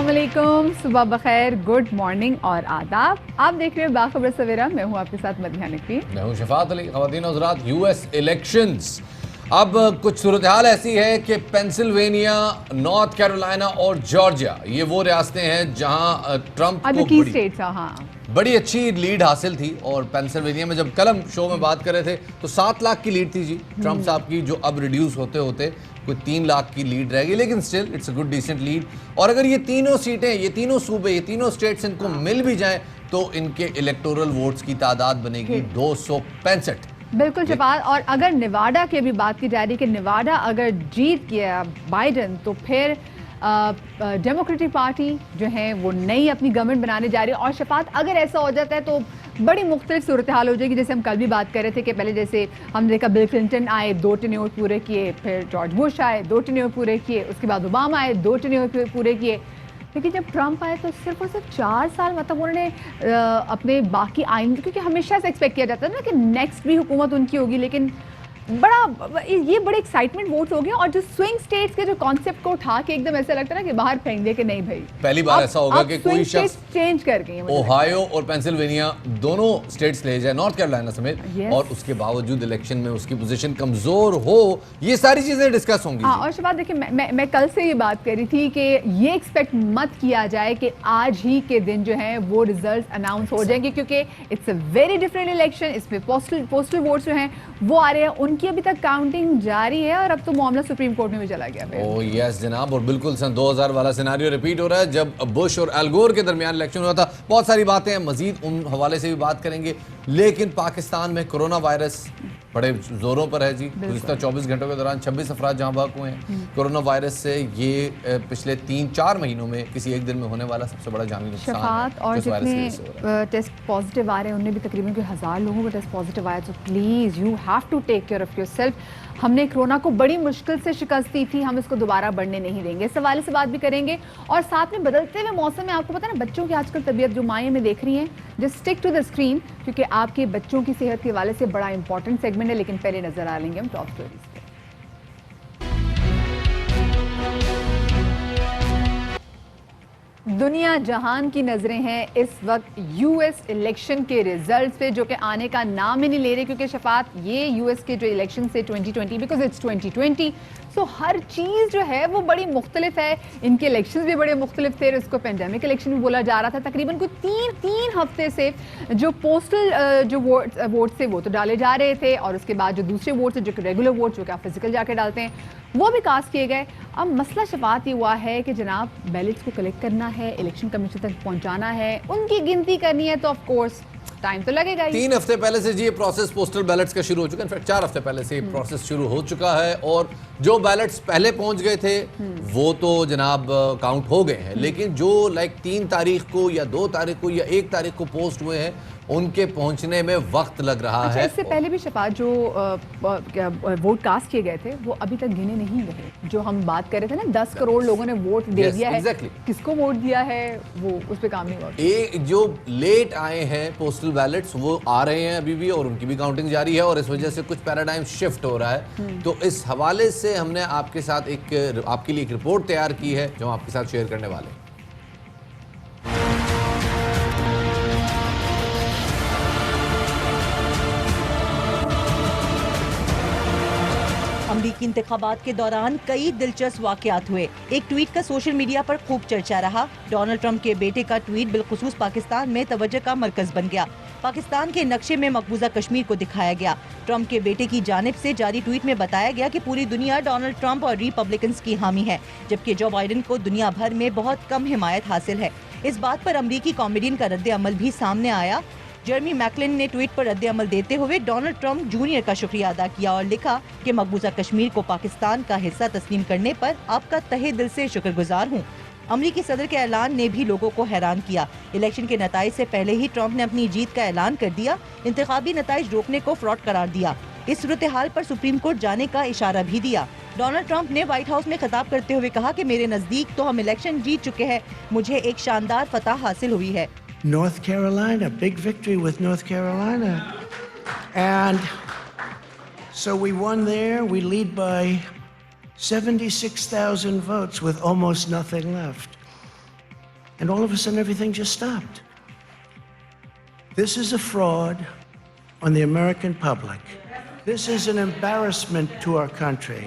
अस्सलामुअलैकुम, सुबह बखैर, good morning और आदाब। आप देख रहे हैं बाखबर सवेरा। मैं हूं आपके साथ मदीहा नकवी। मैं हूं शफात अली। ख़वातीन और हज़रात, यूएस इलेक्शंस अब कुछ सूरत हाल ऐसी है कि पेंसिल्वेनिया, नॉर्थ कैरोलिना और जॉर्जिया ये वो रियासतें हैं जहां ट्रंप को की स्टेट्स, हाँ, बड़ी अच्छी लीड हासिल थी। और पेंसिल्वेनिया में जब कल हम शो में बात कर रहे थे तो 7 लाख की लीड थी जी ट्रंप साहब की, जो अब रिड्यूस होते होते कोई 3 लाख की लीड रहेगी, लेकिन still it's a good decent lead. और अगर ये तीनों सीटें, ये तीनों सूबे, ये तीनों स्टेट्स इनको मिल भी जाएं तो इनके इलेक्टोरल वोट्स की तादाद बनेगी 265। बिल्कुल शफात। और अगर निवाडा की भी बात की जा रही है कि निवाडा अगर जीत गया बाइडन तो फिर डेमोक्रेटिक पार्टी जो है वो नई अपनी गवर्नमेंट बनाने जा रही है। और शफात अगर ऐसा हो जाता है तो बड़ी मुख्तलिफ सूरत हाल हो जाएगी। जैसे हम कल भी बात कर रहे थे कि पहले जैसे हमने देखा बिल क्लिंटन आए, 2 टेन्योर पूरे किए, फिर जॉर्ज बुश आए, 2 टेन्योर पूरे किए, उसके बाद ओबामा आए, 2 टेन्योर पूरे किए। लेकिन जब ट्रंप आए तो सिर्फ और सिर्फ 4 साल, मतलब उन्होंने अपने बाकी आइन, क्योंकि हमेशा से एक्सपेक्ट किया जाता है ना कि नेक्स्ट भी हुकूमत उनकी होगी, लेकिन ये बड़े एक्साइटमेंट वोट्स हो गए। और जो स्विंग स्टेट्स के जो कॉन्सेप्ट को उठा के एकदम ऐसा लगता है ना कि बाहर फेंक दे कि नहीं भाई, पहली बार ऐसा होगा कि कोई शख्स चेंज कर गए, ओहायो और पेंसिल्वेनिया दोनों स्टेट्स ले जाए, नॉर्थ कैरोलिना समेत, और उसके बावजूद इलेक्शन में उसकी पोजीशन कमजोर हो। ये सारी चीजें डिस्कस होंगी। हाँ, और शबाद देखिए, मैं कल से ये बात कर रही थी कि ये एक्सपेक्ट मत किया जाए कि आज ही के दिन जो है वो रिजल्ट अनाउंस हो जाएंगे, क्योंकि it's a very different election. इसमें पोस्टल वोट्स जो हैं वो आ रहे हैं, उनकी अभी तक काउंटिंग जारी है और अब तो मामला सुप्रीम कोर्ट में भी चला गया। ओह यस जनाब, और बिल्कुल सन 2000 वाला सिनेरियो रिपीट हो रहा है जब बुश और अल गोर के दरमियान इलेक्शन हुआ था। बहुत सारी बातें हैं, मजीद उन हवाले से भी बात करेंगे। लेकिन पाकिस्तान में कोरोना वायरस बड़े जोरों पर है जी। गुज़िश्ता 24 घंटों के दौरान 26 अफराद जहाँ बाक हुए हैं कोरोना वायरस से। ये पिछले 3-4 महीनों में किसी एक दिन में होने वाला सबसे बड़ा जानी नुकसान है। और जितने टेस्ट पॉजिटिव आ रहे हैं उनमें भी तकरीबन कोई 1000 लोगों को टेस्ट पॉजिटिव आया। तो please you have to take care of yourself. हमने कोरोना को बड़ी मुश्किल से शिकस्त दी थी, हम इसको दोबारा बढ़ने नहीं देंगे। इस हवाले से बात भी करेंगे। और साथ में बदलते हुए मौसम में आपको पता है ना, बच्चों की आजकल तबीयत जो माएँ में देख रही हैं, just stick to the screen, क्योंकि आपके बच्चों की सेहत के हवाले से बड़ा इंपॉर्टेंट सेगमेंट है। लेकिन पहले नजर आ लेंगे हम टॉप स्टोरीज पे। दुनिया जहान की नजरें हैं इस वक्त यूएस इलेक्शन के रिजल्ट्स पे, जो कि आने का नाम ही नहीं ले रहे, क्योंकि शफात ये यूएस के जो इलेक्शन से 2020, बिकॉज इट्स 2020, सो हर चीज़ जो है वो बड़ी मुख्तलिफ है। इनके इलेक्शंस भी बड़े मुख्तलिफ थे। इसको पेंडेमिक इलेक्शन भी बोला जा रहा था। तकरीबन कोई तीन हफ्ते से जो पोस्टल जो वोट थे वो तो डाले जा रहे थे, और उसके बाद जो दूसरे वोट थे, जो कि रेगुलर वोट, जो कि आप फिजिकल जाके डालते हैं, वो भी कास्ट किए गए। अब मसला शफात ये हुआ है कि जनाब बैलेट्स को कलेक्ट करना है, इलेक्शन कमीशन तक पहुंचाना है, उनकी गिनती करनी है, तो ऑफ कोर्स टाइम तो लगेगा ही। 3 हफ्ते पहले से जी ये प्रोसेस पोस्टल बैलेट्स का शुरू हो चुका है। इनफैक्ट 4 हफ्ते पहले से ये प्रोसेस शुरू हो चुका है। और जो बैलेट्स पहले पहुंच गए थे वो तो जनाब काउंट हो गए हैं, लेकिन जो 3 तारीख को या 2 तारीख को या 1 तारीख को पोस्ट हुए हैं उनके पहुंचने में वक्त लग रहा है। इससे पहले भी शफात जो वोट कास्ट किए गए थे वो अभी तक गिने नहीं गए। जो हम बात कर रहे थे ना, 10 करोड़ लोगों ने वोट दे दिया है। किसको वोट दिया है वो उस पर काम नहीं हुआ। जो लेट आए हैं पोस्टल बैलेट्स वो आ रहे हैं अभी भी, और उनकी भी काउंटिंग जारी है, और इस वजह से कुछ पैराडाइम शिफ्ट हो रहा है। तो इस हवाले से हमने आपके साथ आपके लिए एक रिपोर्ट तैयार की है जो हम आपके साथ शेयर करने वाले हैं। अमरीकी इंतखाबात के दौरान कई दिलचस्प वाकयात हुए। एक ट्वीट का सोशल मीडिया पर खूब चर्चा रहा। डोनाल्ड ट्रंप के बेटे का ट्वीट बिलखुसूस पाकिस्तान में तवज्जो का मरकज बन गया। पाकिस्तान के नक्शे में मकबूजा कश्मीर को दिखाया गया। ट्रंप के बेटे की जानिब से जारी ट्वीट में बताया गया कि पूरी दुनिया डोनाल्ड ट्रंप और रिपब्लिकन्स की हामी है, जबकि जो बाइडेन को दुनिया भर में बहुत कम हिमायत हासिल है। इस बात पर अमरीकी कॉमेडियन का रद्द अमल भी सामने आया। जर्मी मैकलिन ने ट्वीट पर रद्द अमल देते हुए डोनाल्ड ट्रंप जूनियर का शुक्रिया अदा किया और लिखा कि मकबूजा कश्मीर को पाकिस्तान का हिस्सा तस्लीम करने पर आपका तहे दिल से शुक्रगुजार हूँ। अमरीकी सदर के ऐलान ने भी लोगों को हैरान किया। इलेक्शन के नताइज से पहले ही ट्रंप ने अपनी जीत का ऐलान कर दिया। इंतखाबी नताइज रोकने को फ्रॉड करार दिया। इस सूरत हाल पर सुप्रीम कोर्ट जाने का इशारा भी दिया। डोनाल्ड ट्रंप ने व्हाइट हाउस में खिताब करते हुए कहा कि मेरे नजदीक तो हम इलेक्शन जीत चुके हैं, मुझे एक शानदार फतह हासिल हुई है। North Carolina, big victory with North Carolina. And so we won there. We lead by 76,000 votes with almost nothing left. and all of a sudden everything just stopped. This is a fraud on the American public. This is an embarrassment to our country.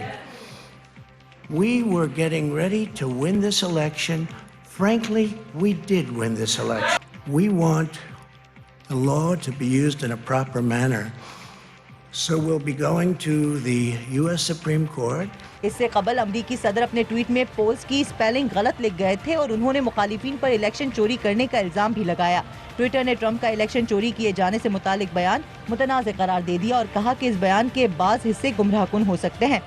We were getting ready to win this election. Frankly, we did win this election. We want the law to be used in a proper manner. So we'll be going to the U.S. Supreme Court. इससे कबल अमरीकी सदर अपने tweet में poles की spelling गलत लिख गए थे और उन्होंने मुखालिफिन पर इलेक्शन चोरी करने का इल्जाम भी लगाया। ट्विटर ने ट्रंप का इलेक्शन चोरी किए जाने से मुतालिक बयान मुतनाज़ करार दे दिया और कहा कि इस बयान के बाज़ हिस्से गुमराहकुन हो सकते हैं।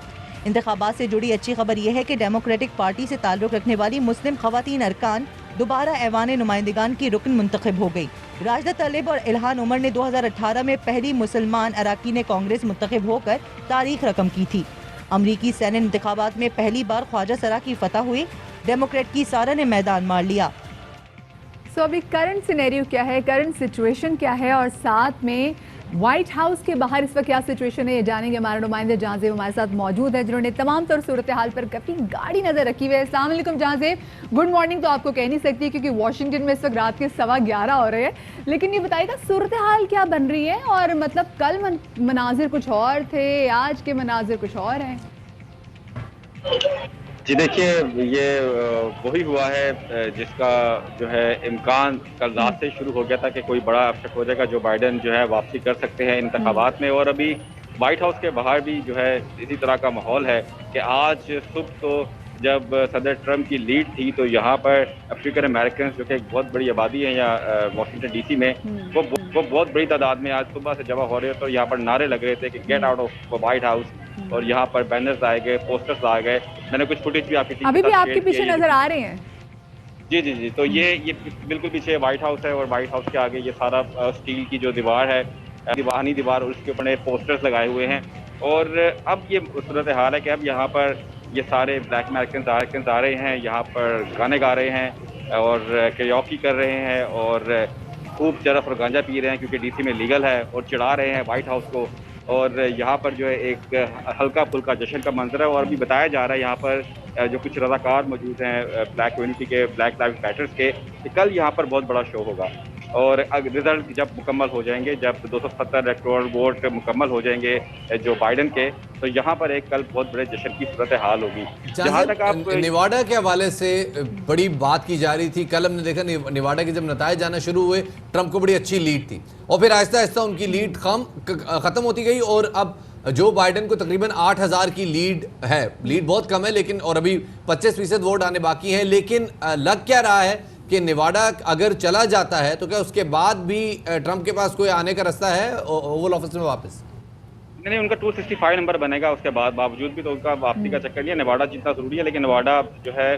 इंतखाबात से जुड़ी अच्छी खबर यह है कि डेमोक्रेटिक पार्टी से ताल्लुक़ रखने वाली मुस्लिम ख़वातीन अरकान दोबारा ऐवान नुमाइंदगान की रुकन मुंतखब हो गई। राशिदा तलेब और इल्हान उमर ने 2018 में पहली मुसलमान अरकान कांग्रेस मुंतखब होकर तारीख रकम की थी। अमरीकी सेनेट इंतखाबात में पहली बार ख्वाजा सरा की फतह हुई, डेमोक्रेट की सारा ने मैदान मार लिया। सो अभी करंट सिनेरियो क्या है, करंट सिचुएशन क्या है और साथ में व्हाइट हाउस के बाहर इस वक्त क्या सिचुएशन है, ये जानेंगे। हमारे नुमाइंदे जहांजेब हमारे साथ मौजूद है जिन्होंने तमाम तौर सूरत हाल पर काफ़ी गाढ़ी नज़र रखी हुई है। अस्सलाम वालेकुम जहांजेब, गुड मॉर्निंग तो आपको कह नहीं सकती क्योंकि वॉशिंगटन में इस वक्त रात के 11:15 हो रहे हैं, लेकिन ये बताइएगा सूरत हाल क्या बन रही है और मतलब कल मनाजिर कुछ और थे, आज के मनाजिर कुछ और हैं। जी देखिए, ये वही हुआ है जिसका जो है इम्कान कल रात से शुरू हो गया था कि कोई बड़ा अपसेट हो जाएगा, जो बाइडेन जो है वापसी कर सकते हैं इंतखाबात में। और अभी वाइट हाउस के बाहर भी जो है इसी तरह का माहौल है कि आज सुबह तो जब सदर ट्रंप की लीड थी तो यहाँ पर अफ्रीकन अमेरिकन जो कि एक बहुत बड़ी आबादी है यहाँ वाशिंगटन डीसी में, वो बहुत बड़ी तादाद में आज सुबह से जमा हो रहे थे। तो यहाँ पर नारे लग रहे थे कि get out of white house, और यहाँ पर बैनर्स लाए गए, पोस्टर्स लाए गए। मैंने कुछ फुटेज भी अभी भी आपके पीछे नजर आ रहे हैं। जी। तो ये बिल्कुल पीछे वाइट हाउस है और वाइट हाउस के आगे ये सारा स्टील की जो दीवार है, दीवानी दीवार, और उसके ऊपर पोस्टर्स लगाए हुए हैं। और अब ये सूरत हाल है कि अब यहाँ पर ये सारे ब्लैक अमेरिकन आ रहे हैं, यहाँ पर गाने गा रहे हैं और कैरियोकी कर रहे हैं और खूब चरफ और गांजा पी रहे हैं क्योंकि डीसी में लीगल है, और चिढ़ा रहे हैं वाइट हाउस को। और यहाँ पर जो है एक हल्का फुल्का जश्न का मंजर है। और अभी बताया जा रहा है यहाँ पर जो कुछ रज़ाकार मौजूद हैं ब्लैक कम्युनिटी के, ब्लैक लाइव्स मैटर्स के, कि कल यहाँ पर बहुत बड़ा शो होगा। और रिजल्ट जब मुकम्मल हो जाएंगे, जब 270 इलेक्टोरल वोट मुकम्मल हो जाएंगे जो बाइडेन के, तो यहाँ पर एक कल बहुत बड़े जश्न की सूरत हाल होगी। जहाँ तक आप निवाडा के हवाले से बड़ी बात की जा रही थी, कल हमने देखा निवाडा के जब नतायज जाना शुरू हुए, ट्रंप को बड़ी अच्छी लीड थी और फिर आहिस्ता आहिस्ता उनकी लीड खत्म होती गई और अब जो बाइडेन को तकरीबन 8,000 की लीड है, लीड बहुत कम है लेकिन, और अभी 25% वोट आने बाकी हैं। लेकिन लग क्या रहा है कि निवाडा अगर चला जाता है तो क्या उसके बाद भी ट्रंप के पास कोई आने का रास्ता है ओवल ऑफिस में वापस? नहीं, उनका 265 नंबर बनेगा उसके बाद, बावजूद भी तो उनका वापसी का चक्कर नहीं है। निवाडा जीतना जरूरी है, लेकिन निवाडा जो है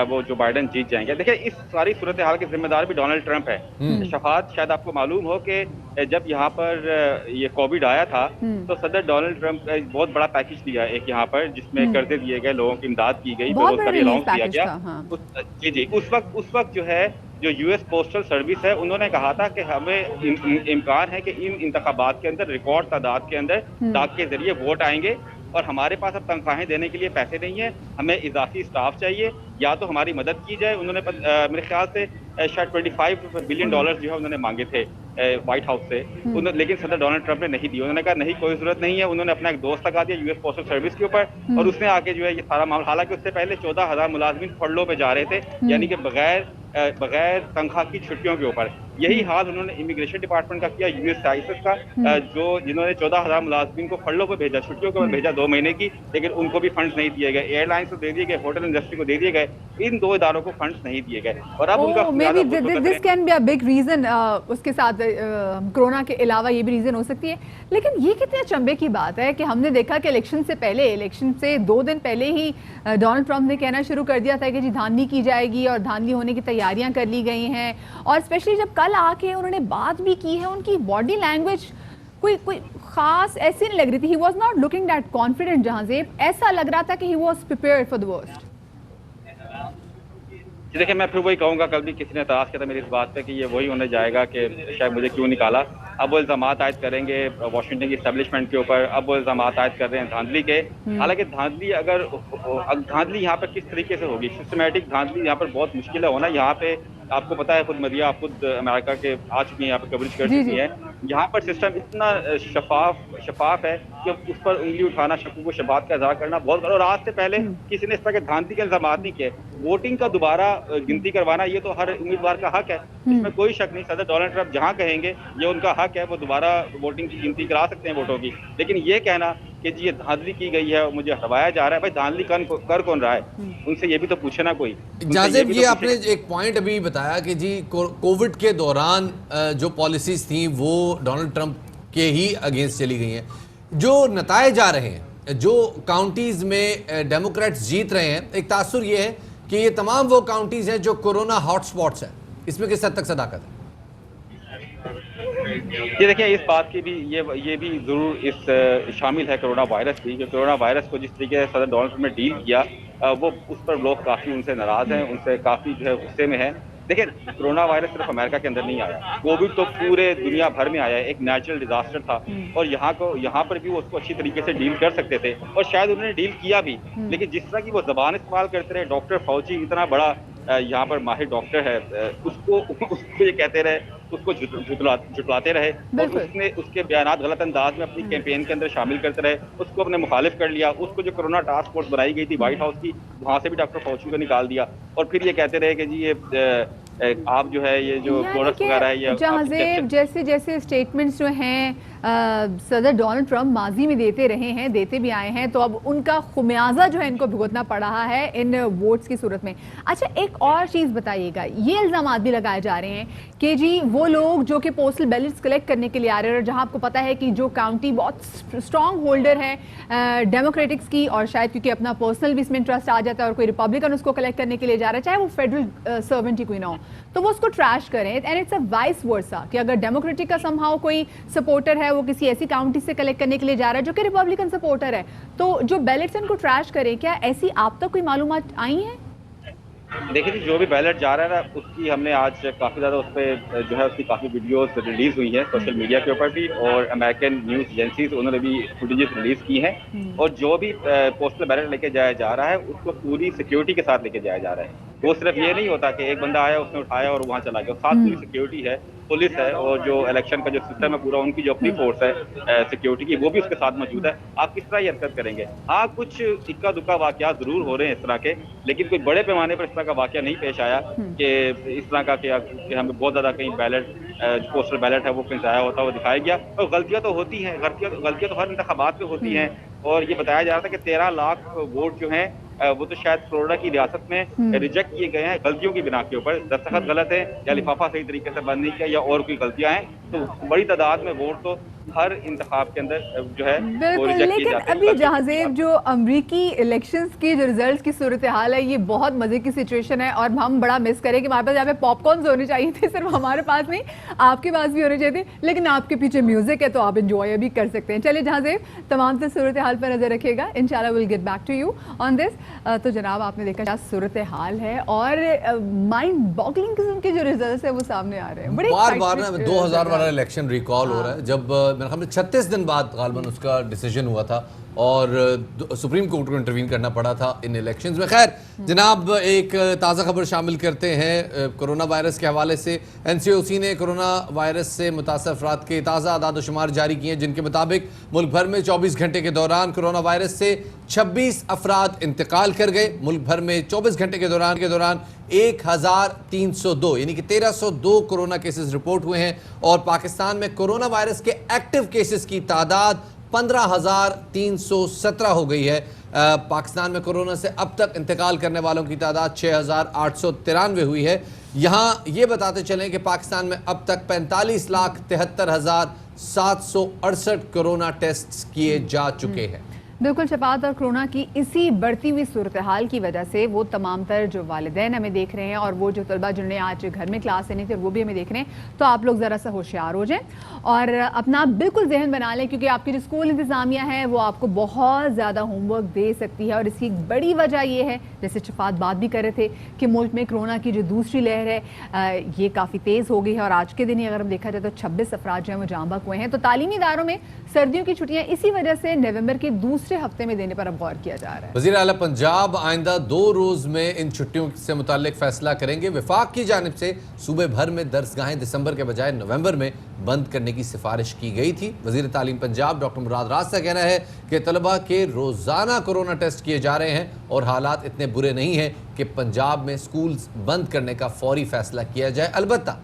वो जो बाइडेन जीत जाएंगे। देखिए, इस सारी सूरत हाल के जिम्मेदार भी डोनाल्ड ट्रंप है। शफात, शायद आपको मालूम हो कि जब यहाँ पर ये कोविड आया था तो सदर डोनाल्ड ट्रंप का एक बहुत बड़ा पैकेज दिया एक यहाँ पर, जिसमें कर्जे दिए गए, लोगों की इमदाद की गई, बेरोजगारी अलाउंस दिया गया। जी, उस वक्त जो है जो यूएस पोस्टल सर्विस है, उन्होंने कहा था कि हमें इम्कान है कि इन इंतखाबात के अंदर रिकॉर्ड तादाद के अंदर डाक के जरिए वोट आएंगे और हमारे पास अब तनख्वाहें देने के लिए पैसे नहीं है, हमें इजाफी स्टाफ चाहिए, या तो हमारी मदद की जाए। उन्होंने मेरे ख्याल से शायद $25 बिलियन जो है उन्होंने मांगे थे व्हाइट हाउस से, लेकिन सदर डोनाल्ड ट्रंप ने नहीं दिया। उन्होंने कहा नहीं, कोई जरूरत नहीं है। उन्होंने अपना एक दोस्त लगा दिया यूएस पोस्टल सर्विस के ऊपर और उसने आके जो है ये सारा मामला, हालांकि उससे पहले 14,000 मुलाजमीन फड़लों पे जा रहे थे, यानी कि बगैर तनख्वाह की छुट्टियों के ऊपर। यही हाल उन्होंने इमिग्रेशन डिपार्टमेंट का किया, यूएससीआईएस का, जिन्होंने 14,000 मुलाजमीन को फड़लों पर भेजा, छुट्टियों के ऊपर भेजा 2 महीने की, लेकिन उनको भी फंड्स नहीं दिए गए। एयरलाइंस को दे दिए गए, होटल इंडस्ट्री को दे दिए गए, इन 2 इदारों को फंड्स नहीं दिए गए। और अब उनका this can be a big reason, उसके साथ कोरोना के अलावा ये भी रीजन हो सकती है। लेकिन ये कितने अचंभे की बात है कि हमने देखा कि इलेक्शन से 2 दिन पहले ही डोनाल्ड ट्रंप ने कहना शुरू कर दिया था कि जी धांधली की जाएगी और धांधली होने की तैयारियां कर ली गई हैं। और स्पेशली जब कल आके उन्होंने बात भी की है, उनकी बॉडी लैंग्वेज कोई खास ऐसी नहीं लग रही थी। He was not looking that confident. Jahanzeb, ऐसा लग रहा था कि he was prepared for the worst. देखिए, मैं फिर वही कहूँगा, कल भी किसी ने एतराज़ किया था मेरी इस बात पे कि ये वही होने जाएगा कि शायद मुझे क्यों निकाला। अब वो इल्ज़ाम आयद करेंगे वाशिंगटन की इस्टेब्लिशमेंट के ऊपर, अब वो इल्ज़ाम आयद कर रहे हैं धांधली के। हालांकि धांधली यहाँ पर किस तरीके से होगी, सिस्टमेटिक धांधली यहाँ पर बहुत मुश्किल है होना। यहाँ पे आपको पता है, खुद मरिया, आप खुद अमेरिका के आ चुकी हैं, यहाँ पे कवरेज कर जी, चुकी जी। हैं। यहाँ पर सिस्टम इतना शफाफ है कि उस पर उंगली उठाना, शकूक व शबाहत का इजहार करना बहुत, और आज से पहले किसी ने इस तरह के धांधली के इल्जाम नहीं किए। वोटिंग का दोबारा गिनती करवाना, ये तो हर उम्मीदवार का हक है, इसमें कोई शक नहीं। सदर डोनाल्ड ट्रंप जहाँ कहेंगे ये उनका हक है, वो दोबारा वोटिंग की गिनती करा सकते हैं वोटों की। लेकिन ये कहना कि जी ये धांधली की गई है और मुझे हटवाया जा रहा है, भाई धांधली कर कौन रहा है? उनसे ये भी तो पूछे ना कोई। उनसे जाज़िब, भी ये तो आपने एक पॉइंट अभी बताया कि जी कोविड के दौरान जो पॉलिसीज थी वो डोनाल्ड ट्रंप के ही अगेंस्ट चली गई हैं। जो नताए जा रहे हैं, जो काउंटीज में डेमोक्रेट्स जीत रहे हैं, एक तासुर ये है कि ये तमाम वो काउंटीज हैं जो कोरोना हॉटस्पॉट्स हैं। इसमें किस हद तक सदाकत है? ये देखिए, इस बात की भी ये भी जरूर इस शामिल है कोरोना वायरस भी, कि कोरोना वायरस को जिस तरीके से सदर डोनाल्ड ट्रंप ने डील किया, वो उस पर लोग काफी उनसे नाराज हैं, उनसे काफी जो है गुस्से में हैं। देखिए, कोरोना वायरस सिर्फ अमेरिका के अंदर नहीं आया, कोविड तो पूरे दुनिया भर में आया है, एक नेचुरल डिजास्टर था, और यहाँ पर भी वो उसको अच्छी तरीके से डील कर सकते थे, और शायद उन्होंने डील किया भी। लेकिन जिस तरह की वो जबान इस्तेमाल करते रहे, डॉक्टर फौजी इतना बड़ा यहाँ पर माहिर डॉक्टर है, उसको ये कहते रहे, उसको झुटलाते रहे, और उसने उसके बयानात गलत अंदाज में अपनी कैंपेन के अंदर शामिल करते रहे, उसको अपने मुखालिफ कर लिया। उसको जो कोरोना टास्क फोर्स बनाई गई थी व्हाइट हाउस की, वहां से भी डॉक्टर फौजी को निकाल दिया, और फिर ये कहते रहे कि जी ये आप जो है ये जो प्रोडक्ट्स वगैरह है ये जहाज़ेब, जैसे जैसे स्टेटमेंट्स जो हैं सदर डोनाल्ड ट्रंप माजी में देते रहे हैं, देते भी आए हैं, तो अब उनका खुमियाजा जो है इनको भुगतना पड़ रहा है इन वोट्स की सूरत में। अच्छा, एक और चीज़ बताइएगा, ये इल्ज़ाम भी लगाए जा रहे हैं कि जी वो लोग जो कि पोस्टल बैलेट्स कलेक्ट करने के लिए आ रहे हैं, और जहां आपको पता है कि जो काउंटी बहुत स्ट्रॉन्ग होल्डर है डेमोक्रेटिक्स की, और शायद क्योंकि अपना पर्सनल भी इसमें इंटरेस्ट आ जाता है और कोई रिपब्लिकन उसको कलेक्ट करने के लिए जा रहा है, चाहे वो फेडरल सर्वेंट ही क्यों ना हो, तो वो उसको ट्रैश करें। And it's a vice versa कि अगर डेमोक्रेटिक का समहाउ कोई सपोर्टर है, वो किसी ऐसी काउंटी से कलेक्ट करने के लिए जा रहा है जो कि रिपब्लिकन सपोर्टर है, तो जो बैलेट्स उनको ट्रैश करें, क्या ऐसी आप तक कोई मालूमात आई हैं? देखिए जी, जो भी बैलेट जा रहा है ना, उसकी हमने आज काफ़ी ज़्यादा उस पर जो है उसकी काफ़ी वीडियोस रिलीज़ हुई हैं सोशल मीडिया के ऊपर भी, और अमेरिकन न्यूज़ एजेंसीज उन्होंने भी फुटेजेस रिलीज़ की हैं। और जो भी पोस्टल बैलेट लेके जाया जा रहा है, उसको पूरी सिक्योरिटी के साथ लेके जाया जा रहा है। वो सिर्फ ये नहीं होता कि एक बंदा आया, उसने उठाया और वहाँ चला गया, साथ पूरी सिक्योरिटी है, पुलिस है, और जो इलेक्शन का जो सिस्टम है पूरा, उनकी जो अपनी फोर्स है सिक्योरिटी की, वो भी उसके साथ मौजूद है। आप किस तरह ये हरकत करेंगे? हाँ, कुछ इक्का दुक्का वाकया जरूर हो रहे हैं इस तरह के, लेकिन कोई बड़े पैमाने पर इस तरह का वाकया नहीं पेश आया कि इस तरह का कि हमें बहुत ज्यादा कहीं बैलेट पोस्टल बैलेट है वो कहीं जाया होता हुआ दिखाया गया। और गलतियां तो होती हैं, गलतियां तो हर इंतखाबात पे होती हैं, और ये बताया जा रहा था कि 13 लाख वोट जो हैं वो तो शायद फ्लोरिडा की रियासत में रिजेक्ट किए गए हैं गलतियों की बिना के ऊपर, दस्तखत गलत है या लिफाफा सही तरीके से बंद नहीं किया या और कोई गलतियां हैं, तो बड़ी तादाद में वोट तो हर इंतखाब के अंदर जो है वो बिल्कुल। रिजेक्ट किए लेकिन जाते हैं। अभी जहाज़ेब, जो अमरीकी इलेक्शंस की जो रिजल्ट्स की सूरत हाल है, ये बहुत मजे की सिचुएशन है, और हम बड़ा मिस करें कि हमारे पास यहाँ पे पॉपकॉर्न्स होने चाहिए थे, सिर्फ हमारे पास नहीं, आपके पास भी होने चाहिए थे, लेकिन आपके पीछे म्यूजिक है तो आप इंजॉय भी कर सकते हैं। चलिए जहाज़ेब, तमाम तो सूरत हाल पर नजर रखिएगा, इंशाल्लाह will get back to you on this. तो जनाब, आपने देखा क्या सूरत हाल है, और माइंड बॉगलिंग किस्म के जो रिजल्ट्स है वो सामने आ रहे हैं। बड़े बार ना 2000 वाला इलेक्शन रिकॉल हो रहा है, जब मेरे ख्याल में 36 दिन बाद गालबन उसका डिसीजन हुआ था, और सुप्रीम कोर्ट को इंटरवीन करना पड़ा था इन इलेक्शंस में। खैर जनाब, एक ताज़ा खबर शामिल करते हैं कोरोना वायरस के हवाले से। एनसीओसी ने कोरोना वायरस से मुतासर अफराद के ताज़ा आदाद शुमार जारी किए हैं, जिनके मुताबिक मुल्क भर में 24 घंटे के दौरान कोरोना वायरस से 26 अफराद इंतकाल कर गए। मुल्क भर में 24 घंटे के दौरान 1302 यानी कि 1302 कोरोना केसेस रिपोर्ट हुए हैं, और पाकिस्तान में कोरोना वायरस के एक्टिव केसेस की तादाद 15,317 हो गई है। पाकिस्तान में कोरोना से अब तक इंतकाल करने वालों की तादाद 6,893 हुई है। यहाँ ये बताते चलें कि पाकिस्तान में अब तक 45,73,768 कोरोना टेस्ट किए जा चुके हैं। बिल्कुल शफात, और कोरोना की इसी बढ़ती हुई सूरत हाल की वजह से वो तमाम तर जो वालिदैन हमें देख रहे हैं और वो जो तलबा जिन्होंने आज घर में क्लास लेनी थी और वो भी हमें देख रहे हैं, तो आप लोग ज़रा सा होशियार हो जाएं और अपना बिल्कुल जहन बना लें, क्योंकि आपकी जो स्कूल इंतज़ामिया है वो आपको बहुत ज़्यादा होमवर्क दे सकती है। और इसकी एक बड़ी वजह ये है, जैसे शफात बात भी कर रहे थे, कि मुल्क में कोरोना की जो दूसरी लहर है ये काफ़ी तेज़ हो गई है और आज के दिन ही अगर हम देखा जाए तो 26 अफराद जो हैं वो जाँ बहक हुए हैं। तो तालीमी इदारों में सर्दियों की छुट्टियाँ इसी वजह से नवंबर के दूसरे हफ्ते में देने पर अब गौर किया जा रहा है। वज़ीर आला पंजाब आइंदा 2 रोज में इन छुट्टियों से मुताल्लिक फैसला करेंगे। विफाक की जानिब से सूबे भर में दरसगाहें दिसंबर के बजाय नवंबर में बंद करने की सिफारिश की गई थी। वज़ीर तालीम पंजाब डॉक्टर मुराद राज का कहना है कि तलबा के रोजाना कोरोना टेस्ट किए जा रहे हैं और हालात इतने बुरे नहीं हैं कि पंजाब में स्कूल बंद करने का फौरी फैसला किया जाए। अलबत्ता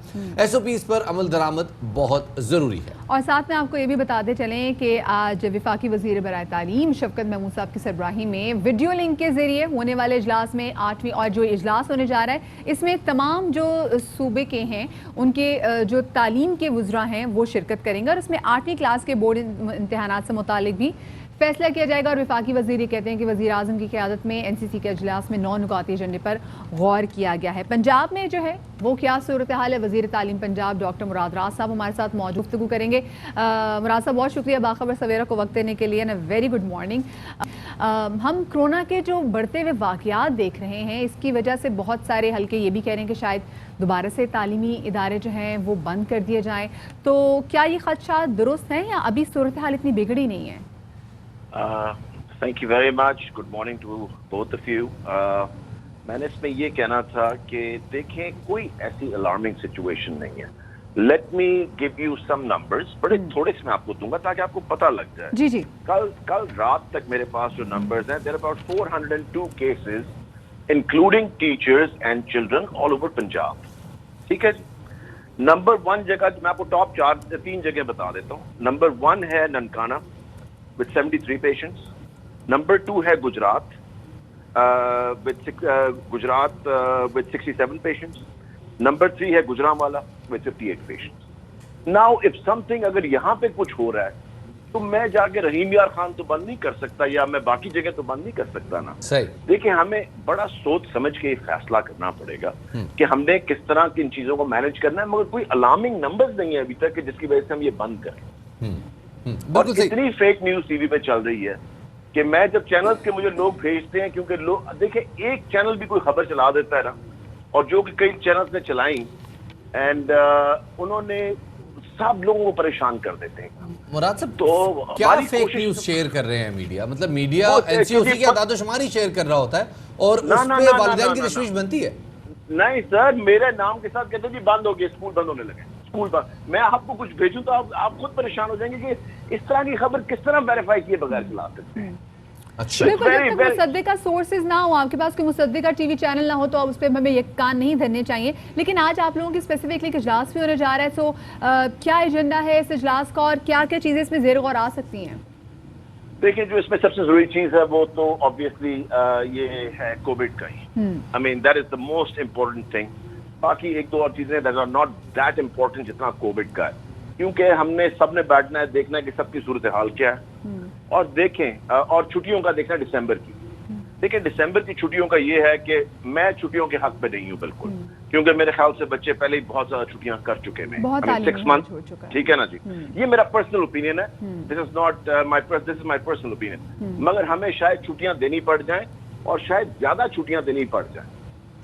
SOPs पर अमल दरामद बहुत जरूरी है। और साथ में आपको ये भी बताते चलें कि आज विफाकी वज़ीर बराए तालीम शफकत महमूद साहब की सरबराही में वीडियो लिंक के जरिए होने वाले इजलास में 8वीं और जो इजलास होने जा रहा है, इसमें तमाम जो सूबे के हैं उनके जो तालीम के वुज़रा हैं वो शिरकत करेंगे और इसमें 8वीं क्लास के बोर्ड इम्तिहानात से मुतालिक भी फैसला किया जाएगा। और विफाकी वज़ीर ये कहते हैं कि वज़ीर आज़म की क़यादत में NCC के इजलास में 9 नुकाती एजेंडे पर गौर किया गया है। पंजाब में जो है वो क्या सूरत हाल है, वज़ीर तालीम पंजाब डॉक्टर मुराद राज साहब हमारे साथ मौजूद गुफ्तगू करेंगे। मुराद साहब बहुत शुक्रिया बाखबर सवेरा को वक्त देने के लिए एंड वेरी गुड मॉर्निंग। हम कोरोना के जो बढ़ते हुए वाक़यात देख रहे हैं, इसकी वजह से बहुत सारे हल्के ये भी कह रहे हैं कि शायद दोबारा से तालीमी इदारे जो हैं वो बंद कर दिए जाएँ, तो क्या ये ख़दशात दुरुस्त हैं या अभी सूरत हाल इतनी बिगड़ी नहीं है? Thank you very much. Good morning to both of you. मैंने इसमें ये कहना था कि देखें कोई ऐसी अलार्मिंग सिचुएशन नहीं है। Let me give you some numbers, बड़े थोड़े से मैं आपको दूंगा ताकि आपको पता लग जाए। जी जी। कल रात तक मेरे पास जो नंबर्स हैं, there are about 402 cases, including teachers and children all over Punjab. ठीक है जी। नंबर 1 जगह मैं आपको टॉप 3 जगह बता देता हूँ। नंबर 1 है ननकाना with 73 patients. Number 2 है गुजरात with 67 patients. Number 3 है Gujranwala with 58 patients. Now if something अगर यहाँ पे कुछ हो रहा है तो मैं जाके रहीम यार खान तो बंद नहीं कर सकता या मैं बाकी जगह तो बंद नहीं कर सकता ना। सही। देखिए हमें बड़ा सोच समझ के फैसला करना पड़ेगा कि हमने किस तरह की इन चीजों को मैनेज करना है, मगर कोई अलार्मिंग नंबर्स नहीं है अभी तक कि जिसकी वजह से हम ये बंद करें। और इतनी फेक न्यूज टीवी पे चल रही है कि मैं जब चैनल्स के मुझे लोग भेजते हैं, क्योंकि लोग देखिए एक चैनल भी कोई खबर चला देता है ना, और जो कि कई चैनल्स ने चलाई एंड उन्होंने सब लोगों को परेशान कर देते हैं। मुराद साहब, तो क्या फेक न्यूज शेयर कर रहे हैं मीडिया? मतलब मीडिया NCOC की आदादोशुमारी शेयर कर रहा होता है और उस पे वालिदैन की तशवीश बनती है। नहीं सर, मेरे नाम के साथ कहते जी बंद हो गए, स्कूल बंद होने लगे, स्कूल बंद। मैं आपको कुछ भेजूं तो आप खुद परेशान हो जाएंगे कि इस तरह की खबर किस तरह वेरीफाई किए बगैर चला सकते हैं। अच्छा, बिल्कुल, जब तक मुसद्दे का सोर्सेज ना हो, आपके पास कोई मुसद्दे का टीवी चैनल ना हो तो उस पर हमें ये कान नहीं धरने चाहिए। लेकिन आज आप लोगों की स्पेसिफिकली इजलास भी होने जा रहा है, तो क्या एजेंडा है इस इजलास का और क्या क्या चीजें इसमें ज़ेर गौर आ सकती हैं? देखिए जो इसमें सबसे जरूरी चीज है वो तो ऑब्वियसली ये है कोविड का ही। I mean that is the most important thing. बाकी एक दो और चीजें that are not that important जितना कोविड का है, क्योंकि हमने सबने बैठना है, देखना है कि सबकी सूरत हाल क्या है और देखें, और छुट्टियों का देखना दिसंबर की। देखिए दिसंबर की छुट्टियों का ये है कि मैं छुट्टियों के हक पे नहीं हूँ बिल्कुल, क्योंकि मेरे ख्याल से बच्चे पहले ही बहुत ज्यादा छुट्टियां कर चुके हैं, 6 मंथ, ठीक है ना जी। ये मेरा पर्सनल ओपिनियन है, this is not this is my personal opinion. मगर हमें शायद छुट्टियां देनी पड़ जाएं और शायद ज्यादा छुट्टियां देनी पड़ जाएं।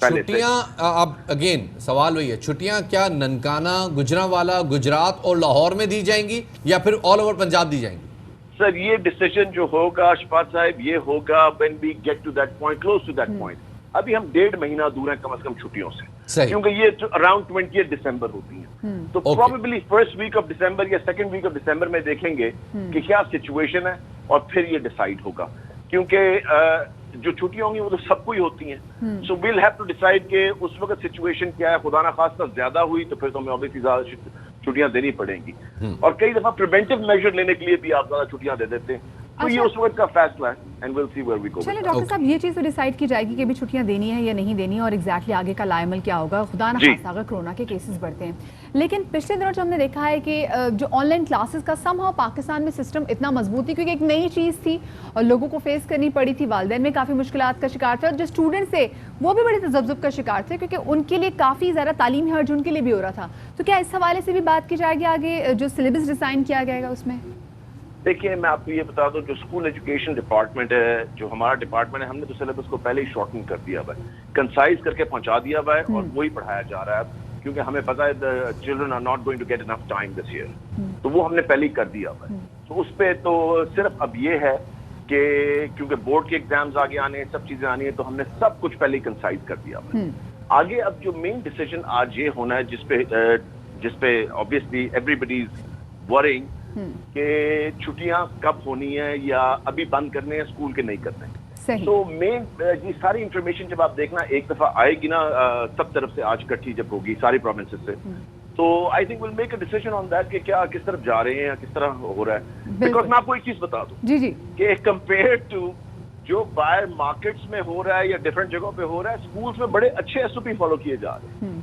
छुट्टियां, अब अगेन सवाल वही है, छुट्टियां क्या ननकाना, गुजरांवाला, गुजरात और लाहौर में दी जाएंगी या फिर ऑल ओवर पंजाब दी जाएंगी? सर ये डिसीजन जो होगा शफात साहब, ये होगा when we get to that point, close to that point. अभी हम 1.5 महीना दूर हैं कम से कम छुट्टियों से, क्योंकि ये अराउंड 20 दिसंबर होती है। तो probably first week of December या सेकंड वीक ऑफ दिसंबर में देखेंगे कि क्या सिचुएशन है और फिर ये डिसाइड होगा, क्योंकि जो छुट्टियां होंगी वो तो सबको ही होती हैं। So we'll have to decide कि उस वक्त सिचुएशन क्या है। खुदा ना खास्ता ज्यादा हुई तो फिर तो हमें ऑब्वियसली ज्यादा छुट्टियां देनी पड़ेंगी, और कई दफा प्रिवेंटिव मेजर लेने के लिए भी आप ज्यादा छुट्टियां दे देते हैं। तो ये उस वक्त का फैसला है and will see where we go. चलिए डॉक्टर साहब, ये चीज़ तो डिसाइड की जाएगी कि अभी छुट्टियां देनी है या नहीं देनी, और एग्जैक्टली आगे का लाएमल क्या होगा, खुदा ना खास्ता अगर कोरोना के केसेस बढ़ते हैं। लेकिन पिछले दिनों जो हमने देखा है कि जो ऑनलाइन क्लासेस का समहाउ पाकिस्तान में सिस्टम इतना मजबूत थी, क्योंकि एक नई चीज़ थी और लोगों को फेस करनी पड़ी थी, वालिदैन में काफ़ी मुश्किलात का शिकार थे, और जो स्टूडेंट्स थे वो भी बड़े तजब्जुब का शिकार थे, क्योंकि उनके लिए काफ़ी ज़्यादा तालीमी हर्ज उनके लिए भी हो रहा था। तो क्या इस हवाले से भी बात की जाएगी आगे, जो सिलेबस डिज़ाइन किया जाएगा उसमें? देखिए, मैं आपको ये बता दूं, जो स्कूल एजुकेशन डिपार्टमेंट है, जो हमारा डिपार्टमेंट है, हमने तो सिलेबस को पहले ही शॉर्टन कर दिया हुआ है, कंसाइज करके पहुंचा दिया हुआ है, और वही पढ़ाया जा रहा है, क्योंकि हमें पता है the children are not going to get enough time this year, तो वो हमने पहले ही कर दिया हुआ है। तो उस पे तो सिर्फ अब ये है कि क्योंकि बोर्ड के एग्जाम्स आगे आने हैं, सब चीजें आनी है, तो हमने सब कुछ पहले ही कंसाइज कर दिया हुआ है। आगे अब जो मेन डिसीजन आज ये होना है, जिसपे ऑब्वियसली एवरीबडी इज वरिंग कि छुट्टियां कब होनी है, या अभी बंद करने हैं स्कूल के नहीं करने हैं। तो मेन ये सारी इंफॉर्मेशन जब आप देखना एक दफा आएगी ना, सब तरफ से आज इकट्ठी जब होगी सारी प्रोविंसेस से, तो I think will make a decision on that कि क्या किस तरफ जा रहे हैं या किस तरह हो रहा है। बिकॉज मैं आपको एक चीज बता दूं जी जी कि कंपेयर टू जो बाहर मार्केट्स में हो रहा है या डिफरेंट जगहों पे हो रहा है, स्कूल्स में बड़े अच्छे एसओपी फॉलो किए जा रहे हैं,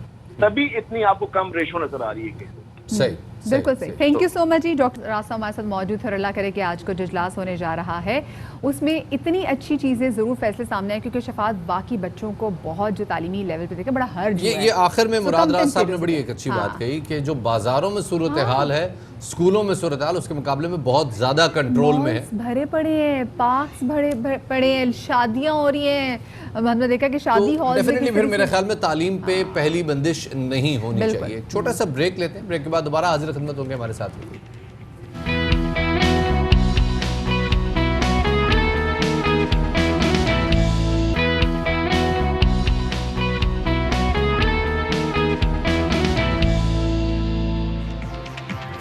तभी इतनी आपको कम रेशो नजर आ रही है केसेस। सही, बिल्कुल सही। थैंक यू सो मच जी। डॉक्टर रास्ता हमारे साथ मौजूद है। अल्लाह करे कि आज को जो इजलास होने जा रहा है उसमें इतनी अच्छी चीज़ें ज़रूर फैसले सामने आए, क्योंकि शफात बाकी बच्चों को बहुत जो तालीमी लेवल पे देखे बड़ा हर्ज हुआ है। ये आखिर में मुराद राज साहब ने बड़ी एक अच्छी बात कही कि जो बाजारों में सूरत हाल है, स्कूलों में सूरत हाल उसके मुकाबले में बहुत ज्यादा कंट्रोल में है। भरे पड़े हैं, पार्क्स भरे पड़े हैं, शादियां हो रही हैं, हमने देखा कि शादी हॉल डेफिनेटली फिर मेरे ख्याल में तालीम पे पहली बंदिश नहीं होनी चाहिए। एक छोटा सा ब्रेक लेते हैं, ब्रेक के बाद दोबारा हाजिर खिदमत होंगे हमारे साथ।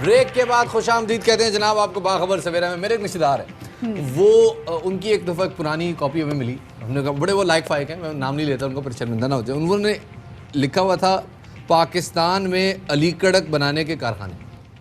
ब्रेक के बाद खुशामदीद कहते हैं जनाब आपको बाखबर सवेरा में। मेरे एक रिश्तेदार है, वो उनकी एक दफ़ा पुरानी कॉपी हमें मिली, हमने कहा बड़े वो लाइक फाइक हैं, मैं नाम नहीं लेता उनको पर शर्मिंदा ना होते। उन्होंने लिखा हुआ था पाकिस्तान में अलीकड़क बनाने के कारखाने,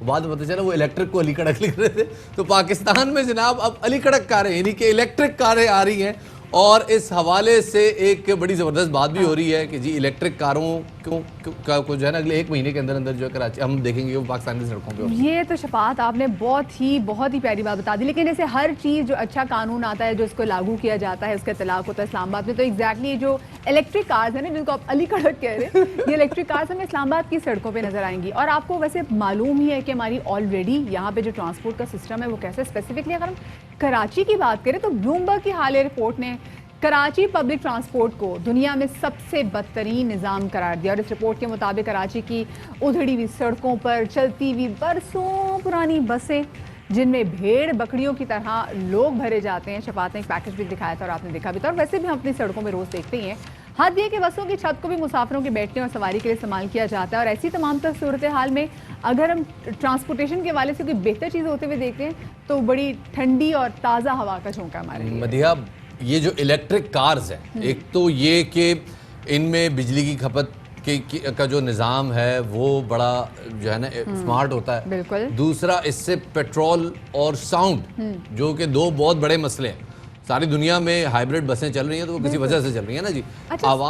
बाद में पता चला वो इलेक्ट्रिक को अलीकड़क लिख रहे थे। तो पाकिस्तान में जनाब अब अलीकड़क कारें यानी कि इलेक्ट्रिक कारें आ रही हैं, और इस हवाले से एक बड़ी ज़बरदस्त बात भी हो रही है कि जी इलेक्ट्रिक कारों को जो है ना अगले 1 महीने के अंदर अंदर जो है कराची हम देखेंगे वो पाकिस्तान की सड़कों पे। ये तो शफात आपने बहुत ही प्यारी बात बता दी। लेकिन जैसे हर चीज़ जो अच्छा कानून आता है जो इसको लागू किया जाता है उसका इतलाक होता है इस्लामाबाद में, तो एग्जैक्टली जो इलेक्ट्रिक कार्स है ना जिनको आप अलीकड़क कह रहे हैं, ये इलेक्ट्रिक कार्स हमें इस्लामाबाद की सड़कों पर नजर आएंगी। और आपको वैसे मालूम ही है कि हमारी ऑलरेडी यहाँ पे जो ट्रांसपोर्ट का सिस्टम है वो कैसे, स्पेसिफिकली अगर हम कराची की बात करें तो ब्लूमबर्ग की हालिया रिपोर्ट ने कराची पब्लिक ट्रांसपोर्ट को दुनिया में सबसे बदतरीन निज़ाम करार दिया। और इस रिपोर्ट के मुताबिक कराची की उधड़ी हुई सड़कों पर चलती हुई बरसों पुरानी बसें जिनमें भेड़ बकरियों की तरह लोग भरे जाते हैं। शफात ने एक पैकेज भी दिखाया था और आपने देखा भी था, और वैसे भी हम अपनी सड़कों में रोज़ देखते ही हैं। हद ये कि बसों की छत को भी मुसाफिरों के बैठने और सवारी के लिए इस्तेमाल किया जाता है। और ऐसी तमाम तर सूरत हाल में अगर हम ट्रांसपोर्टेशन के हवाले से कोई बेहतर चीज़ होते हुए देखते हैं तो बड़ी ठंडी और ताज़ा हवा का झोंका हमारे लिए। मदिया, ये जो इलेक्ट्रिक कार्स हैं, एक तो ये कि इनमें बिजली की खपत का जो निज़ाम है वो बड़ा जो है ना स्मार्ट होता है। बिल्कुल। दूसरा, इससे पेट्रोल और साउंड जो कि 2 बहुत बड़े मसले हैं। सारी दुनिया में हाइब्रिड बसें चल रही हैं तो वो किसी वजह से चल रही है ना जी। अच्छा, अब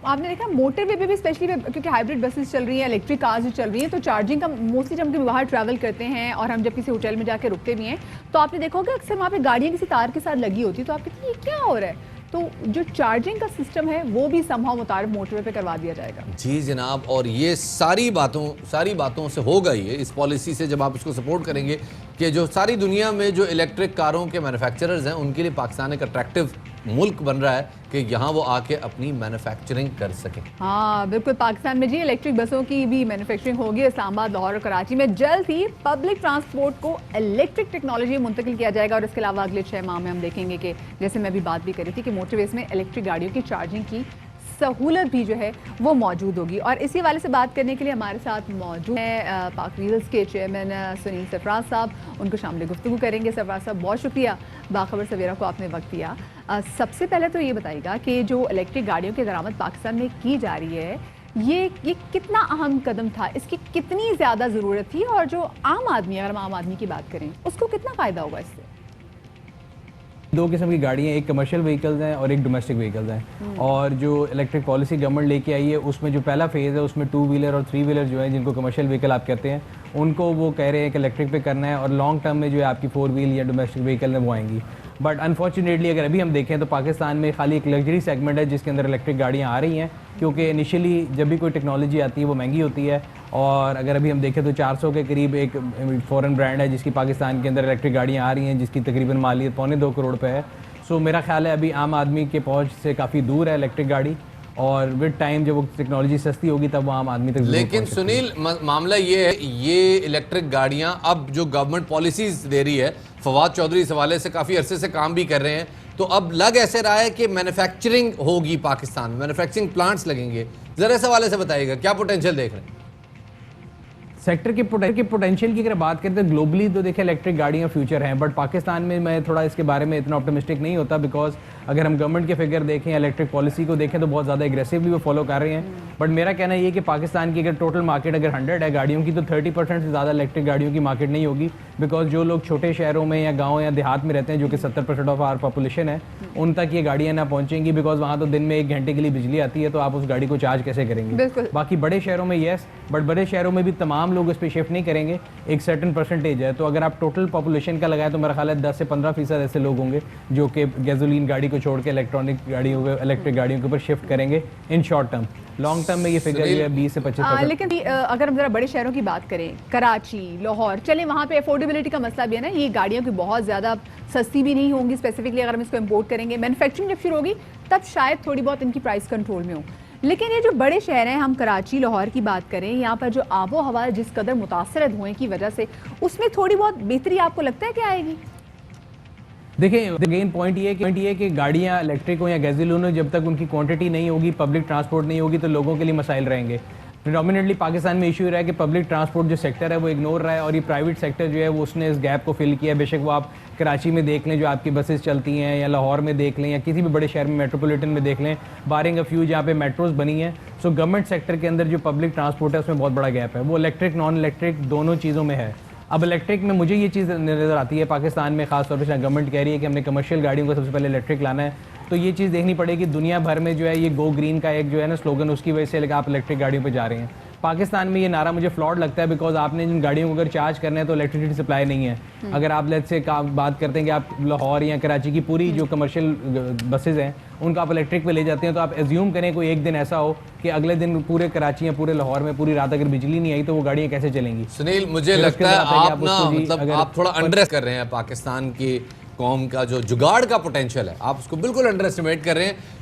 आपने देखा मोटरवे पे भी स्पेशली क्योंकि हाइब्रिड बसेस चल रही हैं, इलेक्ट्रिक कार्स जो चल रही हैं, तो चार्जिंग का मोस्टली जब हम बाहर ट्रैवल करते हैं और हम जब किसी होटल में जाके रुकते भी हैं तो आपने देखा होगा अक्सर वहाँ पे गाड़ियाँ किसी तार के साथ लगी होती है, तो आप कहते हैं ये क्या हो रहा है। तो जो चार्जिंग का सिस्टम है वो भी समहाउ मुताबिक मोटरवे पे करवा दिया जाएगा। जी जनाब, और ये सारी बातों से होगा ये, इस पॉलिसी से जब आप इसको सपोर्ट करेंगे कि जो सारी दुनिया में जो इलेक्ट्रिक कारों के मैन्युफैक्चरर्स हैं उनके लिए पाकिस्तान एक अट्रैक्टिव मुल्क बन रहा है कि यहाँ वो आके अपनी मैन्युफैक्चरिंग कर सकें। हाँ बिल्कुल, पाकिस्तान में जी इलेक्ट्रिक बसों की भी मैन्युफैक्चरिंग होगी। इस्लामाबाद, लाहौर और कराची में जल्द ही पब्लिक ट्रांसपोर्ट को इलेक्ट्रिक टेक्नोलॉजी मुंतकिल किया जाएगा। और इसके अलावा अगले 6 माह में हम देखेंगे कि जैसे मैं भी बात भी करी थी कि मोटरवेज में इलेक्ट्रिक गाड़ियों की चार्जिंग की सहूलत भी जो है वो मौजूद होगी। और इसी वाले से बात करने के लिए हमारे साथ मौजूद है पाक व्हील्स के चेयरमैन सुनील सरफराज साहब, उनको शामिल गुफ्तगू करेंगे। सरफराज साहब बहुत शुक्रिया बाखबर सवेरा को आपने वक्त दिया। सबसे पहले तो ये बताइएगा कि जो इलेक्ट्रिक गाड़ियों की दरामद पाकिस्तान में की जा रही है ये कितना अहम कदम था, इसकी कितनी ज़्यादा ज़रूरत थी, और जो आम आदमी, अगर हम आम आदमी की बात करें उसको कितना फ़ायदा होगा इससे? दो किस्म की गाड़ियाँ, एक कमर्शियल व्हीकल्स हैं और एक डोमेस्टिक व्हीकल्स हैं। और जो इलेक्ट्रिक पॉलिसी गवर्नमेंट लेके आई है उसमें जो पहला फेज़ है उसमें 2 व्हीलर और 3 व्हीलर जो है जिनको कमर्शियल व्हीकल आप कहते हैं उनको वो कह रहे हैं कि इलेक्ट्रिक पे करना है, और लॉन्ग टर्म में जो है आपकी 4 व्हील या डोमेस्टिक व्हीकल में वो आएंगी। बट अनफॉर्चुनेटली अगर अभी हम देखें तो पाकिस्तान में खाली एक लग्जरी सेगमेंट है जिसके अंदर इलेक्ट्रिक गाड़ियाँ आ रही हैं, क्योंकि इनिशियली जब भी कोई टेक्नोलॉजी आती है वो महंगी होती है। और अगर अभी हम देखें तो 400 के करीब एक फ़ॉरेन ब्रांड है जिसकी पाकिस्तान के अंदर इलेक्ट्रिक गाड़ियाँ आ रही हैं जिसकी तकरीबन मालियत 2.25 करोड़ पे है। सो मेरा ख्याल है अभी आम आदमी के पहुंच से काफ़ी दूर है इलेक्ट्रिक गाड़ी, और विद टाइम जब वो टेक्नोलॉजी सस्ती होगी तब वो आम आदमी तक। लेकिन सुनील, मामला ये है, ये इलेक्ट्रिक गाड़ियां अब जो गवर्नमेंट पॉलिसीज दे रही है, फवाद चौधरी इस हवाले से काफ़ी अरसे से काम भी कर रहे हैं, तो अब लग ऐसे रहा है कि मैन्युफैक्चरिंग होगी पाकिस्तान में, मैन्युफैक्चरिंग प्लांट्स लगेंगे। ज़रा इस हवाले से बताइएगा क्या पोटेंशियल देख रहे हैं? सेक्टर के पोटेंशियल की अगर बात करें तो ग्लोबली तो देखिए इलेक्ट्रिक गाड़ियाँ फ्यूचर हैं, बट पाकिस्तान में मैं थोड़ा इसके बारे में इतना ऑप्टिमिस्टिक नहीं होता, बिकॉज अगर हम गवर्नमेंट के फिगर देखें, इलेक्ट्रिक पॉलिसी को देखें तो बहुत ज़्यादा एग्रेसिवली वो फॉलो कर रहे हैं। बट मेरा कहना ये है कि पाकिस्तान की अगर टोटल मार्केट अगर 100 है गाड़ियों की, तो 30% से ज़्यादा इलेक्ट्रिक गाड़ियों की मार्केट नहीं होगी, बिकॉज जो लोग छोटे शहरों में या गाँव या देहात में रहते हैं जो कि 70% ऑफ आवर पॉपुलेशन है, उन तक ये गाड़ियाँ ना पहुँचेंगी, बिकॉज वहाँ तो दिन में 1 घंटे के लिए बिजली आती है, तो आप उस गाड़ी को चार्ज कैसे करेंगे। बाकी बड़े शहरों में येस, बट बड़े शहरों में भी तमाम लोग इस पर शिफ्ट नहीं करेंगे, एक सर्टेन परसेंटेज है। तो अगर आप टोटल पॉपुलेशन का लगाएं तो मेरा ख्याल है 10 से 15% ऐसे लोग होंगे जो कि गैसोलीन गाड़ी को छोड़ के इलेक्ट्रॉनिक गाड़ियों के इलेक्ट्रिक गाड़ियों के ऊपर शिफ्ट करेंगे in short term. Long term में ये फिगर जो है 20 से 25%। लेकिन अगर हम जरा बड़े शहरों की बात करें, कराची, लाहौर, चले वहाँ पे अफोर्डेबिलिटी का मसला भी है ना, ये गाड़ियों की बहुत ज़्यादा सस्ती भी नहीं होंगी, स्पेसिफिकली अगर हम इसको इम्पोर्ट करेंगे। मैन्युफैक्चरिंग जब शुरू होगी तब शायद थोड़ी बहुत इनकी प्राइस कंट्रोल में हो। लेकिन ये जो बड़े शहर हैं, हम कराची, लाहौर की बात करें, यहाँ पर जो आबो हवा जिस कदर मुतासर है धुएं की वजह से, उसमें थोड़ी बहुत बेहतरी आपको लगता है क्या आएगी? देखिए अगेन पॉइंट ये कि गाड़ियाँ इलेक्ट्रिक हो या गैसोलीन हो, जब तक उनकी क्वांटिटी नहीं होगी, पब्लिक ट्रांसपोर्ट नहीं होगी, तो लोगों के लिए मसाइल रहेंगे। प्रेडोमिनेटली पाकिस्तान में इशू रहा है कि पब्लिक ट्रांसपोर्ट जो सेक्टर है वो इग्नोर रहा है, और ये प्राइवेट सेक्टर जो है वो उसने इस गैप को फिल किया है। बेशक वो आप कराची में देख लें जो आपकी बसेस चलती हैं, या लाहौर में देख लें, या किसी भी बड़े शहर में मेट्रोपॉलिटन में देख लें, बारिंग अ फ्यू जहाँ पे मेट्रोज बनी हैं। सो गवर्नमेंट सेक्टर के अंदर जो पब्लिक ट्रांसपोर्ट है उसमें बहुत बड़ा गैप है, वो इलेक्ट्रिक नॉन इलेक्ट्रिक दोनों चीज़ों में है। अब इलेक्ट्रिक में मुझे ये चीज़ नज़र आती है पाकिस्तान में, खासतौर पर गवर्नमेंट कह रही है कि हमने कमर्शियल गाड़ियों को सबसे पहले इलेक्ट्रिक लाना है, तो ये चीज़ देखनी पड़ेगी। दुनिया भर में जो है ये गो ग्रीन का एक जो है ना स्लोगन, उसकी वजह से आप इलेक्ट्रिक गाड़ियों पर जा रहे हैं। पाकिस्तान में ये नारा मुझे फ्लॉड लगता है, बिकॉज आपने जिन गाड़ियों को अगर चार्ज करना है तो इलेक्ट्रिसिटी सप्लाई नहीं है। अगर आप लेट्स से बात करते हैं कि आप लाहौर या कराची की पूरी जो कमर्शियल बसेज हैं उनको आप इलेक्ट्रिक पे ले जाते हैं, तो आप एज्यूम करें कोई एक दिन ऐसा हो कि अगले दिन पूरे कराची या पूरे लाहौर में पूरी रात अगर बिजली नहीं आई तो वो गाड़ियाँ कैसे चलेंगी? सुनील, मुझे लगता है आप ना मतलब आप थोड़ा अंडर कर रहे हैं पाकिस्तान की कौम का जो जुगाड़ का पोटेंशियल है, आप उसको बिल्कुल अंडर एस्टिमेट कर रहे हैं।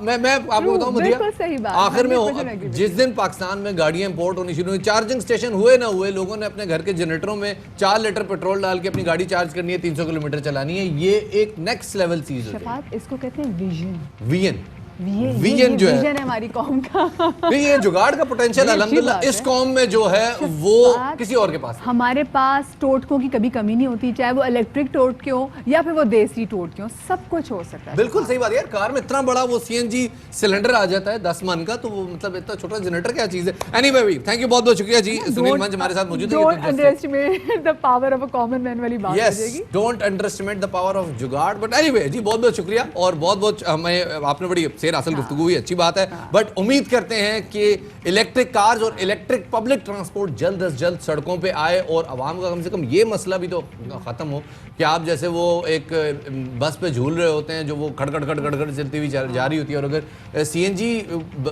मैं आपको बताऊं मदिया, आखिर में जिस दिन पाकिस्तान में गाड़ियां इंपोर्ट होनी शुरू हुई, चार्जिंग स्टेशन हुए ना हुए, लोगों ने अपने घर के जनरेटरों में 4 लीटर पेट्रोल डाल के अपनी गाड़ी चार्ज करनी है, 300 किलोमीटर चलानी है। ये एक नेक्स्ट लेवल चीज है। इसको कहते हैं विजन। विजन जो है हमारी कौम का। ये जुगाड़ का पोटेंशियल अल्हम्दुलिल्लाह इस कौम में जो है वो किसी और के पास है। हमारे पास टोटकों की कभी कमी नहीं होती, चाहे वो इलेक्ट्रिक टोटके हो या फिर वो देसी टोटके हो, सब कुछ हो सकता है। बिल्कुल सही बात यार, कार में इतना बड़ा वो सीएनजी सिलेंडर आ जाता है 10 मन का, तो वो मतलब इतना छोटा जनरेटर क्या चीज है। एनीवे थैंक यू, बहुत बहुत शुक्रिया जी। सुनील मंच हमारे साथ मौजूद है। Don't underestimate the power of a common man वाली बात हो जाएगी। Yes, don't underestimate the power of जुगाड़। बट एनीवे जी, बहुत बहुत शुक्रिया, और बहुत बहुत हमें आपने बड़ी सेर हासिल गुफ्तगू हुई, अच्छी बात है। बट उम्मीद करते हैं कि इलेक्ट्रिक कार्स और इलेक्ट्रिक पब्लिक ट्रांसपोर्ट जल्द से जल्द सड़कों पे आए, और आवाम का कम से कम ये मसला भी तो खत्म हो कि आप जैसे वो एक बस पे झूल रहे होते हैं जो वो खड़खड़ खड़खड़ चलती हुई जा रही होती है, और अगर सीएनजी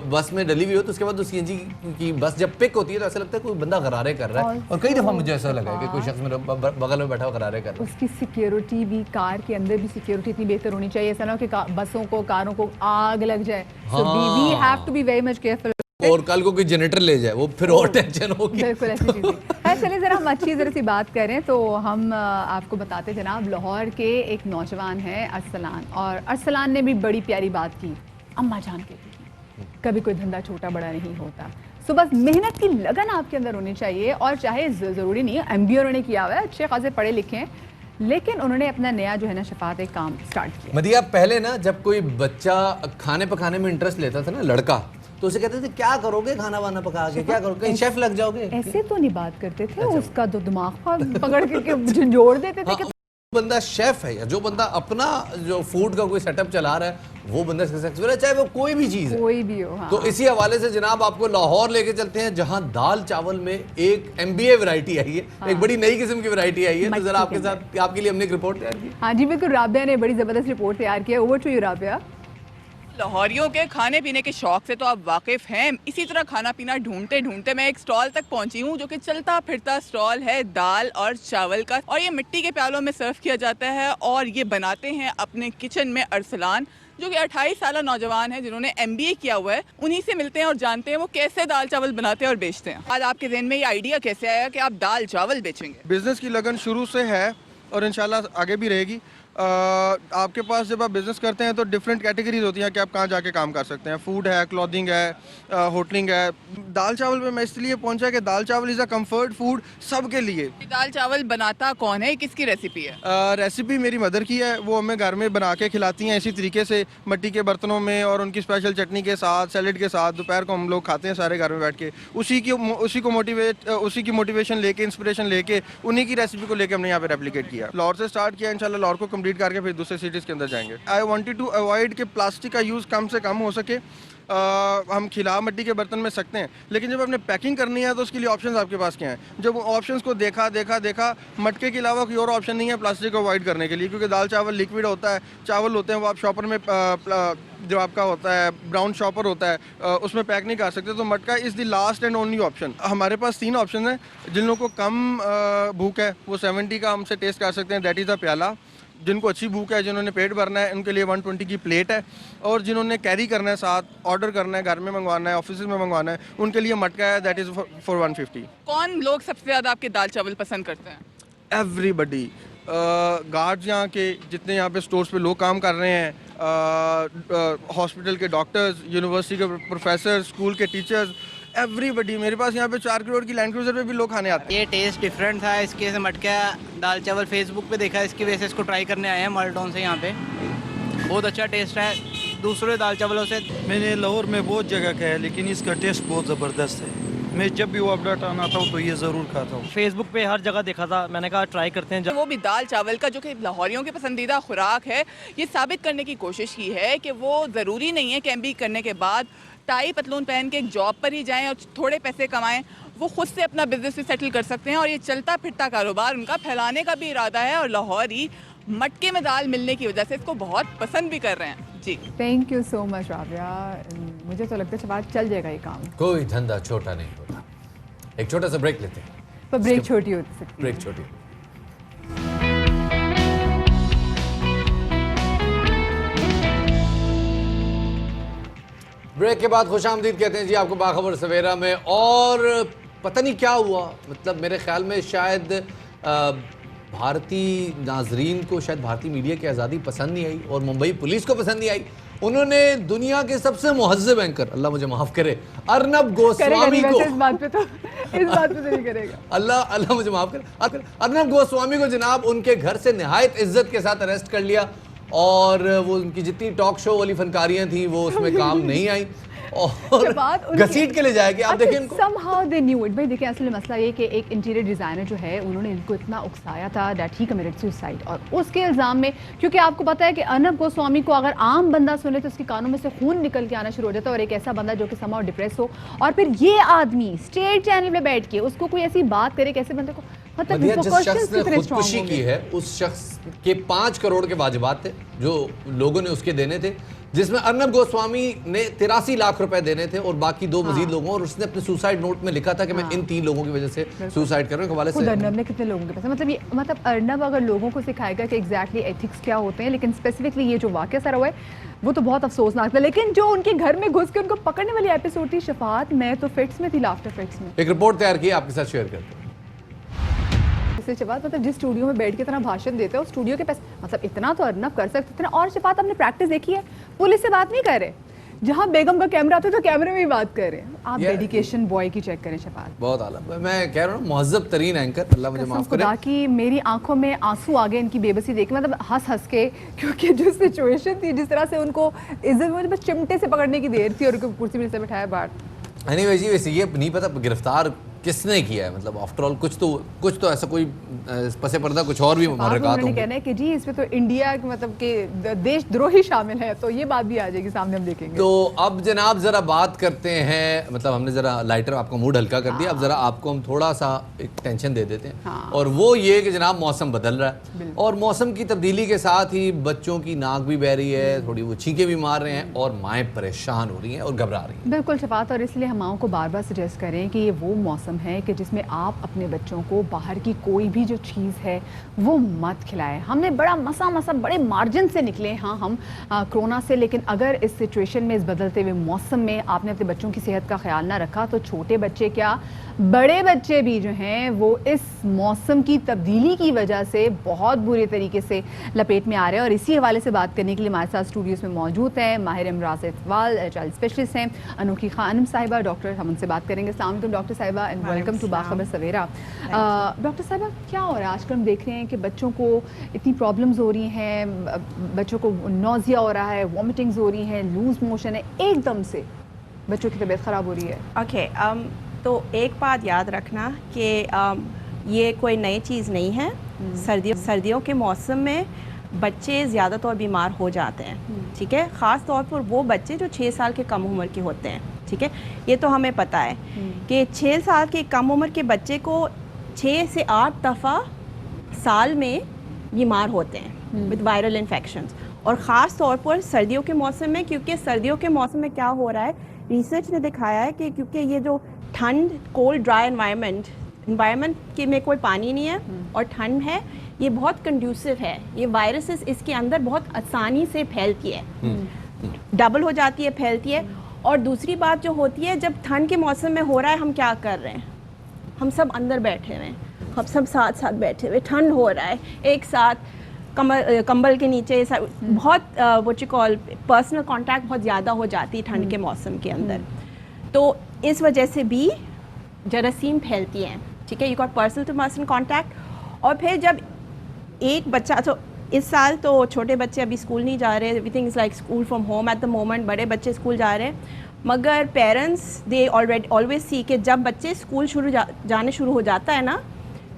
बस में डली हुई हो तो उसके बाद तो सीएनजी की बस जब पिक होती है तो ऐसा लगता है कोई बंदा गरारे कर रहा है। और कई दफा मुझे ऐसा लगा है कि कोई शख्स मेरे बगल में बैठा हुआ गरारे कर रहा है। उसकी सिक्योरिटी भी, कार के अंदर भी सिक्योरिटी इतनी बेहतर होनी चाहिए, ऐसा ना हो कि बसों को, कारों को आग लग जाए। So we have to be very much careful. और कल को कोई जनरेटर ले जाए वो फिर और टेंशन होगी। बिल्कुल ऐसी चीज़ें। चलिए जरा हम अच्छी जरा सी बात करें तो हम आपको बताते जनाब, लाहौर के एक नौजवान है अरसलान, और अरसलान ने भी बड़ी प्यारी बात की अम्मा जान के लिए। कभी कोई धंधा छोटा बड़ा नहीं होता, सो बस मेहनत की लगन आपके अंदर होनी चाहिए, और चाहे ज़रूरी नहीं है MBA उन्होंने किया हुआ है, अच्छे खासे पढ़े लिखे हैं, लेकिन उन्होंने अपना नया जो है ना शफात एक काम स्टार्ट किया। मदिया, पहले ना जब कोई बच्चा खाने पकाने में इंटरेस्ट लेता था ना, लड़का, तो उसे कहते थे क्या करोगे खाना वाना पका के, क्या करोगे, कहीं शेफ लग जाओगे। ऐसे तो नहीं बात करते थे, उसका तो दिमाग पकड़ के झंझोड़ देते थे कि बंदा शेफ है या जो बंदा अपना जो फूड का कोई सेटअप चला रहा है वो बंदा सक्सेसफुल है, चाहे वो कोई भी चीज है। कोई भी हो, हाँ। तो इसी हवाले से जनाब आपको लाहौर लेके चलते हैं, जहां दाल चावल में एक MBA वैरायटी आई है, हाँ। एक बड़ी नई किस्म की वैरायटी आई है। तो मक्की जरा आपके के साथ, आपके लिए हमने एक रिपोर्ट तैयार की। हाँ जी बिल्कुल, राबिया ने बड़ी ज़बरदस्त रिपोर्ट तैयार की है। Over to you Rabia. लाहौरियों के खाने पीने के शौक से तो आप वाकिफ हैं। इसी तरह खाना पीना ढूंढते ढूंढते मैं एक स्टॉल तक पहुंची हूं जो कि चलता फिरता स्टॉल है दाल और चावल का, और ये मिट्टी के प्यालों में सर्व किया जाता है और ये बनाते हैं अपने किचन में अरसलान, जो कि 28 साल नौजवान है जिन्होंने MBA किया हुआ है। उन्हीं से मिलते हैं और जानते हैं वो कैसे दाल चावल बनाते हैं और बेचते हैं। आज आपके जहन में ये आइडिया कैसे आया कि आप दाल चावल बेचेंगे? बिजनेस की लगन शुरू से है और इंशाल्लाह आगे भी रहेगी। आपके पास जब आप बिज़नेस करते हैं तो डिफरेंट कैटेगरीज होती हैं कि आप कहाँ जाके काम कर सकते हैं। फूड है, क्लॉथिंग है, होटलिंग है। दाल चावल पे मैं इसलिए पहुंचा कि दाल चावल इज़ अ कंफर्ट फूड सबके लिए। दाल चावल बनाता कौन है, किसकी रेसिपी है? रेसिपी मेरी मदर की है, वो हमें घर में बना के खिलाती हैं इसी तरीके से, मिट्टी के बर्तनों में और उनकी स्पेशल चटनी के साथ, सैलेड के साथ। दोपहर को हम लोग खाते हैं सारे घर में बैठ के। उसी की मोटिवेशन लेके, इंस्पिरेशन लेके, उन्हीं की रेसिपी को लेके हमने यहाँ पे रेप्लिकेट किया। लाहौर से स्टार्ट किया, इंशाल्लाह लाहौर को कंप्लीट करके फिर दूसरे सिटीज़ के अंदर जाएंगे। आई वांटेड टू अवॉइड कि प्लास्टिक का यूज़ कम से कम हो सके। हम खिला मिट्टी के बर्तन में सकते हैं, लेकिन जब आपने पैकिंग करनी है तो उसके लिए ऑप्शंस आपके पास क्या हैं? जब ऑप्शंस को देखा, मटके के अलावा कोई और ऑप्शन नहीं है प्लास्टिक को अवॉइड करने के लिए, क्योंकि दाल चावल लिक्विड होता है। चावल होते हैं वो आप शॉपर में जो आपका होता है ब्राउन शॉपर होता है उसमें पैक नहीं कर सकते। तो मटका is the last and only option. हमारे पास 3 ऑप्शन हैं। जिन लोगों को कम भूख है वो 70 का हमसे टेस्ट कर सकते हैं, दैट इज़ द प्याला। जिनको अच्छी भूख है, जिन्होंने पेट भरना है, उनके लिए 120 की प्लेट है। और जिन्होंने कैरी करना है, साथ ऑर्डर करना है, घर में मंगवाना है, ऑफिस में मंगवाना है, उनके लिए मटका है, दैट इज़ फॉर 150। कौन लोग सबसे ज़्यादा आपके दाल चावल पसंद करते हैं? एवरीबडी। गार्ड्स यहाँ के जितने यहाँ पे स्टोर्स पे लोग काम कर रहे हैं, हॉस्पिटल के डॉक्टर्स, यूनिवर्सिटी के प्रोफेसर, स्कूल के टीचर्स, एवरीबडी। मेरे पास यहाँ पे 4 करोड़ की लैंड क्रूजर पे भी लोग खाने आते हैं। ये टेस्ट डिफरेंट था इसके से मटका दाल चावल फेसबुक पे देखा, इसकी वजह से इसको ट्राई करने आए हैं माल्टोन से। यहाँ पे बहुत अच्छा टेस्ट है दूसरे दाल चावलों से। मैंने लाहौर में बहुत जगह खाया है, लेकिन इसका टेस्ट बहुत ज़बरदस्त है। मैं जब भी वो अपडेट आता हूँ तो ये ज़रूर खाता हूँ। फेसबुक पे हर जगह देखा था, मैंने कहा ट्राई करते हैं। वो भी दाल चावल का जो कि लाहौरियों की पसंदीदा खुराक है, ये साबित करने की कोशिश की है कि वो ज़रूरी नहीं है कि MBA करने के बाद टाई पतलून पहन के एक जॉब पर ही जाएं और थोड़े पैसे कमाएं। वो खुद से अपना बिजनेस भी सेटल कर सकते हैं और ये चलता फिरता कारोबार उनका फैलाने का भी इरादा है। और लाहौरी मटके में दाल मिलने की वजह से इसको बहुत पसंद भी कर रहे हैं। जी thank you so much Rabia. मुझे तो लगता है शायद चल जाएगा ये काम। कोई धंधा छोटा नहीं होता। एक छोटा सा ब्रेक लेते हैं। पर ब्रेक छोटी हो सकती है। ब्रेक छोटी। ब्रेक के बाद खुशामदीद कहते हैं जी आपको बाखबर सवेरा में। और पता नहीं क्या हुआ, मतलब मेरे ख्याल में शायद भारतीय नाजरीन को शायद भारतीय मीडिया की आज़ादी पसंद नहीं आई और मुंबई पुलिस को पसंद नहीं आई। उन्होंने दुनिया के सबसे मुहज्जब एंकर, अल्लाह मुझे माफ़ करे, अर्नब गोस्वामी को, इस बात पे तो नहीं करेगा। अल्लाह मुझे माफ़ करे, अर्नब गोस्वामी को जनाब उनके घर से निहायत इज्जत के साथ अरेस्ट कर लिया और वो उनकी जितनी टॉक शो वाली फनकारियां थी वो उसमें काम नहीं आई और घसीट के ले जाएगी। आप देखिए इनको somehow they knew it। भाई देखिए असल मसला ये कि एक इंटीरियर डिज़ाइनर जो है उन्होंने इनको इतना उकसाया था that he committed suicide। और उसके इल्ज़ाम में, क्योंकि आपको पता है कि अर्नब गोस्वामी को अगर आम बंदा सुने तो उसके कानों में से खून निकल के आना शुरू हो जाता है, और एक ऐसा बंदा जो कि somehow डिप्रेस हो और फिर ये आदमी स्टेट चैनल पे बैठ के उसको कोई ऐसी बात करे, कैसे बंदे को मतलब जिस शख्स ने खुदकुशी की है उस शख्स के 5 करोड़ के वाजिबात थे जो लोगों ने उसके देने थे, जिसमें अर्नब गोस्वामी ने 83 लाख रुपए देने थे और बाकी 2 मजीद लोगों, और उसने अपने सुसाइड नोट में लिखा था कि मैं इन 3 लोगों की वजह से सुसाइड कर रहा हूं। हवाले से अर्नब ने कितने लोगों के पैसे, मतलब अर्नब अगर लोगों को सिखाएगा कि एग्जैक्टली एथिक्स क्या होते हैं, लेकिन स्पेसिफिकली ये जो वाकया सर हुआ है वो तो बहुत अफसोसनाक था। लेकिन जो उनके घर में घुस के उनको पकड़ने वाली एपिसोड थी शफात, मैं तो फिट्स में थी, लाफ्टर फिट्स में। एक रिपोर्ट तैयार की आपके साथ शेयर करते हैं। शफात मतलब जिस स्टूडियो में बैठ के इतना भाषण देते हैं, उस स्टूडियो के पैसे, मतलब इतना तो अर्नब कर सकते थे। और शफात आपने प्रैक्टिस देखी है, पुलिस से बात नहीं कर रहे, जहां बेगम का कैमरा आता है तो कैमरे में ही बात कर रहे हैं। आप डेडिकेशन बॉय की चेक करें शफात, बहुत आला। मैं कह रहा हूँ मुहज्जब तरीन एंकर, अल्लाह मुझे माफ करे। कि मेरी आंखों में आंसू आ गए इनकी बेबसी देख, मतलब हंस हंस के, क्योंकि जो सिचुएशन थी, जिस तरह से उनको इज्जत में बस चिमटे से पकड़ने की देर थी और उनको कुर्सी पे बिठाया बाहर। एनीवे जी, वैसे ये नहीं पता गिरफ्तार किसने किया है? मतलब आफ्टर ऑल कुछ तो ऐसा कोई पसे पर्दा कुछ और भी मुहर्रिकात होंगे। कहना है कि जी इसमें तो इंडिया मतलब के देशद्रोही शामिल है, तो ये बात भी आ जाएगी सामने, हम देखेंगे। तो अब जनाब जरा बात करते हैं, मतलब हमने जरा लाइटर आपका मूड हल्का कर दिया, अब जरा आपको हम थोड़ा सा एक टेंशन दे देते हैं। और वो ये कि जनाब मौसम बदल रहा है और मौसम की तब्दीली के साथ ही बच्चों की नाक भी बह रही है, थोड़ी वो छींके भी मार रहे हैं और माएँ परेशान हो रही हैं और घबरा रही हैं। बिल्कुल शफात, और इसलिए हम माओं को बार बार सजेस्ट करें कि ये वो मौसम है कि जिसमें आप अपने बच्चों को बाहर की कोई भी जो चीज़ है वो मत खिलाएं। हमने बड़ा मसा बड़े मार्जिन से निकले हाँ हम कोरोना से, लेकिन अगर इस सिचुएशन में, इस बदलते हुए मौसम में आपने अपने बच्चों की सेहत का ख्याल ना रखा तो छोटे बच्चे क्या, बड़े बच्चे भी जो हैं वो इस मौसम की तब्दीली की वजह से बहुत बुरे तरीके से लपेट में आ रहे हैं। और इसी हवाले से बात करने के लिए हमारे साथ स्टूडियोज में मौजूद हैं माहिर इमराज इकबाल, चाइल्ड स्पेशलिस्ट हैं, अनोखी खानम साहिबा, डॉक्टर, हम उनसे बात करेंगे। अस्सलाम वालेकुम डॉक्टर साहिबा and welcome to Bakhabar Savera. Doctor साहिबा, क्या हो रहा है आजकल? हम देख रहे हैं कि बच्चों को इतनी प्रॉब्लम्स हो रही हैं, बच्चों को नौजिया हो रहा है, वॉमिटिंग्स हो रही हैं, लूज मोशन है, एकदम से बच्चों की तबीयत ख़राब हो रही है। ओके, तो एक बात याद रखना कि ये कोई नई चीज़ नहीं है। सर्दियों के मौसम में बच्चे ज़्यादातर बीमार हो जाते हैं, ठीक है, ख़ास तौर पर वो बच्चे जो 6 साल के कम उम्र के होते हैं, ठीक है। ये तो हमें पता है कि 6 साल के कम उम्र के बच्चे को 6 से 8 दफ़ा साल में बीमार होते हैं विद वायरल इन्फेक्शंस, और ख़ास तौर पर सर्दियों के मौसम में, क्योंकि सर्दियों के मौसम में क्या हो रहा है, रिसर्च ने दिखाया है कि क्योंकि ये जो ठंड, कोल्ड ड्राई एनवायरनमेंट के में कोई पानी नहीं है और ठंड है, ये बहुत कंड्यूसिव है, ये वायरसेस इसके अंदर बहुत आसानी से फैलती है, डबल हो जाती है, फैलती है। और दूसरी बात जो होती है, जब ठंड के मौसम में हो रहा है, हम क्या कर रहे हैं, हम सब अंदर बैठे हुए हैं, हम सब साथ साथ बैठे हुए, ठंड हो रहा है, एक साथ कंबल के नीचे, बहुत what you call personal contact बहुत ज़्यादा हो जाती है ठंड के मौसम के अंदर, तो इस वजह से भी जरासीम फैलती हैं, ठीक है। You got personal to personal contact. और फिर जब एक बच्चा, तो इस साल तो छोटे बच्चे अभी स्कूल नहीं जा रहे, everything is like school from home at the moment, बड़े बच्चे स्कूल जा रहे हैं, मगर पेरेंट्स दे ऑलवेज सी कि जब बच्चे स्कूल जाने शुरू हो जाता है ना,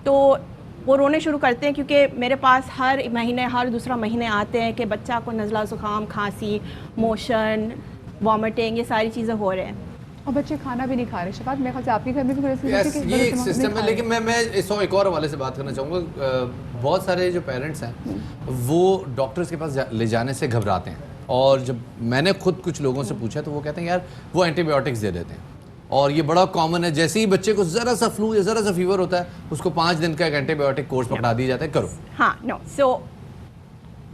तो वो रोने शुरू करते हैं, क्योंकि मेरे पास हर महीने, हर दूसरा महीने आते हैं कि बच्चा को नज़ला, ज़ुकाम, खांसी, मोशन, वॉमिटिंग, ये सारी चीज़ें हो रहे हैं और बच्चे खाना भी नहीं खा रहे। शफात, मेरे ख्याल से आपके घर में भी ये एक सिस्टम है। लेकिन मैं इसको एक और हवाले से बात करना चाहूँगा। बहुत सारे जो पेरेंट्स हैं वो डॉक्टर्स के पास ले जाने से घबराते हैं, और जब मैंने खुद कुछ लोगों से पूछा तो वो कहते हैं यार वो एंटीबायोटिक्स दे देते हैं, और ये बड़ा कॉमन है, जैसे ही बच्चे को ज़रा सा फ्लू या ज़रा सा फीवर होता है उसको 5 दिन का एक एंटीबायोटिक कोर्स पकड़ा दिया जाता है, करो। हाँ, नो, सो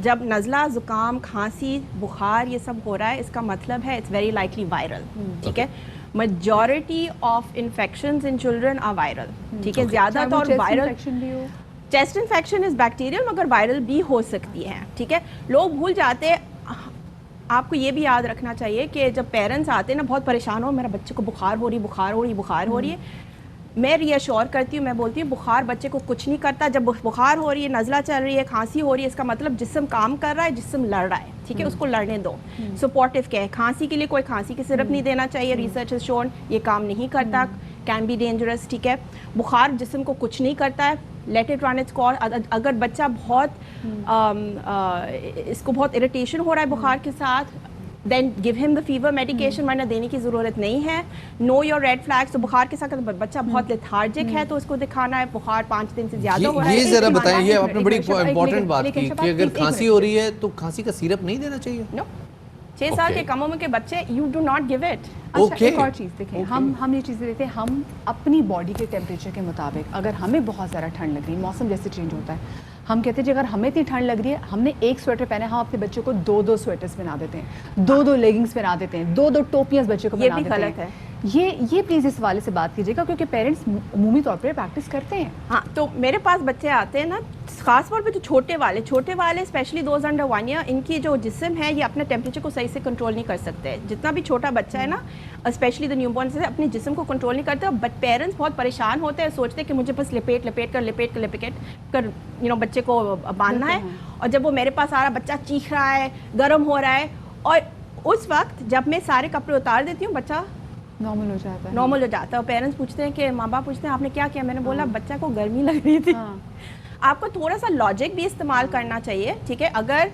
जब नज़ला, ज़ुकाम, खांसी, बुखार ये सब हो रहा है, इसका मतलब है इट्स वेरी लाइकली वायरल, ठीक है। majority of infections in children are viral, ठीक है, ज़्यादातर viral. Chest infection is bacterial, मगर वायरल भी हो सकती है, ठीक है। लोग भूल जाते हैं, आपको ये भी याद रखना चाहिए कि जब पेरेंट्स आते हैं ना, बहुत परेशान हो, मेरा बच्चे को बुखार हो रही, बुखार हो रही, बुखार हो रही है, मैं रियश्योर करती हूँ, मैं बोलती हूँ बुखार बच्चे को कुछ नहीं करता। जब बुखार हो रही है, नज़ला चल रही है, खांसी हो रही है, इसका मतलब जिस्म काम कर रहा है, जिस्म लड़ रहा है, ठीक है, उसको लड़ने दो। सपोर्टिव क्या है, खांसी के लिए कोई खांसी की सिरप नहीं देना चाहिए, रिसर्च इज शोन ये काम नहीं करता, कैन बी डेंजरस, ठीक है। बुखार जिस्म को कुछ नहीं करता है, let it run its course. अगर बच्चा बहुत इसको बहुत इरिटेशन हो रहा है बुखार के साथ, then give him the fever medication, वरना देने की ज़रूरत नहीं है। Know your red flags. तो बुखार के साथ बच्चा बहुत लेथार्जिक है तो उसको दिखाना है, बुखार 5 दिन से ज़्यादा हो रहा है। ये ज़रा बताएं, ये आपने बड़ी इंपॉर्टेंट बात की कि अगर खांसी हो रही है तो खांसी का सिरप नहीं देना चाहिए। नो, 6 साल के कम उम्र के बच्चे, you do not give it. अच्छा, एक और चीज़ देखें, हम ये चीज़ें देखते हैं, हम अपनी बॉडी के टेम्परेचर के मुताबिक, अगर हमें बहुत ज़्यादा ठंड लग रही है, मौसम जैसे चेंज होता है, हम कहते हैं जी अगर हमें इतनी ठंड लग रही है, हमने एक स्वेटर पहना है, हम अपने बच्चे को 2-2 स्वेटर्स पहना देते हैं, 2-2 लेगिंग्स पहना देते हैं, 2-2 टोपियाँ बच्चे को पहना देते हैं। ये भी गलत है। ये प्लीज़ इस वाले से बात कीजिएगा, क्योंकि पेरेंट्स अमूमी तौर पर प्रैक्टिस करते हैं। हाँ, तो मेरे पास बच्चे आते हैं ना, खास तौर पे जो छोटे वाले स्पेशली दोज अंडर 1 ईयर, इनकी जो जिस्म है ये अपने टेम्परेचर को सही से कंट्रोल नहीं कर सकते। जितना भी छोटा बच्चा है ना, स्पेशली द न्यूबॉर्न से अपने जिस्म को कंट्रोल नहीं करते, बट पेरेंट्स बहुत परेशान होते हैं, सोचते हैं कि मुझे बस लिपेट कर बच्चे को बांधना है। और जब वो मेरे पास आ रहा, बच्चा चीख रहा है, गर्म हो रहा है, और उस वक्त जब मैं सारे कपड़े उतार देती हूँ, बच्चा नॉर्मल हो जाता है। नॉर्मल हो जाता है। और पेरेंट्स पूछते हैं कि माँ बाप पूछते हैं आपने क्या किया, मैंने बोला बच्चा को गर्मी लग रही थी। आपको थोड़ा सा लॉजिक भी इस्तेमाल करना चाहिए, ठीक है। अगर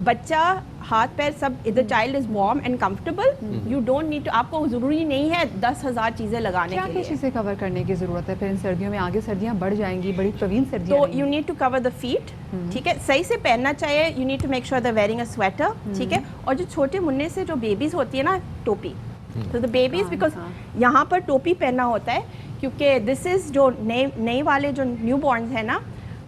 बच्चा हाथ पैर सब, the child is warm and comfortable, you don't need to, आपको जरूरी नहीं है 10,000 चीजें लगाने क्या के क्या लिए। चीजें कवर करने की जरूरत है फिर इन सर्दियों में? आगे सर्दियां बढ़ जाएंगी, बड़ी प्रवीण सर्दियां तो you need to cover the feet, ठीक है, सही से पहनना चाहिए। You need to make sure the wearing a sweater, ठीक है। और जो छोटे मुन्ने से जो बेबीज होती है ना, टोपी, तो द बेबीज बिकॉज यहाँ पर टोपी पहनना होता है क्योंकि दिस इज जो नए वाले जो न्यू बॉर्न्स है ना,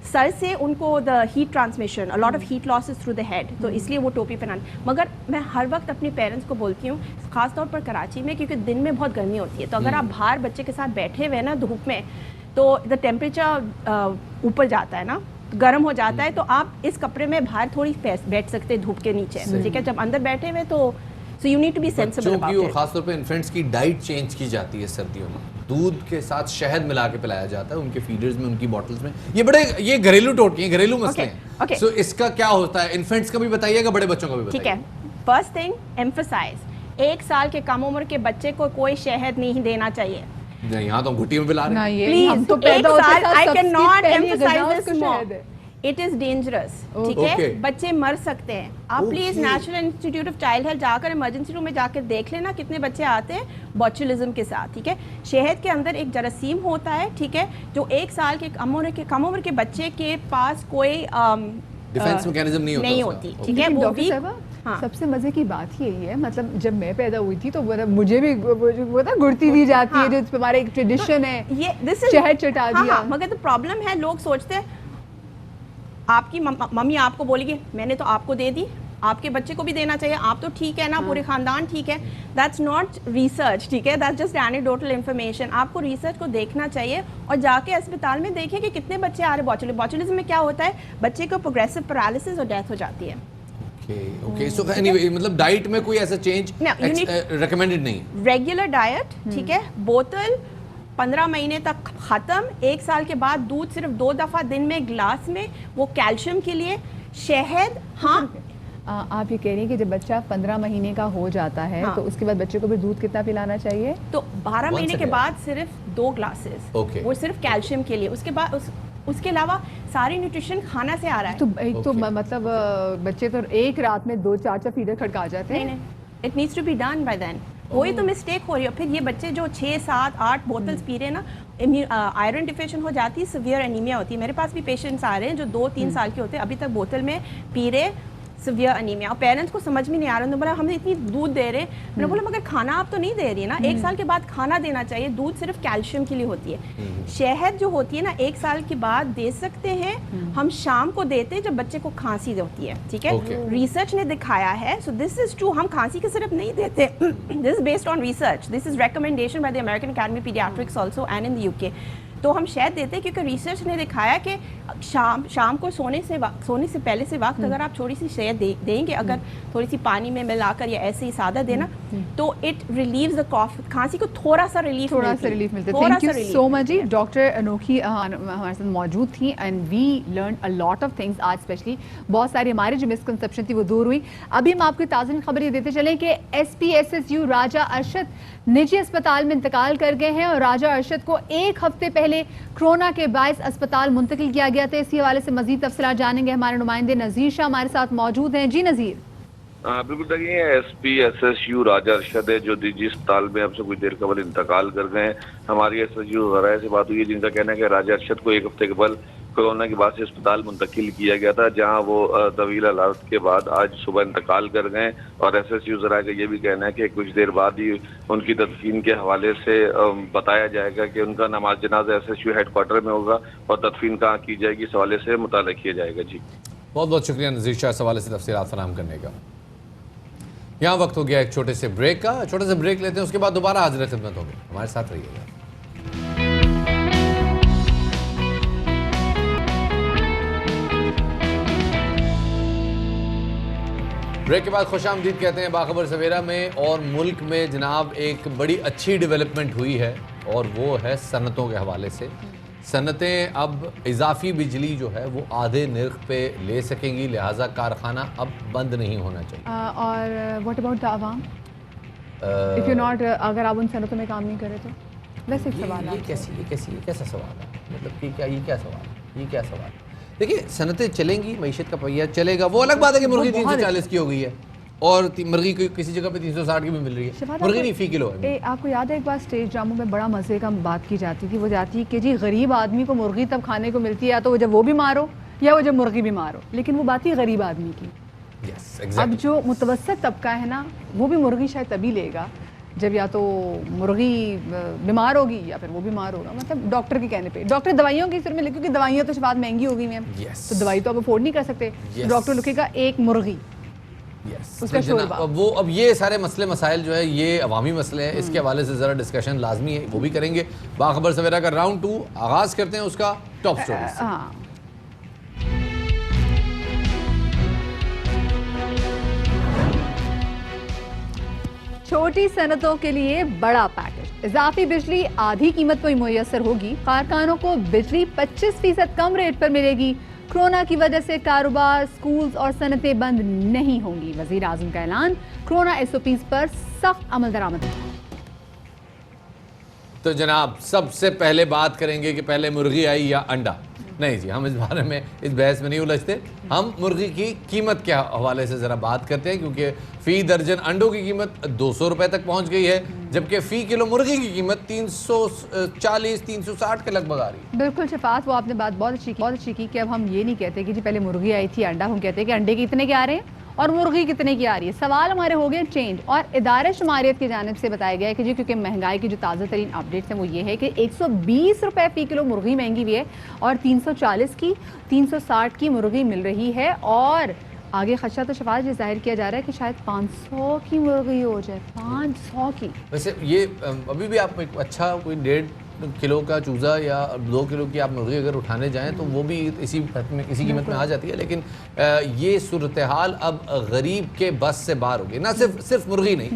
सर से उनको the heat transmission, a lot of heat losses through the head, तो इसलिए वो टोपी पहनाना। मगर मैं हर वक्त अपने पेरेंट्स को बोलती हूँ, खासतौर पर कराची में, क्योंकि दिन में बहुत गर्मी होती है, तो अगर आप बाहर बच्चे के साथ बैठे हुए ना धूप में, तो द टेम्परेचर ऊपर जाता है ना, गर्म हो जाता है, तो आप इस कपड़े में बाहर थोड़ी बैठ सकते हैं धूप के नीचे, ठीक है। जब अंदर बैठे हुए तो so you need to be sensible about और इट। खासतौर पे इन्फेंट्स की डाइट चेंज की जाती है सर्दियों में, दूध के साथ शहद मिला के पिलाया जाता है उनके फीडर्स में, उनकी बॉटल्स में। ये घरेलू टोटके हैं, घरेलू मसले हैं। सो इसका क्या होता है, इन्फेंट्स का भी बताइएगा, बड़े बच्चों का भी बताइए। ठीक है। फर्स्ट थिंग, एम्फसाइज, 1 साल के कम उम्र के बच्चे को कोई शहद नहीं देना चाहिए। नहीं, यहाँ तो हम घुट्टी में पिला रहे हैं। प्लीज, हम तो एक पैदा होते साल, साथ आई सबकी कैन नॉट पहली एम्फसाइज गज़ा दिस उसको मोर, शहद है। इट इज डेंजरस, ठीक है। बच्चे मर सकते हैं। आप please national institute of child health जाकर इमरजेंसी रूम में जाकर देख लेना कितने बच्चे आते हैं बॉचुलिज्म के साथ, ठीक है। शहद के अंदर एक जरासीम होता है, ठीक है, जो 1 साल के कम उम्र के बच्चे के पास कोई डिफेंस मैकेनिज्म नहीं होती, ठीक है। लेकिन वो डॉक्टर भी साहबा, सबसे मजे की बात यही है, मतलब जब मैं पैदा हुई थी तो मुझे भी वो था गुड़ती दी जाती है, जो हमारा एक ट्रेडिशन है, ये दिस इज शहद चटा दिया। मगर तो प्रॉब्लम है, लोग सोचते हैं आपकी मम्मी आपको बोलेगी मैंने तो आपको दे दी, आपके बच्चे को भी देना चाहिए, आप तो ठीक है ना, पूरे खानदान ठीक है। दैट्स नॉट रिसर्च, ठीक है, दैट्स जस्ट एनेक्डोटल इन्फॉर्मेशन। आपको रिसर्च को देखना चाहिए और जाके अस्पताल में देखें कि कितने बच्चे आ रहे। बॉचुलिज्म में क्या होता है, बच्चे को प्रोग्रेसिव पैरालिसिस और डेथ हो जाती है। ओके, सो एनीवे, मतलब डाइट में कोई ऐसा चेंज रिकमेंडेड नहीं। रेगुलर डाइट, ठीक है, बोतल 15 महीने तक खत्म, 1 साल के बाद दूध सिर्फ 2 दफा दिन में ग्लास में, वो कैल्शियम के लिए। शहद, हाँ, आप ये कह रही हैं कि जब बच्चा 15 महीने का हो जाता है, तो उसके बाद बच्चे को भी दूध कितना पिलाना चाहिए? तो 12 महीने के बाद सिर्फ 2 ग्लासेस, वो सिर्फ कैल्शियम के लिए। उसके बाद उसके अलावा सारी न्यूट्रिशन खाना से आ रहा है। तो एक तो मतलब बच्चे तो एक रात में 2-4 फीडर खड़का जाते हैं। नहीं, it needs to be done by then. वही तो मिस्टेक हो रही है। फिर ये बच्चे जो 6, 7, 8 बोतल्स पी रहे हैं ना, आयरन डिफिशिएंट हो जाती है, सीवियर एनीमिया होती है। मेरे पास भी पेशेंट्स आ रहे हैं जो 2-3 साल के होते हैं, अभी तक बोतल में पी रहे, सीवियर एनीमिया। और पेरेंट्स को समझ में नहीं आ रहा, उन्होंने बोला हमने इतनी दूध दे रहे हैं। मैंने बोला मगर खाना आप तो नहीं दे रही है ना, 1 साल के बाद खाना देना चाहिए। दूध सिर्फ कैल्शियम के लिए होती है। शहद जो होती है ना, 1 साल के बाद दे सकते हैं, हम शाम को देते हैं जब बच्चे को खांसी होती है, ठीक है। रिसर्च ने दिखाया है, सो दिस इज ट्रू, हम खांसी के सिर्फ नहीं देते। This is based on research, this is recommendation by the American academy paediatrics also and in the UK. तो हम शहद देते हैं क्योंकि रिसर्च ने दिखाया कि शाम को सोने से पहले से वक्त अगर आप थोड़ी सी शहद देंगे, अगर थोड़ी सी पानी में मिलाकर या ऐसे ही सादा देना, तो इट रिलीव्स द कॉफ, खांसी को थोड़ा सा रिलीफ मिलता है। थैंक यू सो मच जी। डॉक्टर अनोखी हमारे साथ मौजूद थी and we learn a lot of things आज, स्पेशली बहुत सारी हमारी जो मिसकंसेप्शन थी वो दूर हुई। अभी हम आपको ताज़ा खबर ये देते चलें कि SPSSU राजा अरशद निजी अस्पताल में इंतकाल कर गए हैं और राजा अरशद को 1 हफ्ते पहले कोरोना के बायस अस्पताल मुंतकिल किया गया था। इसी हवाले से मजीद तफसीलात जानेंगे, हमारे नुमाइंदे नज़ीर शाह हमारे साथ मौजूद हैं। जी नज़ीर। बिल्कुल, देखिए SPSSU राजा अरशद है जो निजी अस्पताल में अब से कुछ देर कबल इंतकाल कर गए हैं। हमारी SSU ज़राए से बात हुई है जिनका कहना है कि राजा अरशद को 1 हफ्ते कबल कोरोना के बाद से अस्पताल मुंतकिल किया गया था, जहां वो तवील हालात के बाद आज सुबह इंतकाल कर गए। और SSU ज़राए का ये भी कहना है कि कुछ देर बाद ही उनकी तदफीन के हवाले से बताया जाएगा कि उनका नमाज जनाजा SSU हेडक्वार्टर में होगा और तदफीन कहाँ की जाएगी, इस हवाले से मुताला किया जाएगा। जी बहुत बहुत शुक्रिया नज़ीर शाह इस हवाले से तफसीलात फराहम करने का। यहाँ वक्त हो गया एक छोटे से ब्रेक का, छोटे से ब्रेक लेते हैं, उसके बाद दोबारा हाजिर खिदमत होगी। हमारे साथ रहिएगा। ब्रेक के बाद खुशामदीद कहते हैं बाखबर सवेरा में। और मुल्क में जनाब एक बड़ी अच्छी डेवलपमेंट हुई है और वो है सनतों के हवाले से। सनतें अब इजाफी बिजली जो है वो आधे नर्ख पे ले सकेंगी, लिहाजा कारखाना अब बंद नहीं होना चाहिए। और what about the Awam? If you not, अगर आप उन सनतों में काम नहीं करें तो वैसे एक सवाल ये कैसा सवाल है? मतलब कि क्या ये क्या सवाल है? देखिए, सनतें चलेंगी, मईशत का पहिया चलेगा, वो अलग बात है कि मुर्गी 340 की हो गई है और मुर्गी किसी जगह पे 360 की भी मिल रही है, मुर्गी नहीं फी किलो है। आपको याद है एक बार स्टेज ड्रामों में बड़ा मजे का बात की जाती थी, वो जाती है कि जी गरीब आदमी को मुर्गी तब खाने को मिलती है या तो वो जब वो बीमार हो या वो जब मुर्गी बीमार हो, लेकिन वो बात ही गरीब आदमी की। अब जो मुतवस्सित तबका है ना, वो भी मुर्गी शायद तभी लेगा जब या तो मुर्गी बीमार होगी या फिर वो बीमार होगा, मतलब डॉक्टर के कहने पे। डॉक्टर दवाइयों की सिर में लिखे, क्योंकि दवाइयाँ तो शायद महंगी हो गई हैं, तो दवाई तो आप अफोर्ड नहीं कर सकते, डॉक्टर लिखेगा एक मुर्गी। उसका शोरबा। वो अब ये सारे मसले मसाइल जो है ये अवामी मसले हैं, इसके हवाले से ज़रा डिस्कशन लाजमी है, वो भी करेंगे। बाखबर सवेरा का राउंड 2 आगाज़ करते हैं उसका टॉप स्टोरी से। हाँ, छोटी सनतों के लिए बड़ा पैकेज, इजाफी बिजली आधी कीमत पर मुयसर होगी, कारखानों को बिजली 25% कम रेट पर मिलेगी, कोरोना की वजह से कारोबार, स्कूल्स और सनतें बंद नहीं होंगी, वजीर आजम का ऐलान, कोरोना SOPs पर सख्त अमल दरामद। तो जनाब, सबसे पहले बात करेंगे कि पहले मुर्गी आई या अंडा। नहीं जी, हम इस बारे में इस बहस में नहीं उलझते, हम मुर्गी की कीमत के हवाले से ज़रा बात करते हैं, क्योंकि फ़ी दर्जन अंडों की कीमत 200 रुपये तक पहुंच गई है, जबकि फ़ी किलो मुर्गी की कीमत 340-360 के लगभग आ रही है। बिल्कुल शफात, वो आपने बात बहुत अच्छी की कि अब हम ये नहीं कहते कि जी पहले मुर्गी आई थी अंडा, हम कहते हैं कि अंडे के इतने के आ रहे हैं और मुर्गी कितने की आ रही है। सवाल हमारे हो गए चेंज, और इदारे शुमारियत की जानिब से बताया गया है कि जी क्योंकि महंगाई की जो ताज़ा तरीन अपडेट्स हैं वो ये है कि 120 रुपये फ़ी किलो मुर्गी महंगी हुई है और 340 की 360 की मुर्गी मिल रही है, और आगे खदशा तो शफात ये जाहिर किया जा रहा है कि शायद 500 की मुर्गी हो जाए, 500 की। वैसे ये अभी भी आप एक अच्छा कोई 1.5 किलो का चूज़ा या 2 किलो की आप मुर्गी अगर उठाने जाएं तो वो भी इसी कीमत में आ जाती है, लेकिन ये सूरत हाल अब गरीब के बस से बाहर हो गई। ना सिर्फ मुर्गी नहीं,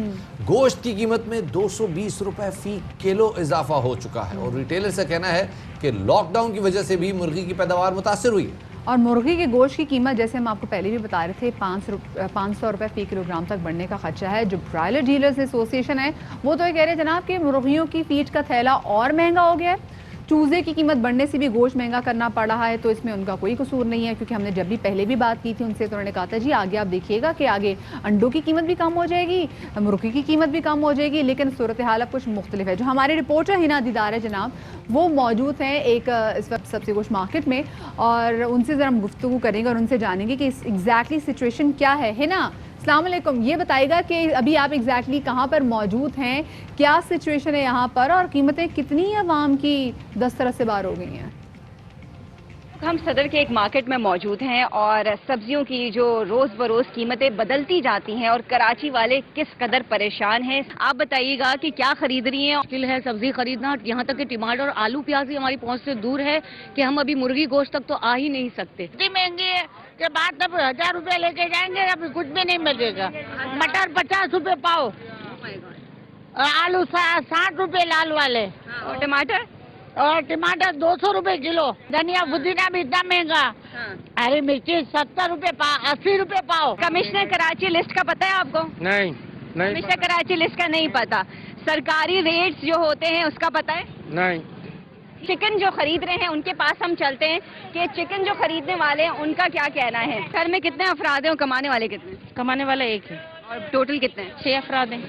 गोश्त की कीमत में 220 रुपये फ़ी किलो इजाफा हो चुका है, और रिटेलर से कहना है कि लॉकडाउन की वजह से भी मुर्गी की पैदावार मुतासर हुई है। और मुर्गी के गोश्त की कीमत जैसे हम आपको पहले भी बता रहे थे 500 रुपये फ़ी किलोग्राम तक बढ़ने का खर्चा है। जो ब्रायलर डीलर्स एसोसिएशन है वो तो ये कह रहे हैं जनाब कि मुर्गियों की फीड का थैला और महंगा हो गया है, चूज़े की कीमत बढ़ने से भी गोश्त महंगा करना पड़ रहा है, तो इसमें उनका कोई कसूर नहीं है, क्योंकि हमने जब भी पहले भी बात की थी उनसे तो उन्होंने कहा था जी आगे आप देखिएगा कि आगे अंडों की कीमत भी कम हो जाएगी, मुर्गी की कीमत भी कम हो जाएगी, लेकिन सूरत हाल अब कुछ मुख्तलिफ है। जो हमारे रिपोर्टर हिना दीदार है जनाब, वो मौजूद हैं एक इस वक्त सबसे कुछ मार्केट में, और उनसे ज़रा हम गुफ्तगू करेंगे और उनसे जानेंगे कि एग्जैक्टली सिचुएशन क्या है। हिना, अस्सलाम वालेकुम, ये बताइएगा कि अभी आप एग्जैक्टली कहाँ पर मौजूद हैं, क्या सिचुएशन है यहाँ पर, और कीमतें कितनी आवाम की दस्तरस से बाहर हो गई हैं? हम सदर के एक मार्केट में मौजूद हैं और सब्जियों की जो रोज बरोज कीमतें बदलती जाती हैं और कराची वाले किस कदर परेशान हैं, आप बताइएगा कि क्या खरीद रही हैं? मुश्किल है सब्जी खरीदना, यहाँ तक कि टमाटर और आलू प्याज भी हमारी पहुँच से दूर है कि हम अभी मुर्गी गोश्त तक तो आ ही नहीं सकते। इतनी महंगी है कि बाद तब 1000 रुपए लेके जाएंगे, अभी कुछ भी नहीं मिलेगा। मटर 50 रुपए पाव, आलू 60 रुपए लाल वाले, और टमाटर 200 रुपए किलो, धनिया पुदीना भी इतना महंगा, हरी मिर्ची 70 रुपए पाव, 80 रुपए पाव। कमिश्नर कराची लिस्ट का पता है आपको? नहीं कमिश्नर कराची लिस्ट का नहीं पता। सरकारी रेट्स जो होते हैं उसका पता है? नहीं। चिकन जो खरीद रहे हैं उनके पास हम चलते हैं कि चिकन जो खरीदने वाले हैं उनका क्या कहना है। घर में कितने अफराद हैं और कमाने वाले कितने? कमाने वाला एक है। और टोटल कितने हैं? 6 अफराद हैं।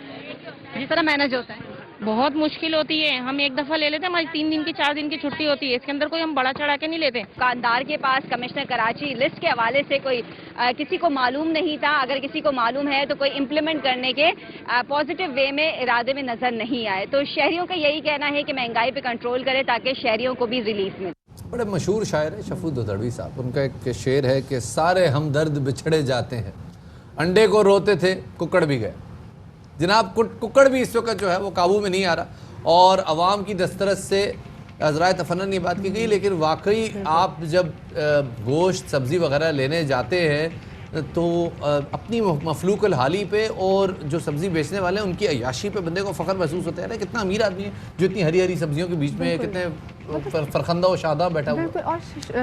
जिस तरह मैनेज होता है बहुत मुश्किल होती है, हम एक दफ़ा ले लेते हैं, हमारी 3 दिन की 4 दिन की छुट्टी होती है, इसके अंदर कोई हम बड़ा चढ़ा के नहीं लेते। दुकानदार के पास कमिश्नर कराची लिस्ट के हवाले से कोई किसी को मालूम नहीं था, अगर किसी को मालूम है तो कोई इम्प्लीमेंट करने के पॉजिटिव वे में इरादे में नजर नहीं आए। तो शहरियों का यही कहना है कि महंगाई पे कंट्रोल करे ताकि शहरियों को भी रिलीफ मिले। बड़े मशहूर शायर है शफू दोदड़वी साहब, उनका एक शेर है कि सारे हमदर्द बिछड़े जाते हैं, अंडे को रोते थे कुकड़ भी गए। जनाब कुकड़ भी इस वक्त जो है वो काबू में नहीं आ रहा, और अवाम की दस्तरस से अज़राए तफन्नन ये बात की गई, लेकिन वाकई आप जब गोश्त सब्ज़ी वगैरह लेने जाते हैं तो अपनी मफलूकल हाली पे और जो सब्ज़ी बेचने वाले हैं उनकी अयाशी पे बंदे को फ़ख्र महसूस होता है ना, कितना अमीर आदमी है जो इतनी हरी हरी सब्जियों के बीच में कितने फरखंदा और शादा बैठा हुआ। बिल्कुल, और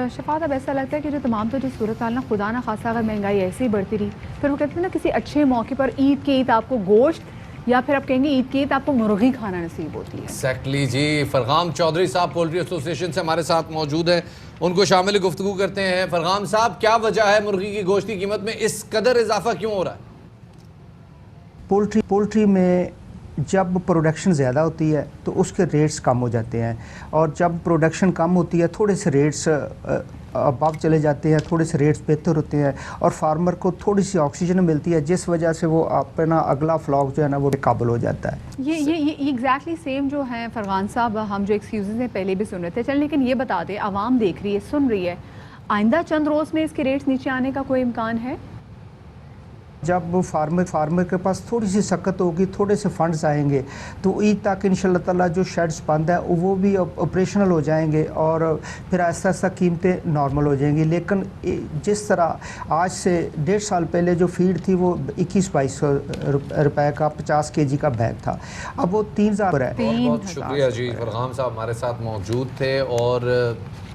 शफात अब ऐसा लगता है कि जो तमाम तो जो सूरत हाल ना खुदा ना खासा अगर महंगाई ऐसे ही बढ़ती रही, फिर वो कहते हैं ना किसी अच्छे मौके पर ईद के ईद आपको गोश्त या फिर आप कहेंगे ईद की ईद आपको मुर्गी खाना नसीब होती है। एक्जैक्टली जी। फरगाम चौधरी साहब पोल्ट्री एसोसिएशन से हमारे साथ मौजूद हैं, उनको शामिल गुफ्तगू करते हैं। फरगाम साहब, क्या वजह है मुर्गी की गोश्त की कीमत में इस कदर इजाफा क्यों हो रहा है? पोल्ट्री में जब प्रोडक्शन ज़्यादा होती है तो उसके रेट्स कम हो जाते हैं, और जब प्रोडक्शन कम होती है थोड़े से रेट्स अबव चले जाते हैं, थोड़े से रेट्स बेहतर होते हैं, और फार्मर को थोड़ी सी ऑक्सीजन मिलती है, जिस वजह से वो अपना अगला फ्लॉक जो है ना वो काबुल हो जाता है। ये एग्जैक्टली सेम जो है फरगान साहब, हम जो एक्सक्यूजेज हैं पहले भी सुन रहे थे। चल, लेकिन ये बता दें, आवाम देख रही है, सुन रही है, आइंदा चंद रोज़ में इसके रेट्स नीचे आने का कोई इम्कान है? जब फार्मर के पास थोड़ी सी सकत होगी, थोड़े से फंड्स आएंगे, तो ईद तक इंशाल्लाह ताला जो शेड्स बंद है वो भी ऑपरेशनल हो जाएंगे, और फिर आहिस्ता आहिस्ता कीमतें नॉर्मल हो जाएंगी। लेकिन जिस तरह आज से 1.5 साल पहले जो फीड थी वो 21-22 रुपए का 50 kg का बैग था, अब वो 3,000 है। बहुत शुक्रिया जी। फरगाम साहब हमारे साथ मौजूद थे। और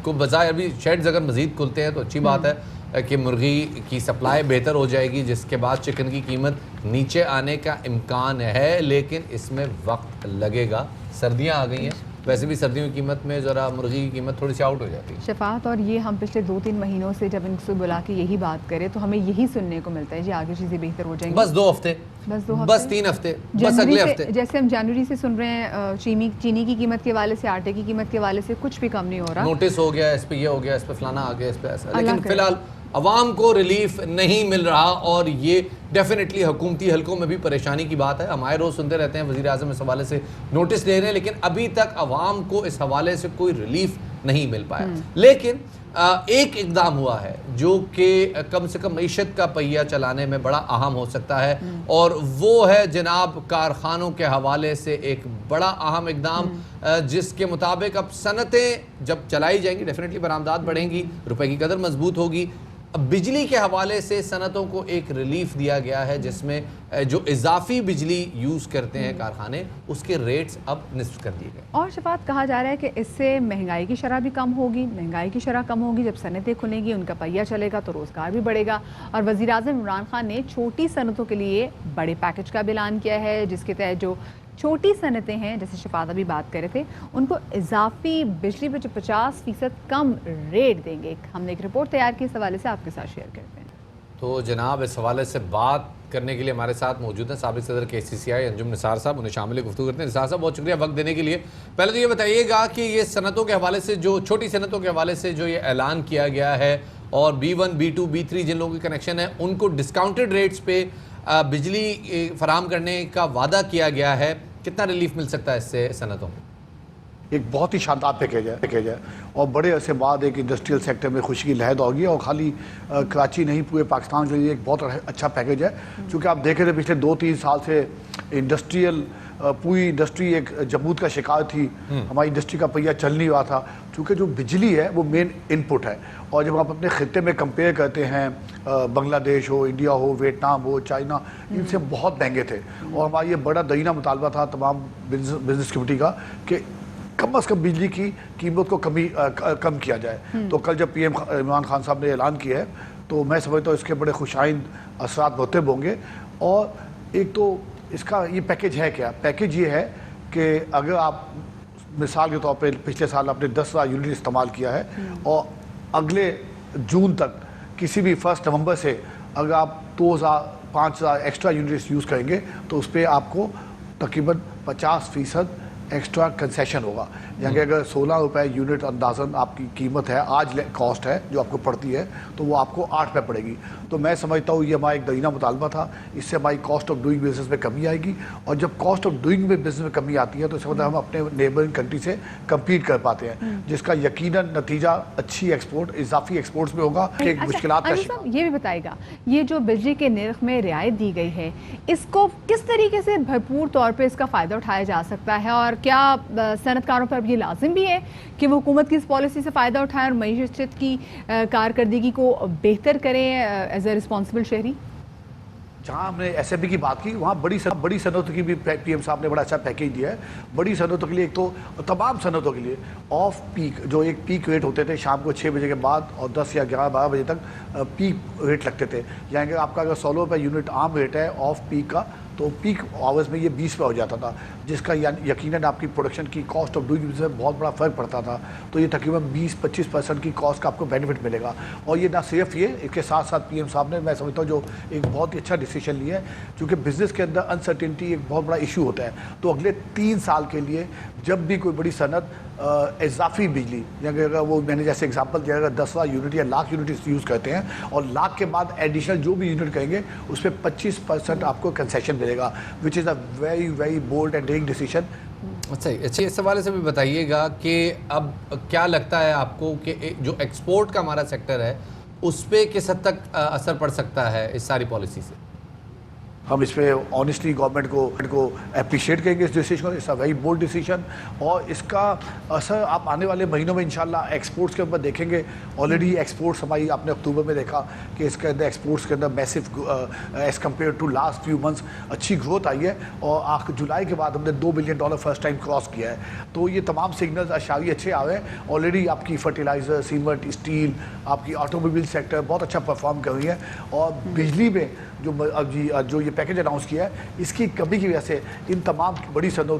को बजाय अभी शेड्स अगर मज़ीद खुलते हैं तो अच्छी बात है कि मुर्गी की सप्लाई बेहतर हो जाएगी, जिसके बाद चिकन की कीमत नीचे आने का इम्कान है, लेकिन इसमें वक्त लगेगा। सर्दियां आ गई हैं, वैसे भी सर्दियों की कीमत में ज़रा मुर्गी की कीमत थोड़ी सी आउट हो जाती है। शफात, और ये हम पिछले 2-3 महीनों से जब इनसे बुला के यही बात करें तो हमें यही सुनने को मिलता है जी आगे चीज़ें बेहतर हो जाएंगी। बस 2 हफ्ते, बस 3 हफ्ते, बस अगले हफ्ते। जैसे हम जनवरी से सुन रहे हैं, चीनी की कीमत के वाले से, आटे की कीमत के वाले से कुछ भी कम नहीं हो रहा। नोटिस हो गया, इस पे ये हो गया, इस पे फलाना आ गया, इस पे ऐसा, लेकिन फिलहाल अवाम को रिलीफ नहीं मिल रहा, और ये डेफिनेटली हुकूमती हलकों में भी परेशानी की बात है। हम आए रोज़ सुनते रहते हैं वज़ीर आज़म इस हवाले से नोटिस ले रहे हैं, लेकिन अभी तक अवाम को इस हवाले से कोई रिलीफ नहीं मिल पाया। लेकिन एक इकदाम हुआ है जो कि कम से कम मईशत का पहिया चलाने में बड़ा अहम हो सकता है, और वो है जनाब कारखानों के हवाले से एक बड़ा अहम इकदाम, जिसके मुताबिक अब सनतें जब चलाई जाएंगी डेफिनेटली बरामदात बढ़ेंगी, रुपए की कदर मजबूत होगी। अब बिजली के हवाले से सनतों को एक रिलीफ दिया गया है, जिसमें जो इजाफी बिजली यूज़ करते हैं कारखाने, उसके रेट्स अब निस्फ कर दिए गए। और शफात, कहा जा रहा है कि इससे महंगाई की शरह भी कम होगी। महंगाई की शरह कम होगी, जब सनतें खुलेंगी, उनका पहिया चलेगा तो रोज़गार भी बढ़ेगा। और वज़ीर आज़म इमरान खान ने छोटी सनतों के लिए बड़े पैकेज का भी ऐलान किया है, जिसके तहत जो छोटी सनतें हैं, जैसे शफात अभी बात कर रहे थे, उनको इजाफी बिजली पर जो 50% कम रेट देंगे। हमने एक रिपोर्ट तैयार की, इस हवाले से आपके साथ शेयर करते हैं। तो जनाब इस हवाले से बात करने के लिए हमारे साथ मौजूद हैं साबिक सदर KCCI अंजुम निसार साहब, उन्हें शामिल गुफ्तगू करते हैं। निसार साहब, बहुत शुक्रिया वक्त देने के लिए। पहले तो ये बताइएगा कि ये सनतों के हवाले से, जो छोटी सनतों के हवाले से जो ये ऐलान किया गया है, और B1, B2, B3 जिन लोगों के कनेक्शन है, उनको डिस्काउंटेड रेट्स पे बिजली फराहम करने का वादा किया गया है, कितना रिलीफ मिल सकता है इससे सनतों को? एक बहुत ही शानदार पैकेज है और बड़े अरसे बाद एक इंडस्ट्रियल सेक्टर में खुशी की लहर होगी, और खाली कराची नहीं पूरे पाकिस्तान के लिए एक बहुत अच्छा पैकेज है। क्योंकि आप देख रहे थे पिछले 2-3 साल से इंडस्ट्रियल पूरी इंडस्ट्री एक जमूद का शिकार थी, हमारी इंडस्ट्री का पहिया चल नहीं रहा था। चूँकि जो बिजली है वो मेन इनपुट है, और जब आप अपने खित्ते में कंपेयर करते हैं, बांग्लादेश हो, इंडिया हो, वियतनाम हो, चाइना, इनसे बहुत महंगे थे। और हमारा ये बड़ा दरीना मुतालबा था तमाम बिजनेस कम्युनिटी का कि कम से कम बिजली की कीमत को कम किया जाए। तो कल जब PM इमरान खान साहब ने ऐलान किया है, तो मैं समझता हूँ इसके बड़े खुशाइंद असरात मुरतब होंगे। और एक तो इसका ये पैकेज है क्या? पैकेज ये है कि अगर आप मिसाल के तौर पे पिछले साल आपने 10,000 यूनिट इस्तेमाल किया है, और अगले जून तक किसी भी 1 नवंबर से अगर आप 2,000-5,000 एक्स्ट्रा यूनिट्स यूज़ करेंगे, तो उस पर आपको तकरीबन 50% एक्स्ट्रा कंसेशन होगा। यानी कि अगर 16 रुपये यूनिट अंदाज़न आपकी कीमत है, आज कॉस्ट है जो आपको पड़ती है, तो वो आपको 8 रुपये पड़ेगी। तो मैं समझता हूँ ये हमारा एक दरीना मुतालबा था, इससे हमारी कॉस्ट ऑफ डूइंग बिजनेस में कमी आएगी। और जब कॉस्ट ऑफ डूइंग बिजनेस में कमी आती है तो इसका मतलब हम अपने नेबरिंग कंट्री से कम्पीट कर पाते हैं, जिसका यकीनन नतीजा अच्छी एक्सपोर्ट, इजाफी एक्सपोर्ट्स में होगा। एक मुश्किलात का शिकार। ये भी बताएगा, ये जो बिजली के निर्ख में रियायत दी गई है, इसको किस तरीके से भरपूर तौर पर इसका फ़ायदा उठाया जा सकता है, और क्या सनतकारों पर ये लाजिम भी है कि वो हुकूमत की इस पॉलिसी से फ़ायदा उठाएं और मईशत की कारकर्दगी को बेहतर करें एज ए रिस्पॉन्सिबल शहरी? जहाँ हमने SME की बात की, वहाँ बड़ी सनतों की भी PM साहब ने बड़ा अच्छा पैकेज दिया है। बड़ी सनतों के लिए एक तो तमाम सनतों के लिए ऑफ पीक, जो एक पीक रेट होते थे शाम को 6 बजे के बाद, और 10 या 11-12 बजे तक पीक रेट लगते थे। यानी कि आपका अगर 16 रुपये यूनिट आम रेट है ऑफ पीक का, तो पीक आवर्स में ये 20 पे हो जाता था, जिसका यकीनन आपकी प्रोडक्शन की कॉस्ट ऑफ डूइंग बिजनेस में बहुत बड़ा फ़र्क पड़ता था। तो ये तकरीबन 20-25% की कॉस्ट का आपको बेनिफिट मिलेगा। और ये ना सिर्फ ये, इसके साथ साथ पीएम साहब ने, मैं समझता हूँ, जो एक बहुत ही अच्छा डिसीजन लिया है, क्योंकि बिजनेस के अंदर अनसर्टेनिटी एक बहुत बड़ा इशू होता है। तो अगले 3 साल के लिए जब भी कोई बड़ी सनत इजाफी बिजली, अगर वो मैंने जैसे एग्जांपल दिया, अगर 10,000 यूनिट या लाख यूनिट यूज़ करते हैं और लाख के बाद एडिशनल जो भी यूनिट करेंगे उस पर 25% आपको कंसेशन मिलेगा, which is a very very bold and daring decision. अच्छा, इस हवाले से भी बताइएगा कि अब क्या लगता है आपको कि जो एक्सपोर्ट का हमारा सेक्टर है उस पर किस हद तक असर पड़ सकता है इस सारी पॉलिसी से? हम इस पर ऑनेस्टली गवर्नमेंट को अप्रिशिएट करेंगे इस डिसीजन को। It's a very bold decision और इसका असर आप आने वाले महीनों में इंशाल्लाह एक्सपोर्ट्स के ऊपर देखेंगे। ऑलरेडी एक्सपोर्ट्स हमारी, आपने अक्टूबर में देखा कि इसके अंदर एक्सपोर्ट्स के अंदर massive as compared to last few months अच्छी ग्रोथ आई है और जुलाई के बाद हमने $2 बिलियन फर्स्ट टाइम क्रॉस किया है। तो ये तमाम सिग्नल्स अशारी अच्छे आ रहे हैं। ऑलरेडी आपकी फर्टिलाइज़र, सीमेंट, स्टील, आपकी ऑटोमोबाइल सेक्टर बहुत अच्छा परफॉर्म कर रही है। और बिजली में जो ये पैकेज अनाउंस किया है, इसकी कमी की वजह से इन तमाम बड़ी सनतों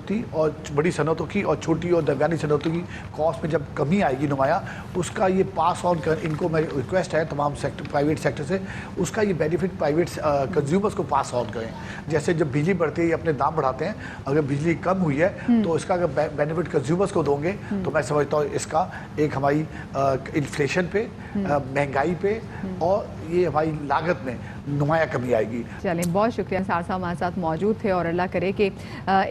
की और छोटी और दरमियानी सनतों की कॉस्ट में जब कमी आएगी नुमाया, उसका ये पास ऑन कर, इनको मैं रिक्वेस्ट है तमाम सेक्टर, प्राइवेट सेक्टर से, उसका ये बेनिफिट प्राइवेट कंज्यूमर्स को पास ऑन करें। जैसे जब बिजली बढ़ती है ये अपने दाम बढ़ाते हैं, अगर बिजली कम हुई है तो इसका अगर बेनिफिट कंज्यूमर्स को दोगे तो मैं समझता हूँ इसका एक हमारी इन्फ्लेशन पे, महंगाई पे और ये हमारी लागत में नुमाया कमी आएगी। चलें, बहुत शुक्रिया। सार साहब हमारे साथ मौजूद थे और अल्लाह करे कि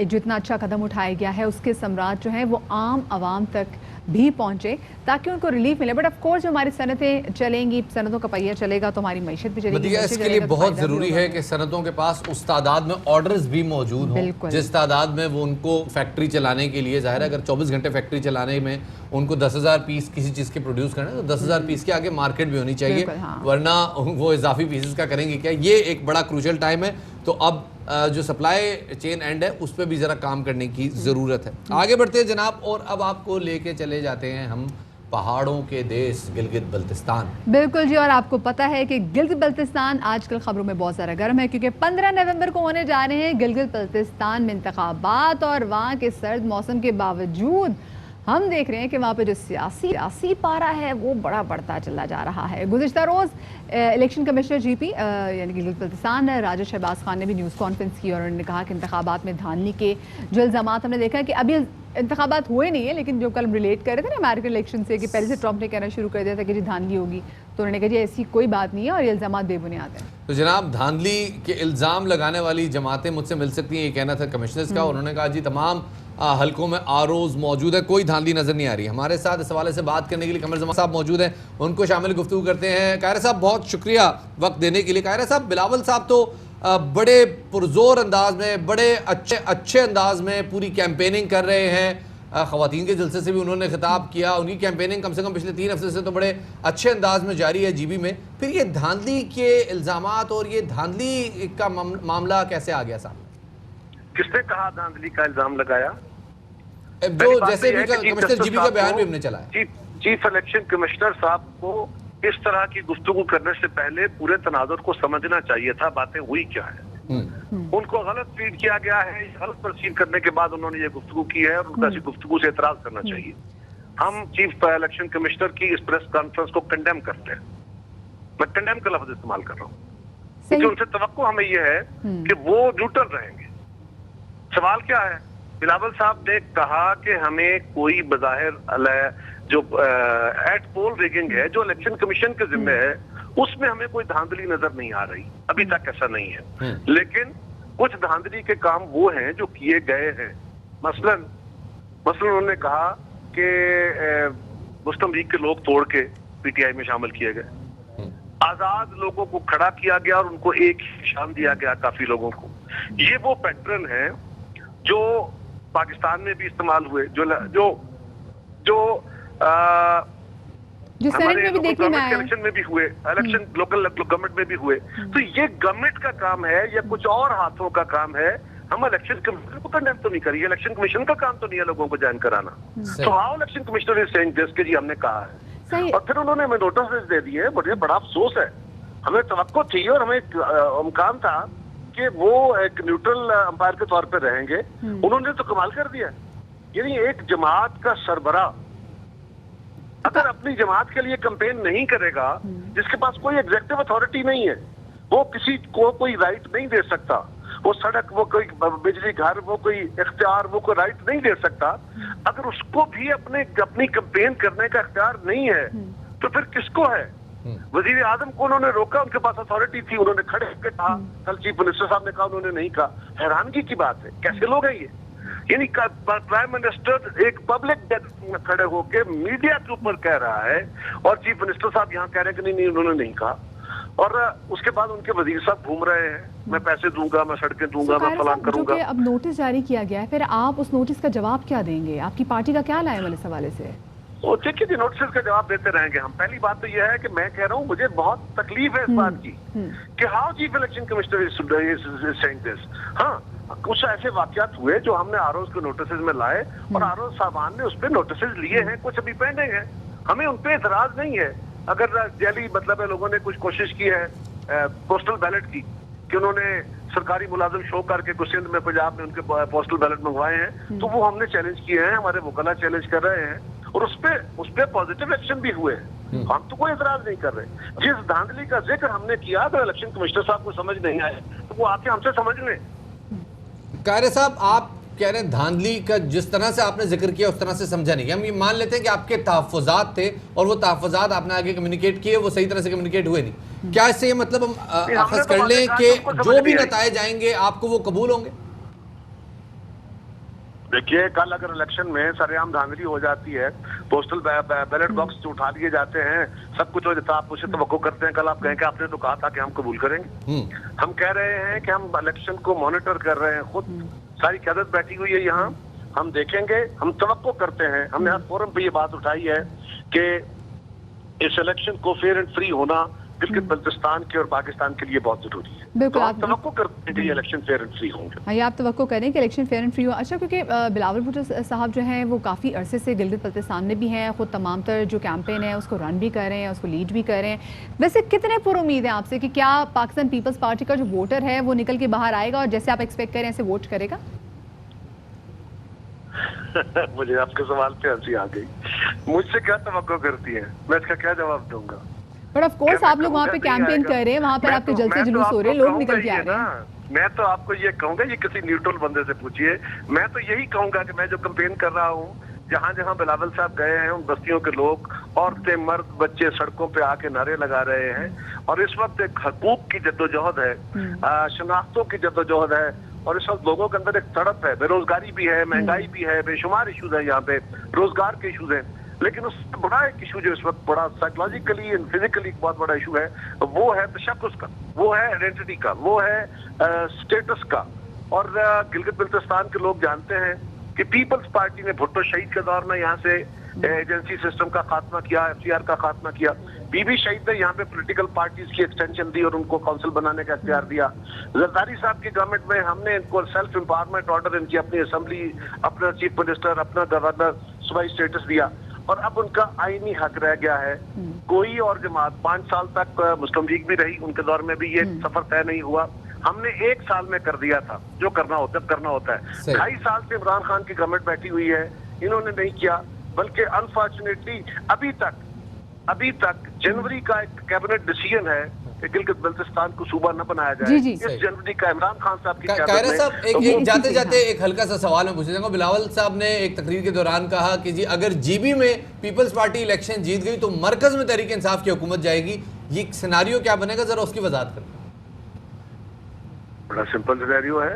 जितना अच्छा कदम उठाया गया है उसके समरात जो हैं वो आम आवाम तक भी पहुंचे ताकि उनको रिलीफ मिले। बट ऑफ कोर्स जो हमारी सनतें चलेंगी, सनतों का पहिया चलेगा तो हमारी मैशत भी चलेगी। इसके लिए बहुत ज़रूरी है कि सनतों के पास उस तादाद में ऑर्डर्स भी मौजूद हों जिस तादाद में वो उनको फैक्ट्री चलाने के लिए, ज़ाहिर है अगर 24 घंटे फैक्ट्री चलाने में उनको 10,000 पीस किसी चीज़ के प्रोड्यूस करना है तो 10,000 पीस के आगे मार्केट भी होनी चाहिए, वरना वो इजाफी पीसेस का करेंगे क्या। ये एक बड़ा क्रूशल टाइम है। तो अब जो सप्लाई चेन एंड है उस पर भी ज़रा काम करने की ज़रूरत है। आगे बढ़ते हैं जनाब, और अब आपको लेके चले जाते हैं हम पहाड़ों के देश गिलगित बल्तिस्तान। बिल्कुल जी, और आपको पता है कि गिलगित बल्तिस्तान आजकल खबरों में बहुत ज़्यादा गर्म है क्योंकि 15 नवंबर को होने जा रहे हैं गिलगित बल्तिस्तान में इंतखाबात। और वहाँ के सर्द मौसम के बावजूद हम देख रहे हैं कि वहाँ पे जो सियासी पारा है वो बड़ा बढ़ता चला जा रहा है। गुज़िश्ता रोज़ इलेक्शन कमिश्नर जीपी यानी कि गिलगित बल्तिस्तान राजा शहबाज खान ने भी न्यूज़ कॉन्फ्रेंस की और उन्होंने कहा कि इंतखाबात में धांधली के जो इल्ज़ामात हमने देखा है कि अभी इंतखाबात हुए नहीं है, लेकिन जो कल हम रिलेट कर रहे थे ना अमेरिकन इलेक्शन से कि पहले से ट्रंप ने कहना शुरू कर दिया था कि जी धांधली होगी, तो उन्होंने कहा जी ऐसी कोई बात नहीं है और ये इल्ज़ामात बेबुनियाद है। तो जनाब, धांधली के इल्ज़ाम लगाने वाली जमातें मुझसे मिल सकती हैं, ये कहना था कमिश्नर्स का। उन्होंने कहा जी तमाम हलकों में आरओज़ मौजूद है, कोई धांधली नजर नहीं आ रही। हमारे साथ इस हवाले से बात करने के लिए कमर जमान साहब मौजूद हैं, उनको शामिल गुफ्तगू करते हैं। कायरा साहब, बहुत शुक्रिया वक्त देने के लिए। कायरा साहब, बिलावल साहब तो बड़े पुरजोर अंदाज में, बड़े अच्छे अंदाज में पूरी कैंपेनिंग कर रहे हैं। ख़वातीन के जलसे से भी उन्होंने खिताब किया, उनकी कैंपेनिंग कम से कम पिछले 3 हफ्ते से तो बड़े अच्छे अंदाज में जारी है जीबी में। फिर ये धांधली के इल्ज़ामात और ये धांधली का मामला कैसे आ गया साहब? किसने कहा धांधली का इल्जाम लगाया? जो जैसे भी कमिश्नर जीबी का बयान भी हमने चला है। चीफ इलेक्शन कमिश्नर साहब को इस तरह की गुफ्तगू करने से पहले पूरे तनाजुर को समझना चाहिए था, बातें हुई क्या है। उनको गलत फीड किया गया है, गलत परसीव करने के बाद उन्होंने ये गुफ्तगू की है और उनका इसी गुफ्तगू से एतराज करना चाहिए। हम चीफ इलेक्शन कमिश्नर की इस प्रेस कॉन्फ्रेंस को कंडेम करते हैं। मैं कंडेम का लफ्ज इस्तेमाल कर रहा हूँ क्योंकि उनसे तवक्को हमें यह है कि वो न्यूट्रल रहेंगे। सवाल क्या है? बिलावल साहब ने कहा कि हमें कोई बज़ाहिर जो एट पोल रिगिंग है जो इलेक्शन कमीशन के जिम्मे है उसमें हमें कोई धांधली नजर नहीं आ रही, अभी तक ऐसा नहीं है। लेकिन कुछ धांधली के काम वो हैं जो किए गए हैं। मसलन उन्होंने कहा कि मुस्लिम लीग के लोग तोड़ के पीटीआई में शामिल किए गए, आजाद लोगों को खड़ा किया गया और उनको एक शान दिया गया काफी लोगों को। ये वो पैटर्न है जो पाकिस्तान में भी इस्तेमाल हुए, हमारे इलेक्शन में भी हुए, इलेक्शन लोकल गवर्नमेंट में भी हुए। तो ये गवर्नमेंट का काम है या कुछ और हाथों का काम है? हम इलेक्शन कमीशन को कंडेम तो नहीं करिए, इलेक्शन कमीशन का काम तो नहीं है लोगों को ज्वाइन कराना। तो how election commissioner is saying this कि जी हमने कहा है और फिर उन्होंने हमें नोटिस दे दिए। मुझे बड़ा अफसोस है, हमें तवक्को थी और हमें इम्कान था के वो एक न्यूट्रल अंपायर के तौर पे रहेंगे। उन्होंने तो कमाल कर दिया। यानी एक जमात का सरबराह अगर अपनी जमात के लिए कैंपेन नहीं करेगा, जिसके पास कोई एग्जेक्टिव अथॉरिटी नहीं है, वो किसी को कोई राइट नहीं दे सकता, वो सड़क, वो कोई बिजली घर, वो कोई इख्तियार, वो कोई राइट नहीं दे सकता, अगर उसको भी अपनी कैंपेन करने का इख्तियार नहीं है तो फिर किसको है? वजीर आजम को उन्होंने रोका, उनके पास अथॉरिटी थी, उन्होंने खड़े होकर कहा, कल चीफ मिनिस्टर साहब ने कहा, उन्होंने नहीं कहा। हैरानगी की बात है, कैसे लोग हैं ये? यानी प्राइम मिनिस्टर एक पब्लिक में खड़े होकर मीडिया के ऊपर कह रहा है और चीफ मिनिस्टर साहब यहाँ कह रहे हैं कि नहीं उन्होंने नहीं कहा, और उसके बाद उनके वजीर साहब घूम रहे हैं, मैं पैसे दूंगा, मैं सड़कें दूंगा, मैं फलान करूंगा। अब नोटिस जारी किया गया है, फिर आप उस नोटिस का जवाब क्या देंगे? आपकी पार्टी का क्या लाएमल इस हवाले से? वो देखिए जी, नोटिस का जवाब देते रहेंगे हम। पहली बात तो यह है कि मैं कह रहा हूँ, मुझे बहुत तकलीफ है इस बात की कि how chief election commissioner is saying this. हाँ, कुछ ऐसे वाकयात हुए जो हमने आरओ के नोटिस में लाए और आरओ साहबान ने उस पर नोटिस लिए हैं, कुछ अभी पेंडिंग है, हमें उन पर एतराज नहीं है। अगर जैली मतलब है लोगों ने कुछ कोशिश की है पोस्टल बैलेट की, कि उन्होंने सरकारी मुलाजिम शो करके कुछ सिंध में, पंजाब में उनके पोस्टल बैलेट मंगवाए हैं, तो वो हमने चैलेंज किए हैं, हमारे वकला चैलेंज कर रहे हैं, और उस पे पॉजिटिव एक्शन भी हुए हैं। हम तो कोई एतराज नहीं कर रहे। जिस धांधली का जिक्र हमने किया, अगर इलेक्शन कमिश्नर साहब को समझ नहीं आए तो वो आके हमसे समझ लें। कायरे साहब, आप कह रहे हैं धांधली का जिस तरह से आपने जिक्र किया उस तरह से समझा नहीं। हम ये मान लेते हैं कि आपके तहफ़्फ़ुज़ात थे और वो तहफ़्फ़ुज़ात आपने आगे कम्युनिकेट किए, वो सही तरह से कम्युनिकेट हुए नहीं। क्या इससे ये मतलब हम अखज़ कर लें कि जो भी नताइज आएंगे आपको वो कबूल होंगे? देखिए, कल अगर इलेक्शन में सरेआम धांधली हो जाती है, पोस्टल बैलेट बॉक्स उठा लिए जाते हैं, सब कुछ हो जाता है, आप मुझसे तवक्को करते हैं, कल आप कहें कि आपने तो कहा था कि हम कबूल करेंगे। हम कह रहे हैं कि हम इलेक्शन को मॉनिटर कर रहे हैं, खुद सारी क़यादत बैठी हुई है यहाँ, हम देखेंगे, हम तवक्को करते हैं। हमने हर फोरम पे ये बात उठाई है कि इस इलेक्शन को फेयर एंड फ्री होना गिलगित बल्तिस्तान के और पाकिस्तान के लिए बहुत जरूरी है। बिल्कुल, तो आप तवक्को करते हैं कि इलेक्शन फेयर एंड फ्री होंगे। हाँ, ये आप तवक्को करें कि इलेक्शन फेयर एंड फ्री हो। अच्छा, क्योंकि बिलावल भुट्टो साहब जो हैं वो काफ़ी अरसे से गिलगित बल्तिस्तान में भी हैं, खुद तमाम तर जो कैंपेन है उसको रन भी कर रहे हैं, उसको लीड भी कर रहे हैं। वैसे कितने पुरुमीद हैं आपसे कि क्या पाकिस्तान पीपल्स पार्टी का जो वोटर है वो निकल के बाहर आएगा और जैसे आप एक्सपेक्ट करें ऐसे वोट करेगा? मुझे आपके सवाल पे हंसी आ गई। मुझसे क्या तवक्को करती है, मैं इसका क्या जवाब दूंगा? बट ऑफ कोर्स आप लोग वहाँ पे कैंपेन कर रहे हैं, वहाँ पर आपके जलसे जुलूस हो रहे हैं, लोग निकल के आ रहे हैं। मैं तो आपको ये कहूंगा, ये किसी न्यूट्रल बंदे से पूछिए, मैं तो यही कहूंगा कि मैं जो कैंपेन कर रहा हूँ, जहाँ जहाँ बिलावल साहब गए हैं, उन बस्तियों के लोग, औरतें, मर्द, बच्चे सड़कों पे आके नारे लगा रहे हैं। और इस वक्त एक हकूक की जद्दोजहद है, शनाख्तों की जद्दोजहद है, और इस वक्त लोगों के अंदर एक तड़प है। बेरोजगारी भी है, महंगाई भी है, बेशुमार इशूज है, यहाँ पे रोजगार के इशूज हैं। लेकिन उससे बड़ा एक इशू जो इस वक्त बड़ा साइकोलॉजिकली एंड फिजिकली बहुत बड़ा इशू है, वो है तशक्कुस का, वो है आइडेंटिटी का, वो है स्टेटस का। और गिलगित बल्तिस्तान के लोग जानते हैं कि पीपल्स पार्टी ने भुट्टो शहीद के दौर में यहाँ से एजेंसी सिस्टम का खात्मा किया, FCR का खात्मा किया। बीबी शहीद ने यहाँ पे पॉलिटिकल पार्टीज की एक्सटेंशन दी और उनको काउंसिल बनाने का इख्तियार दिया। जरदारी साहब की गवर्नमेंट में हमने इनको सेल्फ एम्पावरमेंट ऑर्डर, इनकी अपनी असेंबली, अपना चीफ मिनिस्टर, अपना गवर्नर, सूबाई स्टेटस दिया, और अब उनका आईनी हक रह गया है। कोई और जमात 5 साल तक मुस्लिम लीग भी रही, उनके दौर में भी ये सफर तय नहीं हुआ। हमने 1 साल में कर दिया था, जो करना होता है। 2.5 साल से इमरान खान की गवर्नमेंट बैठी हुई है, इन्होंने नहीं किया, बल्कि अनफॉर्चुनेटली अभी तक जनवरी का एक कैबिनेट डिसीजन है कि गिलगित बल्तिस्तान को सूबा न बनाया जाए। इस जनवरी का इमरान खान साहब की कायरा साहब, एक जाते जाते एक हल्का सा सवाल मैं पूछना चाहूंगा। बिलावल साहब ने एक तकरीर के दौरान कहा कि जी अगर GB में पीपल्स पार्टी इलेक्शन जीत गई तो मरकज में तहरीक इंसाफ की हुकूमत जाएगी। ये सिनेरियो क्या बनेगा, जरा उसकी वजाहत करें। बड़ा सिंपल सिनेरियो है,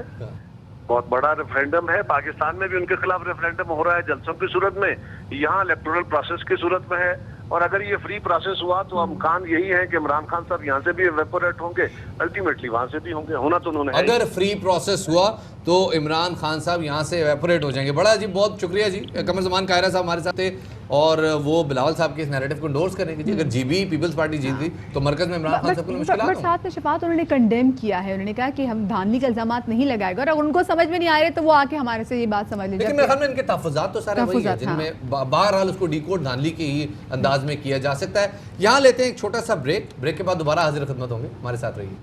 बहुत बड़ा रेफरेंडम है। पाकिस्तान में भी उनके खिलाफ रेफरेंडम हो रहा है, जलसों की सूरत में, यहाँ इलेक्टोरल प्रोसेस की सूरत में है। और अगर ये फ्री प्रोसेस हुआ तो इम्कान यही है कि इमरान खान साहब यहाँ से भी एवेपोरेट होंगे, अल्टीमेटली वहां से भी होंगे। होना तो उन्होंने, अगर फ्री प्रोसेस हुआ तो इमरान खान साहब यहाँ से एवेपोरेट हो जाएंगे। बड़ा जी, बहुत शुक्रिया जी। कमर ज़मान कायरा साहब हमारे साथ थे और वो बिलावल साहब के इस नैरेटिव को एंडोर्स करेंगे जी। अगर GB पीपल्स पार्टी जीत गई तो मरकज में इमरान खान साहब को मुश्किल बट साथ में शफात उन्होंने कंडेम किया है, उन्होंने कहा कि हम धांधली का इल्जामात नहीं लगाएगा, और अगर उनको समझ में नहीं आ रहे तो वो आके हमारे से ये बात समझ लीजिए। लेकिन मेरे ख्याल में इनके तहफ़्फ़ुज़ात तो सारे वही हैं जिनमें बहरहाल उसको डिकोड धांधली के ही अंदाज में किया जा सकता है। यहाँ लेते हैं एक छोटा सा ब्रेक के बाद दोबारा हाजिर खिदमत होंगे, हमारे साथ रहिए।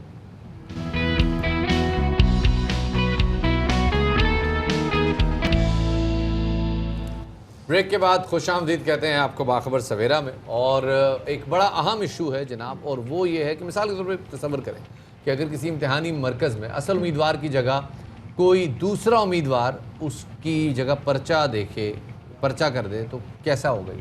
ब्रेक के बाद खुशामदीद कहते हैं आपको बाखबर सवेरा में। और एक बड़ा अहम इशू है जनाब, और वो ये है कि मिसाल के तौर पर तसव्वुर करें कि अगर किसी इम्तिहानी मरकज़ में असल उम्मीदवार की जगह कोई दूसरा उम्मीदवार उसकी जगह पर्चा कर दे तो कैसा होगा?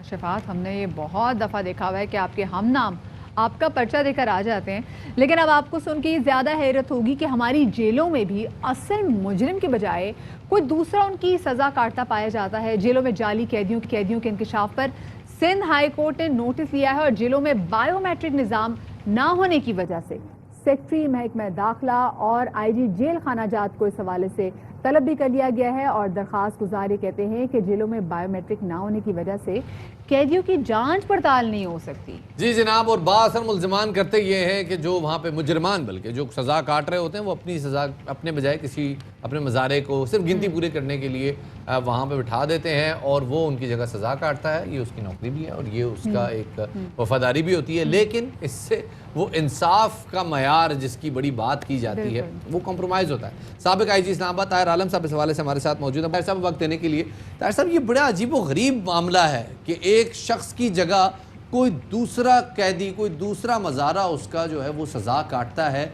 शफात, हमने ये बहुत दफ़ा देखा हुआ है कि आपके हम नाम आपका पर्चा देकर आ जाते हैं, लेकिन अब आपको सुन के ज़्यादा हैरत होगी कि हमारी जेलों में भी असल मुजरिम के बजाय कोई दूसरा उनकी सज़ा काटता पाया जाता है। जेलों में जाली कैदियों के इंकशाफ पर सिंध हाई कोर्ट ने नोटिस लिया है और जेलों में बायोमेट्रिक निज़ाम ना होने की वजह से सेक्रेटरी महकमा दाखिला और IG जेल खाना जात को इस हवाले से तलब भी कर लिया गया है। और दरख्वास्त गुजार कहते हैं कि जेलों में बायोमेट्रिक ना होने की वजह से कैदियों की जांच पड़ताल नहीं हो सकती। जी जनाब, और बाअसर मुल्ज़िमान करते ये हैं कि जो वहाँ पे मुजरमान बल्कि जो सज़ा काट रहे होते हैं वो अपनी सज़ा अपने बजाय किसी अपने मज़ारे को सिर्फ गिनती पूरी करने के लिए वहाँ पे बिठा देते हैं और वो उनकी जगह सज़ा काटता है। ये उसकी नौकरी भी है और ये उसका एक वफादारी भी होती है, लेकिन इससे वो इंसाफ का मयार जिसकी बड़ी बात की जाती है वो कॉम्प्रोमाइज़ होता है। साबिक IG इस्लामाबाद ताहिर आलम साहब इस हवाले से हमारे साथ मौजूद है। ताहिर साहब, वक्त देने के लिए। ताहिर साहब, ये बड़ा अजीब व गरीब मामला है कि एक शख्स की जगह कोई दूसरा कैदी, कोई दूसरा मज़ारा उसका जो है वो सज़ा काटता है।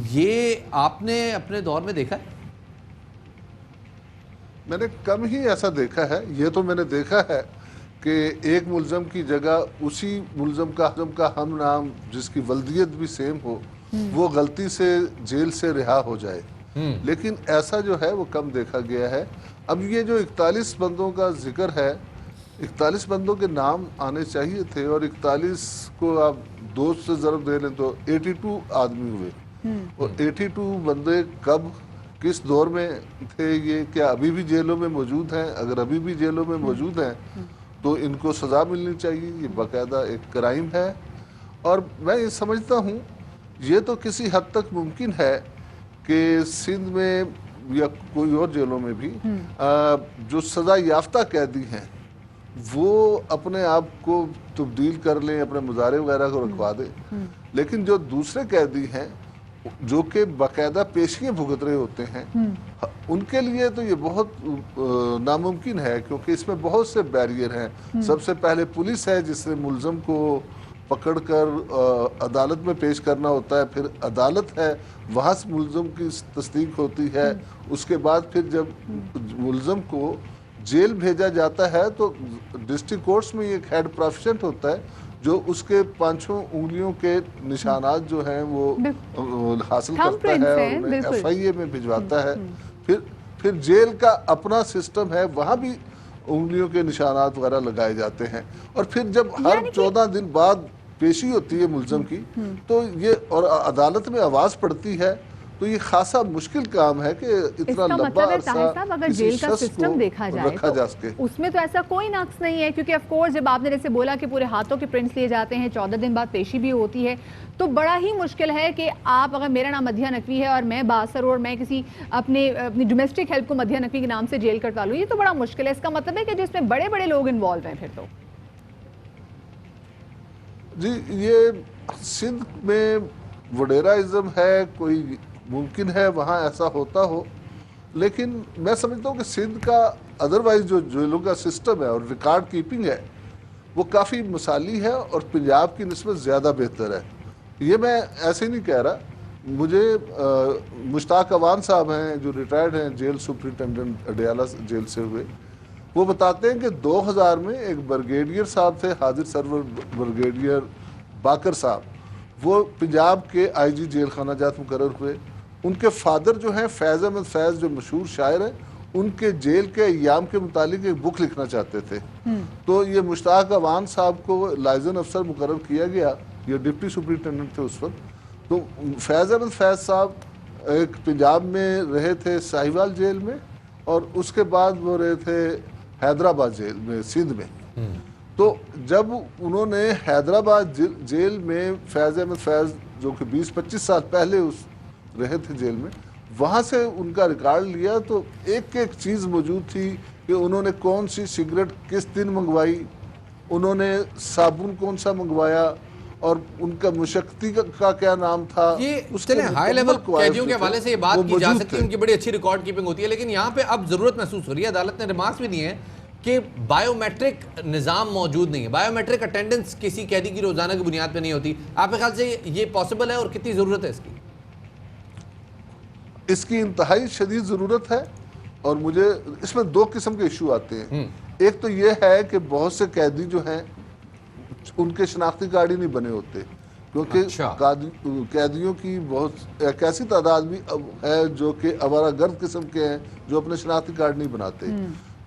ये आपने अपने दौर में देखा है? मैंने कम ही ऐसा देखा है। ये तो मैंने देखा है कि एक मुल्ज़म की जगह उसी मुल्ज़म का हम नाम जिसकी वल्दियत भी सेम हो वो गलती से जेल से रिहा हो जाए, लेकिन ऐसा जो है वो कम देखा गया है। अब ये जो 41 बंदों का जिक्र है, 41 बंदों के नाम आने चाहिए थे और 41 को आप 2 से ज़रब दे लें तो 82 आदमी हुए। और 82 बंदे कब किस दौर में थे? ये क्या अभी भी जेलों में मौजूद हैं? अगर अभी भी जेलों में मौजूद हैं तो इनको सज़ा मिलनी चाहिए। ये बाकायदा एक क्राइम है और मैं ये समझता हूँ ये तो किसी हद तक मुमकिन है कि सिंध में या कोई और जेलों में भी जो सज़ा याफ्ता कैदी हैं वो अपने आप को तब्दील कर लें, अपने मुजारे वगैरह को रखवा दें, लेकिन जो दूसरे कैदी हैं जो कि बाकायदा पेशियाँ भुगत रहे होते हैं उनके लिए तो ये बहुत नामुमकिन है, क्योंकि इसमें बहुत से बैरियर हैं। सबसे पहले पुलिस है जिसने मुल्ज़म को पकड़कर अदालत में पेश करना होता है, फिर अदालत है वहाँ से मुल्ज़म की तस्दीक होती है, उसके बाद फिर जब मुल्ज़म को जेल भेजा जाता है तो डिस्ट्रिक्ट कोर्ट्स में एक हेड प्रोफेशन होता है जो उसके 5 उंगलियों के निशानात जो हैं वो हासिल करता है और उन्हें FIA में भिजवाता है। फिर जेल का अपना सिस्टम है, वहाँ भी उंगलियों के निशानात वगैरह लगाए जाते हैं और फिर जब हर 14 दिन बाद पेशी होती है मुल्ज़म की तो ये और अदालत में आवाज़ पड़ती है, तो ये खासा मुश्किल काम है कि इतना लंबा मतलब है ताहिर साहब, अगर जेल का सिस्टम देखा जाए तो उसमें तो ऐसा कोई नक्स नहीं है, क्योंकि ऑफ कोर्स जब आपने जैसे बोला कि पूरे हाथों के प्रिंट्स लिए जाते हैं, 14 दिन बाद पेशी भी होती है, तो बड़ा ही मुश्किल है कि आप अगर मेरा नाम मध्या नकवी है और मैं बासर और मैं किसी अपनी डोमेस्टिक हेल्प को मध्या नकवी के नाम से जेल करता लूँ, ये तो बड़ा मुश्किल है। इसका मतलब है कि जिसमें बड़े बड़े लोग इन्वॉल्व हैं फिर तो। जी, ये सिंध में वडेराइज्म है, कोई मुमकिन है वहाँ ऐसा होता हो, लेकिन मैं समझता हूँ कि सिंध का अदरवाइज जो जेलों का सिस्टम है और रिकॉर्ड कीपिंग है वो काफ़ी मिसाली है और पंजाब की निस्बत ज़्यादा बेहतर है। ये मैं ऐसे नहीं कह रहा, मुझे मुश्ताक अवान साहब हैं जो रिटायर्ड हैं जेल सुपरिटेंडेंट अडियाला जेल से हुए, वो बताते हैं कि 2000 में एक ब्रिगेडियर साहब थे, हाजिर सरवर ब्रिगेडियर बाकर साहब, वो पंजाब के IG जेल खाना जात मुकर्रर हुए। उनके फादर जो हैं फैज़ अहमद फैज़ जो मशहूर शायर हैं, उनके जेल के अय्याम के मुतालिक एक बुक लिखना चाहते थे, तो ये मुश्ताक अवान साहब को लाइजन अफसर मुकर्रर किया गया, ये डिप्टी सुपरिटेंडेंट थे उस वक्त। तो फैज़ अहमद फैज़ साहब एक पंजाब में रहे थे साहिवाल जेल में और उसके बाद वो रहे थे हैदराबाद जेल में सिंध में। तो जब उन्होंने हैदराबाद जेल में फैज़ अहमद फैज़ जो कि 20-25 साल पहले उस रहे थे जेल में, वहाँ से उनका रिकॉर्ड लिया तो एक एक चीज़ मौजूद थी कि उन्होंने कौन सी सिगरेट किस दिन मंगवाई, उन्होंने साबुन कौन सा मंगवाया और उनका मुशक्ति का क्या नाम था। ये चले हाई लेवल कैदियों के हवाले से ये बात की जा सकती है, उनकी बड़ी अच्छी रिकॉर्ड कीपिंग होती है, लेकिन यहाँ पे अब जरूरत महसूस हो रही है, अदालत ने रिमार्क्स भी दिए हैं कि बायोमेट्रिक निज़ाम मौजूद नहीं है, बायोमेट्रिक अटेंडेंस किसी कैदी की रोजाना की बुनियाद पे नहीं होती। आपके ख्याल से ये पॉसिबल है और कितनी ज़रूरत है इसकी? इसकी इंतहाई शदीद ज़रूरत है और मुझे इसमें दो किस्म के इशू आते हैं। एक तो ये है कि बहुत से कैदी जो हैं उनके शनाख्ती कार्ड ही नहीं बने होते, क्योंकि कैदियों की बहुत एक ऐसी तादाद भी है जो कि आवारागर्द किस्म के हैं जो अपने शनाख्ती कार्ड नहीं बनाते।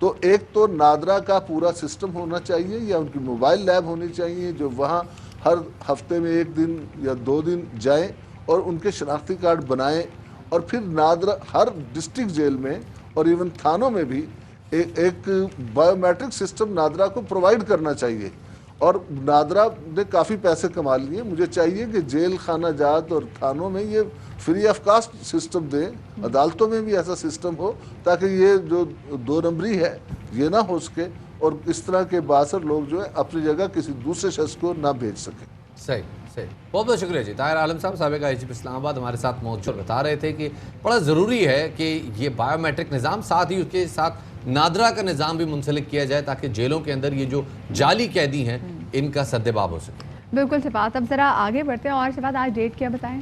तो एक तो नादरा का पूरा सिस्टम होना चाहिए या उनकी मोबाइल लैब होनी चाहिए जो वहाँ हर हफ्ते में 1 दिन या 2 दिन जाएं और उनके शनाख्ती कार्ड बनाएं, और फिर नादरा हर डिस्ट्रिक्ट जेल में और इवन थानों में भी एक बायोमेट्रिक सिस्टम नादरा को प्रोवाइड करना चाहिए। और नादरा ने काफ़ी पैसे कमा लिए, मुझे चाहिए कि जेल खाना जात और थानों में ये फ्री ऑफ कास्ट सिस्टम दें, अदालतों में भी ऐसा सिस्टम हो ताकि ये जो 2 नंबरी है ये ना हो सके और इस तरह के बासर लोग जो है अपनी जगह किसी दूसरे शख्स को ना भेज सकें। सही सही, बहुत बहुत शुक्रिया जी। ताहिर आलम साहब साबिक़ IGP इस्लामाबाद हमारे साथ मौजूद बता रहे थे कि बड़ा ज़रूरी है कि ये बायोमेट्रिक निज़ाम, साथ ही उसके साथ नादरा का निज़ाम भी मुंसलिक किया जाए ताकि जेलों के अंदर ये जो जाली कैदी हैं इनका सद्देबाब हो सके। बिल्कुल शफात, अब ज़रा आगे बढ़ते हैं। और शफात आज डेट क्या बताएं?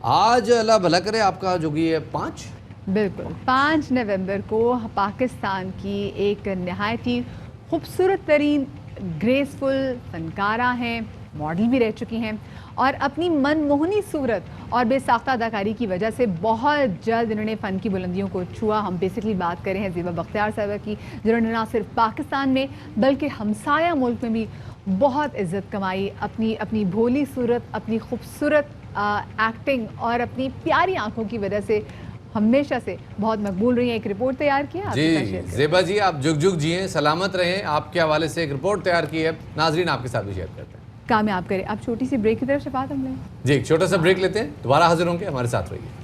आज अल्लाह भला करे आपका जो कि है 5, बिल्कुल 5 नवंबर को पाकिस्तान की एक नहायत ही खूबसूरत तरीन ग्रेसफुल फनकारा हैं, मॉडल भी रह चुकी हैं और अपनी मनमोहनी सूरत और बेसाख्ता अदाकारी की वजह से बहुत जल्द इन्होंने फ़न की बुलंदियों को छुआ। हम बेसिकली बात कर रहे हैं ज़ेबा बख्तियार साहिबा की, जिन्होंने ना सिर्फ पाकिस्तान में बल्कि हमसाया मुल्क में भी बहुत इज़्ज़त कमाई। अपनी भोली सूरत, अपनी खूबसूरत एक्टिंग और अपनी प्यारी आंखों की वजह से हमेशा से बहुत मकबूल रही है। एक रिपोर्ट तैयार की है जी ज़ेबा जी, आप जुग जुग जिएं, सलामत रहें। आपके हवाले से एक रिपोर्ट तैयार की है, नाजरीन आपके साथ भी शेयर करते हैं। कामयाब करें। अब छोटी सी ब्रेक की तरफ शफात हम लें जी, एक छोटा सा ब्रेक लेते हैं, दोबारा हाजिर होंगे, हमारे साथ रहिए।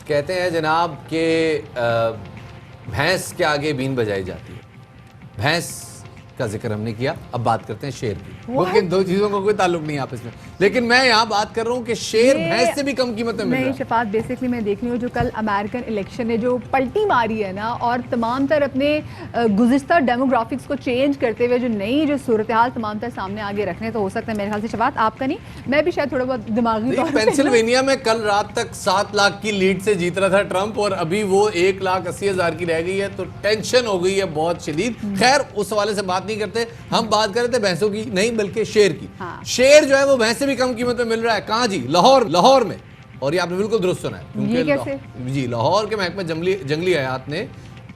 कहते हैं जनाब के भैंस के आगे बीन बजाई जाती है। भैंस का जिक्र हमने किया, अब बात करते हैं शेर की। लेकिन 2 चीज़ों का कोई ताल्लुक नहीं आपस में, लेकिन मैं यहाँ बात कर रहा हूँ कि शेर भैंस से भी कम कीमत में मिल रहा है। शफात बेसिकली मैं देख रही हूँ जो कल अमेरिकन इलेक्शन ने जो पलटी मारी है ना, और तमाम तर अपने गुज़िश्ता डेमोग्राफिक्स को चेंज करते हुए जो नई जो सूरत हाल तमाम तर सामने आगे रखने, तो हो सकता है मेरे ख्याल से शफात आपका नहीं, मैं भी शायद थोड़ा बहुत दिमागी तौर पे पेंसिल्वेनिया में कल रात तक 7 लाख की लीड से जीत रहा था ट्रंप और अभी वो 1,80,000 की रह गई है, तो टेंशन हो गई है बहुत शदीद। खैर उस वाले से बात नहीं करते, हम बात कर रहे थे भैंसों की नहीं बल्कि शेर की। शेर जो है वो भैंस से भी कम कीमत में मिल रहा है। कहाँ जी? लाहौर में। और ये आपने बिल्कुल दुरुस्त सुना है, क्योंकि जी लाहौर के महकमा जंगली हयात ने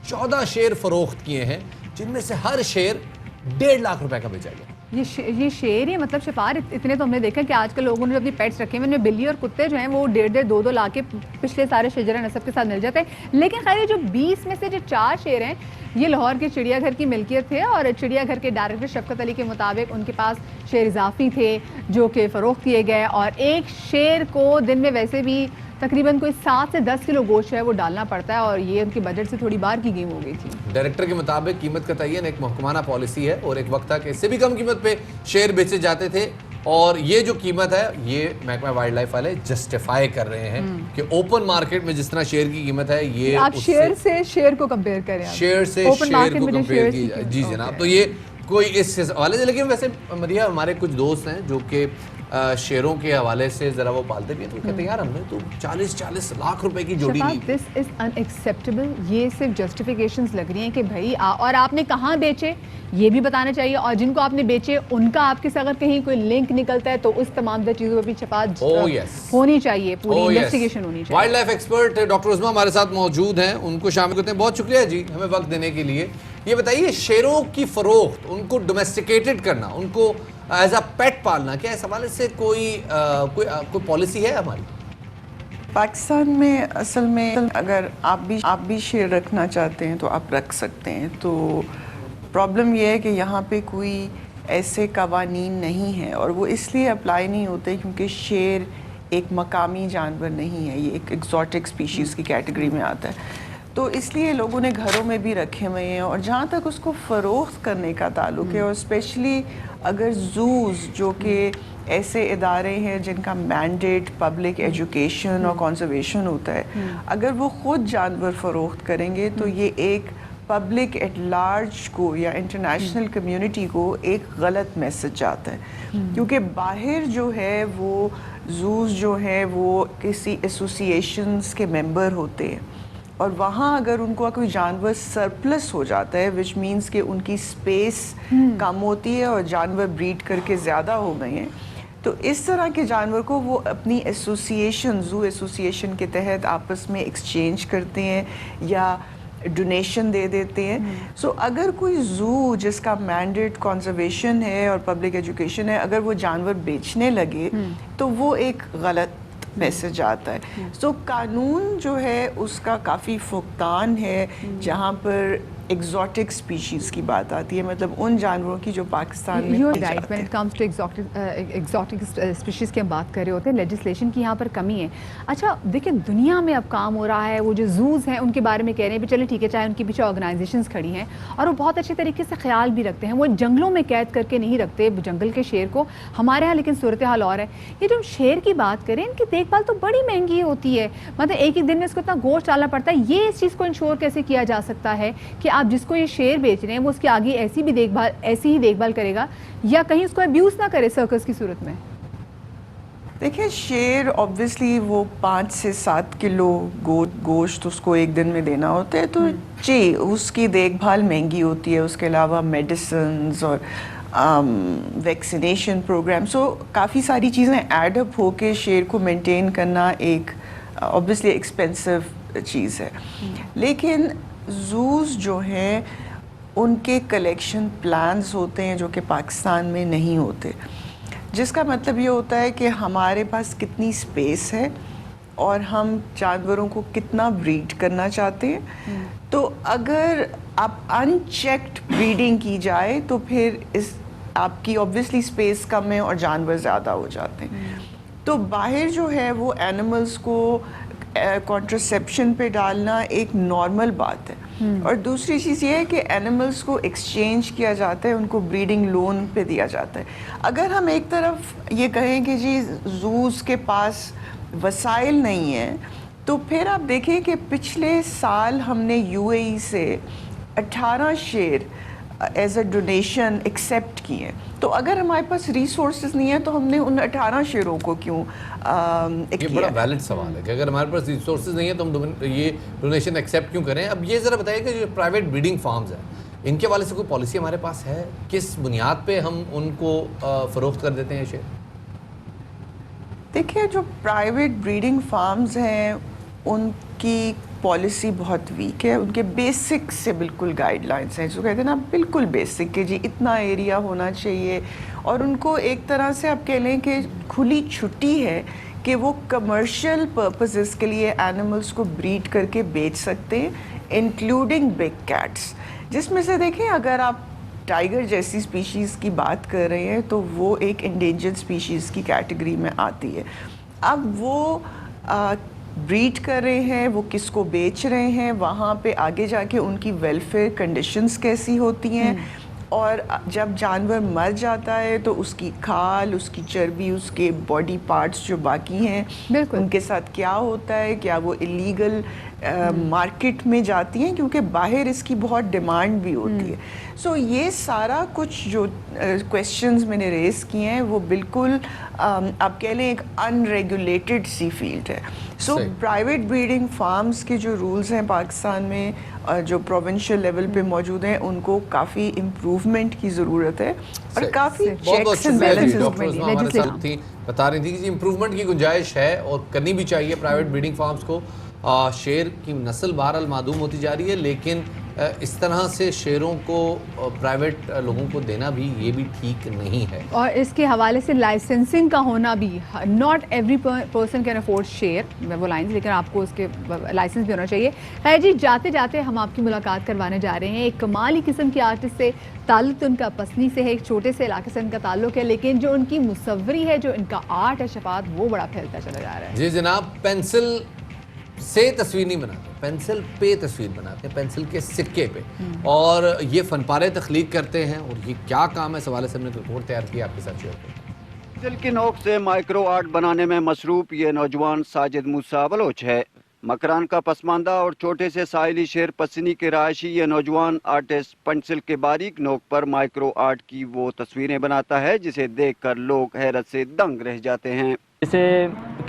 14 शेर फरोख्त किए हैं, जिनमें से हर शेर 1.5 लाख रुपए का बेचा गया। ये शेर ही मतलब शिफार इतने तो हमने देखा कि आजकल लोगों ने जो अपनी पेट्स रखे हैं उनमें बिल्ली और कुत्ते जो हैं वो 1.5, 2 लाख के पिछले सारे शजरा नस्ब के साथ मिल जाते हैं। लेकिन खैर जो 20 में से जो 4 शेर हैं ये लाहौर के चिड़ियाघर की मिल्कियत थे और चिड़ियाघर के डायरेक्टर शफकत अली के मुताबिक उनके पास शेर इजाफी थे जो कि फ़रोख्त किए गए, और एक शेर को दिन में वैसे भी तकरीबन कोई 7 से 10 किलो गोश्त है वो डालना पड़ता है, और ये उनके बजट से थोड़ी बाहर की गेम हो गई थी। डायरेक्टर के मुताबिक कीमत का तयन एक महकमाना पॉलिसी है और एक वक्त था कि इससे भी कम कीमत पे शेर बेचे जाते थे, और ये जो कीमत है ये महकमा वाइल्ड लाइफ वाले जस्टिफाई कर रहे हैं कि ओपन मार्केट में जिस तरह शेर की कीमत है ये आप शेर से शेर को कंपेयर करें, शेर से शेर को कंपेयर की जाए। जी जनाब, तो ये कोई इस हवाले से, लेकिन वैसे मरिया हमारे कुछ दोस्त हैं जो कि शेरों के हवाले से जरा वो पालते भी हैं, तो कहते हैं यार हमने तो 40-40 लाख रुपए की जोड़ी ली। This is unacceptable. ये सिर्फ जस्टिफिकेशंस लग रही हैं कि भाई और आपने कहाँ बेचे ये भी बताना चाहिए, और जिनको आपने बेचे उनका आपके साथ अगर कहीं कोई लिंक निकलता है तो उस तमाम चीजों पर भी छपात होनी चाहिए, पूरी इन्वेस्टिगेशन होनी चाहिए। वाइल्ड लाइफ एक्सपर्ट डॉक्टर उस्मा हमारे साथ मौजूद हैं, उनको शामिल करते हैं। बहुत शुक्रिया जी हमें वक्त देने के लिए। ये बताइए शेरों की फरोख्त, उनको डोमेस्टिकेटेड करना, उनको एज अ पेट पालना, क्या इस हवाले से कोई पॉलिसी है हमारी? पाकिस्तान में असल में अगर आप भी शेर रखना चाहते हैं तो आप रख सकते हैं। तो प्रॉब्लम यह है कि यहाँ पे कोई ऐसे कवानीन नहीं है, और वो इसलिए अप्लाई नहीं होते क्योंकि शेर एक मकामी जानवर नहीं है, ये एक एक्सोटिक स्पीशीज़ की कैटेगरी में आता है। तो इसलिए लोगों ने घरों में भी रखे हुए हैं। और जहाँ तक उसको फ़रोख्त करने का ताल्लुक है, और स्पेशली अगर जूज़ जो कि ऐसे इदारे हैं जिनका मैंडेट पब्लिक एजुकेशन और कंजर्वेशन होता है, अगर वो ख़ुद जानवर फ़रोख्त करेंगे तो ये एक पब्लिक एट लार्ज को या इंटरनेशनल कम्युनिटी को एक गलत मैसेज जाता है। क्योंकि बाहर जो है वो जूज़ जो है वो किसी एसोसिएशंस के मेंबर होते हैं, और वहाँ अगर उनको कोई जानवर सरप्लस हो जाता है, विच मीन्स कि उनकी स्पेस कम होती है और जानवर ब्रीड करके ज़्यादा हो गए हैं, तो इस तरह के जानवर को वो अपनी एसोसिएशन, जू एसोसिएशन के तहत आपस में एक्सचेंज करते हैं या डोनेशन दे देते हैं। सो अगर कोई जू जिसका मैंडेट कंजर्वेशन है और पब्लिक एजुकेशन है, अगर वो जानवर बेचने लगे तो वो एक गलत मैसेज आता है। सो कानून जो है उसका काफ़ी फुकतान है जहाँ पर एग्जॉटिक स्पीशीज़ की बात आती है, मतलब उन जानवरों की जो पाकिस्तान में पाई राइट, जाते व्हेन हैं। It comes to exotic species की हम बात कर रहे होते हैं, लेजिस्लेशन की यहाँ पर कमी है। अच्छा देखिए, दुनिया में अब काम हो रहा है, वो जो जूज़ हैं उनके बारे में कह रहे हैं भी चलिए ठीक है, चाहे उनके पीछे ऑर्गेनाइजेशंस खड़ी हैं और वो बहुत अच्छे तरीके से ख्याल भी रखते हैं, वो जंगलों में कैद करके नहीं रखते जंगल के शेर को। हमारे यहाँ लेकिन सूरत हाल और है। ये जो हम शेर की बात करें, इनकी देखभाल तो बड़ी महंगी होती है, मतलब एक दिन में इसको इतना गोश्त डालना पड़ता है। ये इस चीज़ को इंश्योर कैसे किया जा सकता है कि आप जिसको ये शेर बेच रहे हैं वो उसकी आगे ऐसी ही देखभाल करेगा या कहीं उसको अब्यूज ना करे सर्कस की सूरत में? देखिए, शेर ऑब्वियसली वो 5 से 7 किलो गोश्त उसको एक दिन में देना होता है, तो जी उसकी देखभाल महंगी होती है। उसके अलावा मेडिसिन्स और वैक्सीनेशन प्रोग्राम, सो काफ़ी सारी चीज़ें एड अप होके शेर को मेंटेन करना एक ऑब्वियसली एक्सपेंसिव चीज़ है। लेकिन जूज़ जो हैं उनके कलेक्शन प्लान्स होते हैं जो कि पाकिस्तान में नहीं होते, जिसका मतलब ये होता है कि हमारे पास कितनी स्पेस है और हम जानवरों को कितना ब्रीड करना चाहते हैं। तो अगर आप अनचेक्ड ब्रीडिंग की जाए तो फिर इस आपकी ऑब्वियसली स्पेस कम है और जानवर ज़्यादा हो जाते हैं। तो बाहर जो है वो एनिमल्स को कॉन्ट्रासेप्शन पे डालना एक नॉर्मल बात है। और दूसरी चीज़ ये है कि एनिमल्स को एक्सचेंज किया जाता है, उनको ब्रीडिंग लोन पे दिया जाता है। अगर हम एक तरफ ये कहें कि जी जूज़ के पास वसाइल नहीं है, तो फिर आप देखें कि पिछले साल हमने यूएई से 18 शेर एज अ डोनेशन एक्सेप्ट किए। तो अगर हमारे पास रिसोर्सेज नहीं है तो हमने उन 18 शेरों को क्यों ये बड़ा वैलिड सवाल है कि अगर हमारे पास रिसोर्सेज नहीं है तो हम ये डोनेशन एक्सेप्ट क्यों करें। अब ये ज़रा बताइए कि जो प्राइवेट ब्रीडिंग फार्म्स हैं, इनके वाले से कोई पॉलिसी हमारे पास है? किस बुनियाद पे हम उनको फ़रोख्त कर देते हैं शेर? देखिए, जो प्राइवेट ब्रीडिंग फार्म्स हैं उनकी पॉलिसी बहुत वीक है। उनके बेसिक से बिल्कुल गाइडलाइंस हैं जो कहते हैं ना बिल्कुल बेसिक कि जी इतना एरिया होना चाहिए, और उनको एक तरह से आप कह लें कि खुली छुट्टी है कि वो कमर्शियल पर्पसेस के लिए एनिमल्स को ब्रीड करके बेच सकते हैं, इंक्लूडिंग बिग कैट्स, जिसमें से देखें अगर आप टाइगर जैसी स्पीशीज़ की बात कर रहे हैं तो वो एक इंडेंजर्ड स्पीशीज़ की कैटेगरी में आती है। अब वो ब्रीड कर रहे हैं, वो किसको बेच रहे हैं, वहाँ पे आगे जाके उनकी वेलफेयर कंडीशंस कैसी होती हैं, और जब जानवर मर जाता है तो उसकी खाल, उसकी चर्बी, उसके बॉडी पार्ट्स जो बाकी हैं उनके साथ क्या होता है, क्या वो इलीगल मार्केट में जाती हैं, क्योंकि बाहर इसकी बहुत डिमांड भी होती है। सो ये सारा कुछ जो क्वेश्चंस मैंने रेस किए हैं वो बिल्कुल आप कह लें एक अनरेगुलेटेड सी फील्ड है। सो प्राइवेट ब्रीडिंग फार्म्स के जो रूल्स हैं पाकिस्तान में जो प्रोविंशियल लेवल पे मौजूद हैं उनको काफ़ी इम्प्रूवमेंट की ज़रूरत है, और काफ़ी चेक्स एंड बैलेंसेस बता रही थी कि इम्प्रूवमेंट की गुंजाइश है और करनी भी चाहिए प्राइवेट ब्रीडिंग फार्म्स को। शेर की नस्ल बहरहाल मादूम होती जा रही है, लेकिन इस तरह से शेरों को प्राइवेट लोगों को देना भी ये भी ठीक नहीं है। और इसके हवाले से लाइसेंसिंग का होना भी, not every person can afford share वो लाइन्स, लेकिन आपको उसके लाइसेंस भी होना चाहिए। खैर जी, जाते जाते हम आपकी मुलाकात करवाने जा रहे हैं एक कमाली किस्म की आर्टिस्ट से। ताल्लुक तो उनका पसनी से है, एक छोटे से इलाके से उनका ताल्लुक है, लेकिन जो उनकी मुसव्वरी है, जो इनका आर्ट है शफात, वो बड़ा फैलता चला जा रहा है। जी जनाब, पेंसिल से तस्वीर नहीं बनाते, पेंसिल पे तस्वीर बनाते हैं, पेंसिल के सिक्के पे, और ये फनपारे तख्लीक करते हैं। और ये क्या काम है, इस हवाले से हमने रिपोर्ट तैयार की, आपके साथ शेयर करते हैं। पेंसिल की नोक से माइक्रो आर्ट बनाने में मसरूफ ये नौजवान साजिद मूसा बलोच है। मकरान का पसमानदा और छोटे से साहिली शहर पसनी के रहायशी ये नौजवान आर्टिस्ट पेंसिल के बारीक नोक पर माइक्रो आर्ट की वो तस्वीरें बनाता है जिसे देखकर लोग हैरत से दंग रह जाते हैं। इसे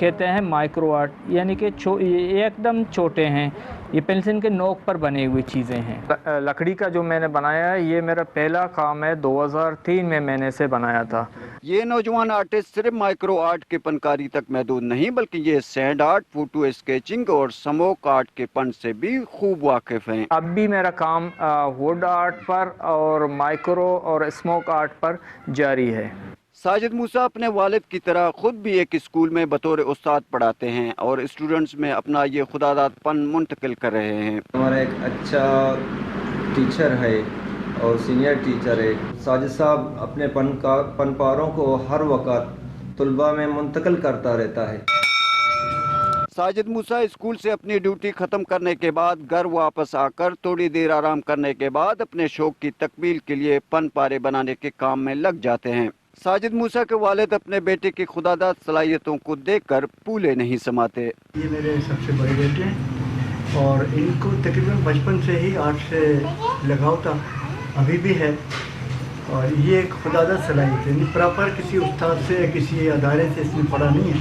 कहते हैं माइक्रो आर्ट, यानी कि ये एकदम छोटे हैं, ये पेंसिल के नोक पर बनी हुई चीज़ें हैं। लकड़ी का जो मैंने बनाया है ये मेरा पहला काम है, 2003 में मैंने इसे बनाया था। ये नौजवान आर्टिस्ट सिर्फ माइक्रो आर्ट के फनकारी तक महदूद नहीं बल्कि ये सैंड आर्ट, फोटो स्केचिंग और स्मोक आर्ट के फन से भी खूब वाकिफ हैं। अब भी मेरा काम वुड आर्ट पर और माइक्रो और स्मोक आर्ट पर जारी है। साजिद मूसा अपने वालिद की तरह खुद भी एक स्कूल में बतौर उस्ताद पढ़ाते हैं और स्टूडेंट्स में अपना ये खुदादाद फन मुंतकिल कर रहे हैं। हमारा एक अच्छा टीचर है और सीनियर टीचर है। साजिद साहब अपने फनपारों को हर वक्त तुलबा में मुंतकिल करता रहता है। साजिद मूसा स्कूल से अपनी ड्यूटी खत्म करने के बाद घर वापस आकर थोड़ी देर आराम करने के बाद अपने शौक की तकमील के लिए फनपारे बनाने के काम में लग जाते हैं। साजिद मूसा के वालिद अपने बेटे की खुदादाद सलाहियतों को देखकर फूले नहीं समाते। ये मेरे सबसे बड़े बेटे हैं और इनको तकरीबन बचपन से ही आर्ट से लगाव था, अभी भी है। और ये एक खुदादाद सलाहियत है, प्रॉपर किसी उस्ताद से या किसी अदारे से इसने पढ़ा नहीं है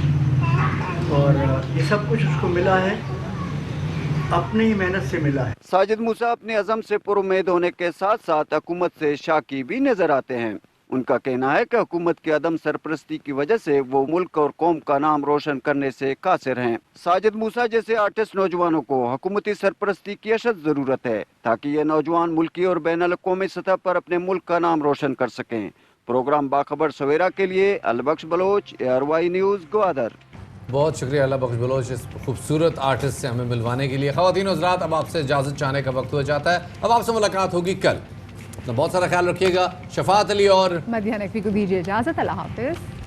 और ये सब कुछ उसको मिला है, अपनी ही मेहनत से मिला है। साजिद मूसा अपने अज़म से पुरुम्मीद होने के साथ साथ हुकूमत से शाकी भी नजर आते हैं। उनका कहना है कि हुकूमत की अदम सरपरस्ती की वजह से वो मुल्क और कौम का नाम रोशन करने से कासिर हैं। साजिद मूसा जैसे आर्टिस्ट नौजवानों को हुकूमती सरपरस्ती की अशद ज़रूरत है ताकि ये नौजवान मुल्की और बैनुल अक़वामी सतह पर अपने मुल्क का नाम रोशन कर सकें। प्रोग्राम बाखबर सवेरा के लिए अलबख्श बलोच, ARY न्यूज़, ग्वादर। बहुत शुक्रिया अल्लाह बख्श बलोच इस खूबसूरत आर्टिस्ट से हमें मिलवाने के लिए। ख़वातीन और हज़रात, अब आपसे इजाज़त चाहने का वक्त हो जाता है। अब आपसे मुलाकात होगी कल। अपना बहुत सारा ख्याल रखिएगा। शफात अली और मदिया नकवी को दीजिए इजाज़त। अल्लाह हाफ़िज़।